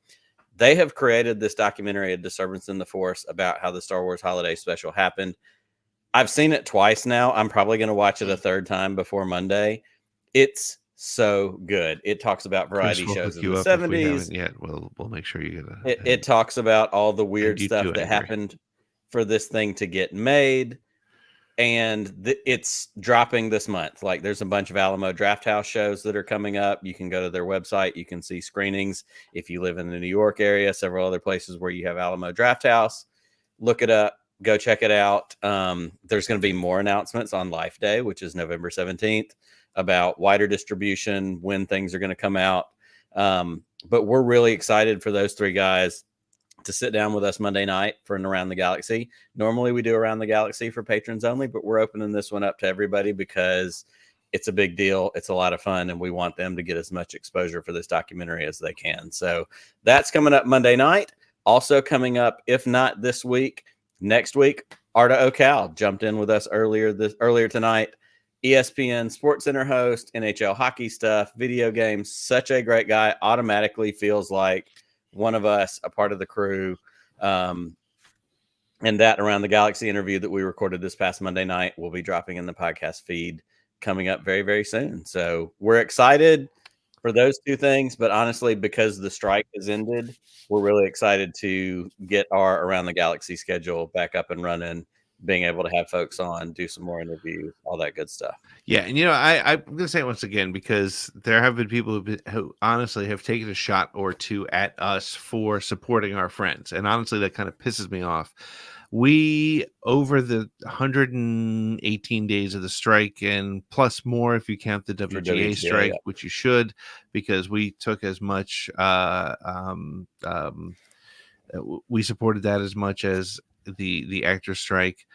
They have created this documentary, A Disturbance in the Force, about how the Star Wars Holiday Special happened. I've seen it twice now. I'm probably going to watch it a third time before Monday. It's so good. It talks about variety shows in the 70s. Yeah, we'll make sure you get it. It talks about all the weird stuff that happened for this thing to get made. And it's dropping this month. Like, there's a bunch of Alamo Drafthouse shows that are coming up. You can go to their website. You can see screenings. If you live in the New York area, several other places where you have Alamo Drafthouse, look it up. Go check it out. There's going to be more announcements on Life Day, which is November 17th, about wider distribution, when things are going to come out. But we're really excited for those three guys to sit down with us Monday night for an Around the Galaxy. Normally we do Around the Galaxy for patrons only, but we're opening this one up to everybody because it's a big deal. It's a lot of fun, and we want them to get as much exposure for this documentary as they can. So that's coming up Monday night. Also coming up, if not this week, next week, Arda Ocal jumped in with us earlier tonight. ESPN Sports Center host, NHL hockey stuff, video games. Such a great guy. Automatically feels like one of us, a part of the crew. And that Around the Galaxy interview that we recorded this past Monday night will be dropping in the podcast feed coming up very, very soon. So we're excited for those two things, but honestly, because the strike has ended, we're really excited to get our Around the Galaxy schedule back up and running, being able to have folks on, do some more interviews, all that good stuff. Yeah, and I'm going to say it once again, because there have been people who honestly have taken a shot or two at us for supporting our friends, and honestly, that kind of pisses me off. We, over the 118 days of the strike, and plus more if you count the WGA strike, which you should, because we took as much, we supported that as much as the actor strike.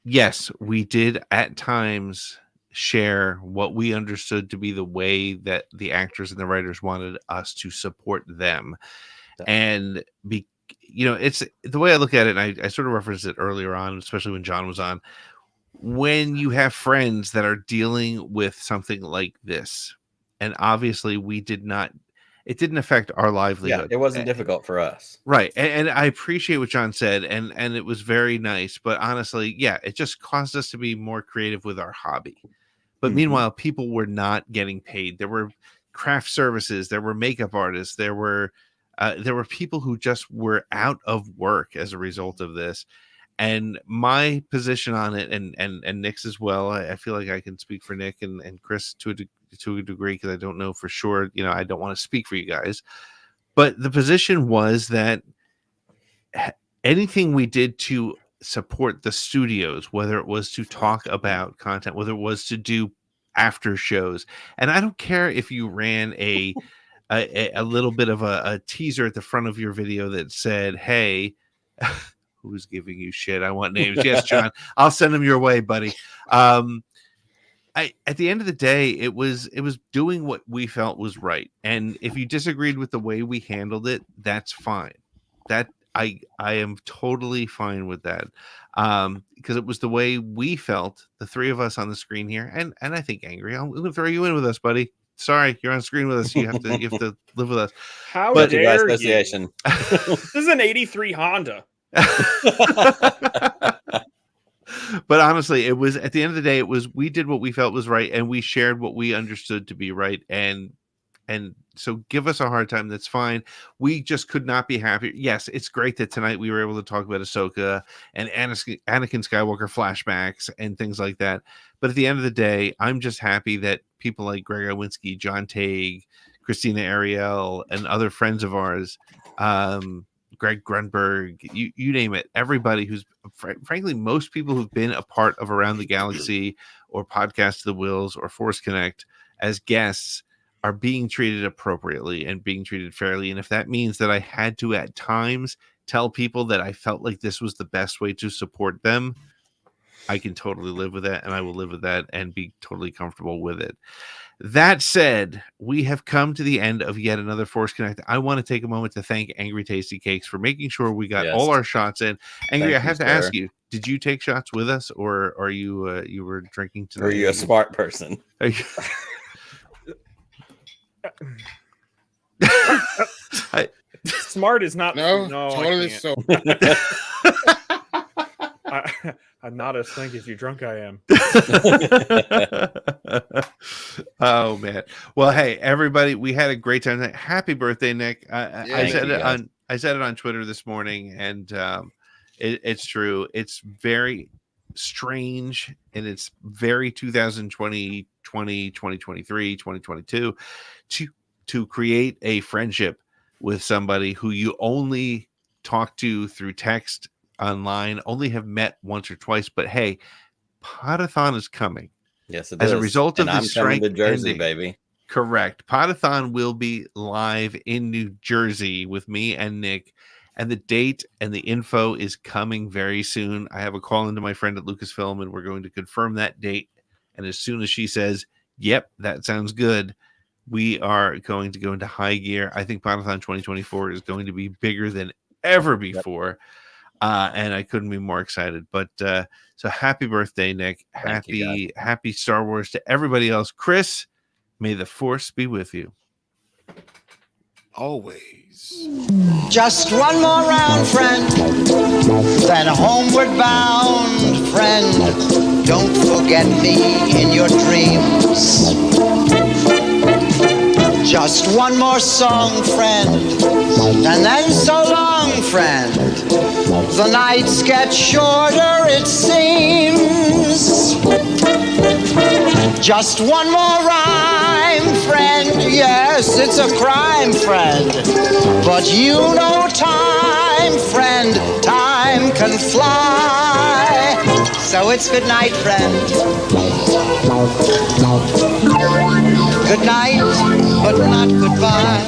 Yes, we did at times share what we understood to be the way that the actors and the writers wanted us to support them. And it's the way I look at it, and I sort of referenced it earlier on, especially when John was on. When you have friends that are dealing with something like this, obviously it didn't affect our livelihood. Yeah, it wasn't difficult for us. Right. And I appreciate what John said, and it was very nice. But honestly, yeah, it just caused us to be more creative with our hobby. But meanwhile, people were not getting paid. There were craft services, there were makeup artists, there were people who just were out of work as a result of this. And my position on it, and Nick's as well, I feel like I can speak for Nick and Chris to a degree, because I don't know for sure. I don't want to speak for you guys, but the position was that anything we did to support the studios, whether it was to talk about content, whether it was to do after shows, and I don't care if you ran a little bit of a teaser at the front of your video that said, "Hey." Who's giving you shit? I want names. Yes, John. I'll send them your way, buddy. At the end of the day, it was doing what we felt was right. And if you disagreed with the way we handled it, that's fine. That I am totally fine with that. Because it was the way we felt, the three of us on the screen here, and I think Angry. I'm gonna throw you in with us, buddy. Sorry, you're on screen with us. You have to live with us. How dare you? This is an 83 Honda. But honestly, it was, at the end of the day, we did what we felt was right, and we shared what we understood to be right, and so give us a hard time, that's fine. We just could not be happier. Yes, it's great that tonight we were able to talk about Ahsoka and Anakin Skywalker flashbacks and things like that, but at the end of the day, I'm just happy that people like Greg Owinski, John Tague, Christina Ariel, and other friends of ours, Greg Grunberg, you name it, everybody who's frankly, most people who've been a part of Around the Galaxy or Podcast to the Wills or Force Connect as guests are being treated appropriately and being treated fairly. And if that means that I had to at times tell people that I felt like this was the best way to support them, I can totally live with that, and I will live with that and be totally comfortable with it. That said, we have come to the end of yet another Force Connect. I want to take a moment to thank Angry Tasty Cakes for making sure we got all our shots in. Angry, I have to ask you, did you take shots with us, or are you you were drinking tonight? Are you a smart person? Are you... Smart is not totally so. I'm not as think as you drunk I am. Oh man. Well, hey everybody, we had a great time tonight. Happy birthday, Nick. I said it on Twitter this morning, and it's true. It's very strange, and it's very 2020, 2023, 2022 to create a friendship with somebody who you only talk to through text, online, only have met once or twice. But hey, Podathon is coming. Yes, it as is. a result of and the I'm strike coming to Jersey, ending. baby. Correct. Podathon will be live in New Jersey with me and Nick, and the date and the info is coming very soon. I have a call into my friend at Lucasfilm, and we're going to confirm that date. And as soon as she says, "Yep, that sounds good," we are going to go into high gear. I think Podathon 2024 is going to be bigger than ever before. And I couldn't be more excited. But so happy birthday, Nick. Happy Star Wars to everybody else. Chris, may the Force be with you. Always. Just one more round, friend, then homeward bound, friend. Don't forget me in your dreams. Just one more song, friend, and then so long, friend. The nights get shorter, it seems. Just one more rhyme, friend. Yes, it's a crime, friend. But you know time, friend. Time can fly. So it's good night, friend. Good night, but not goodbye.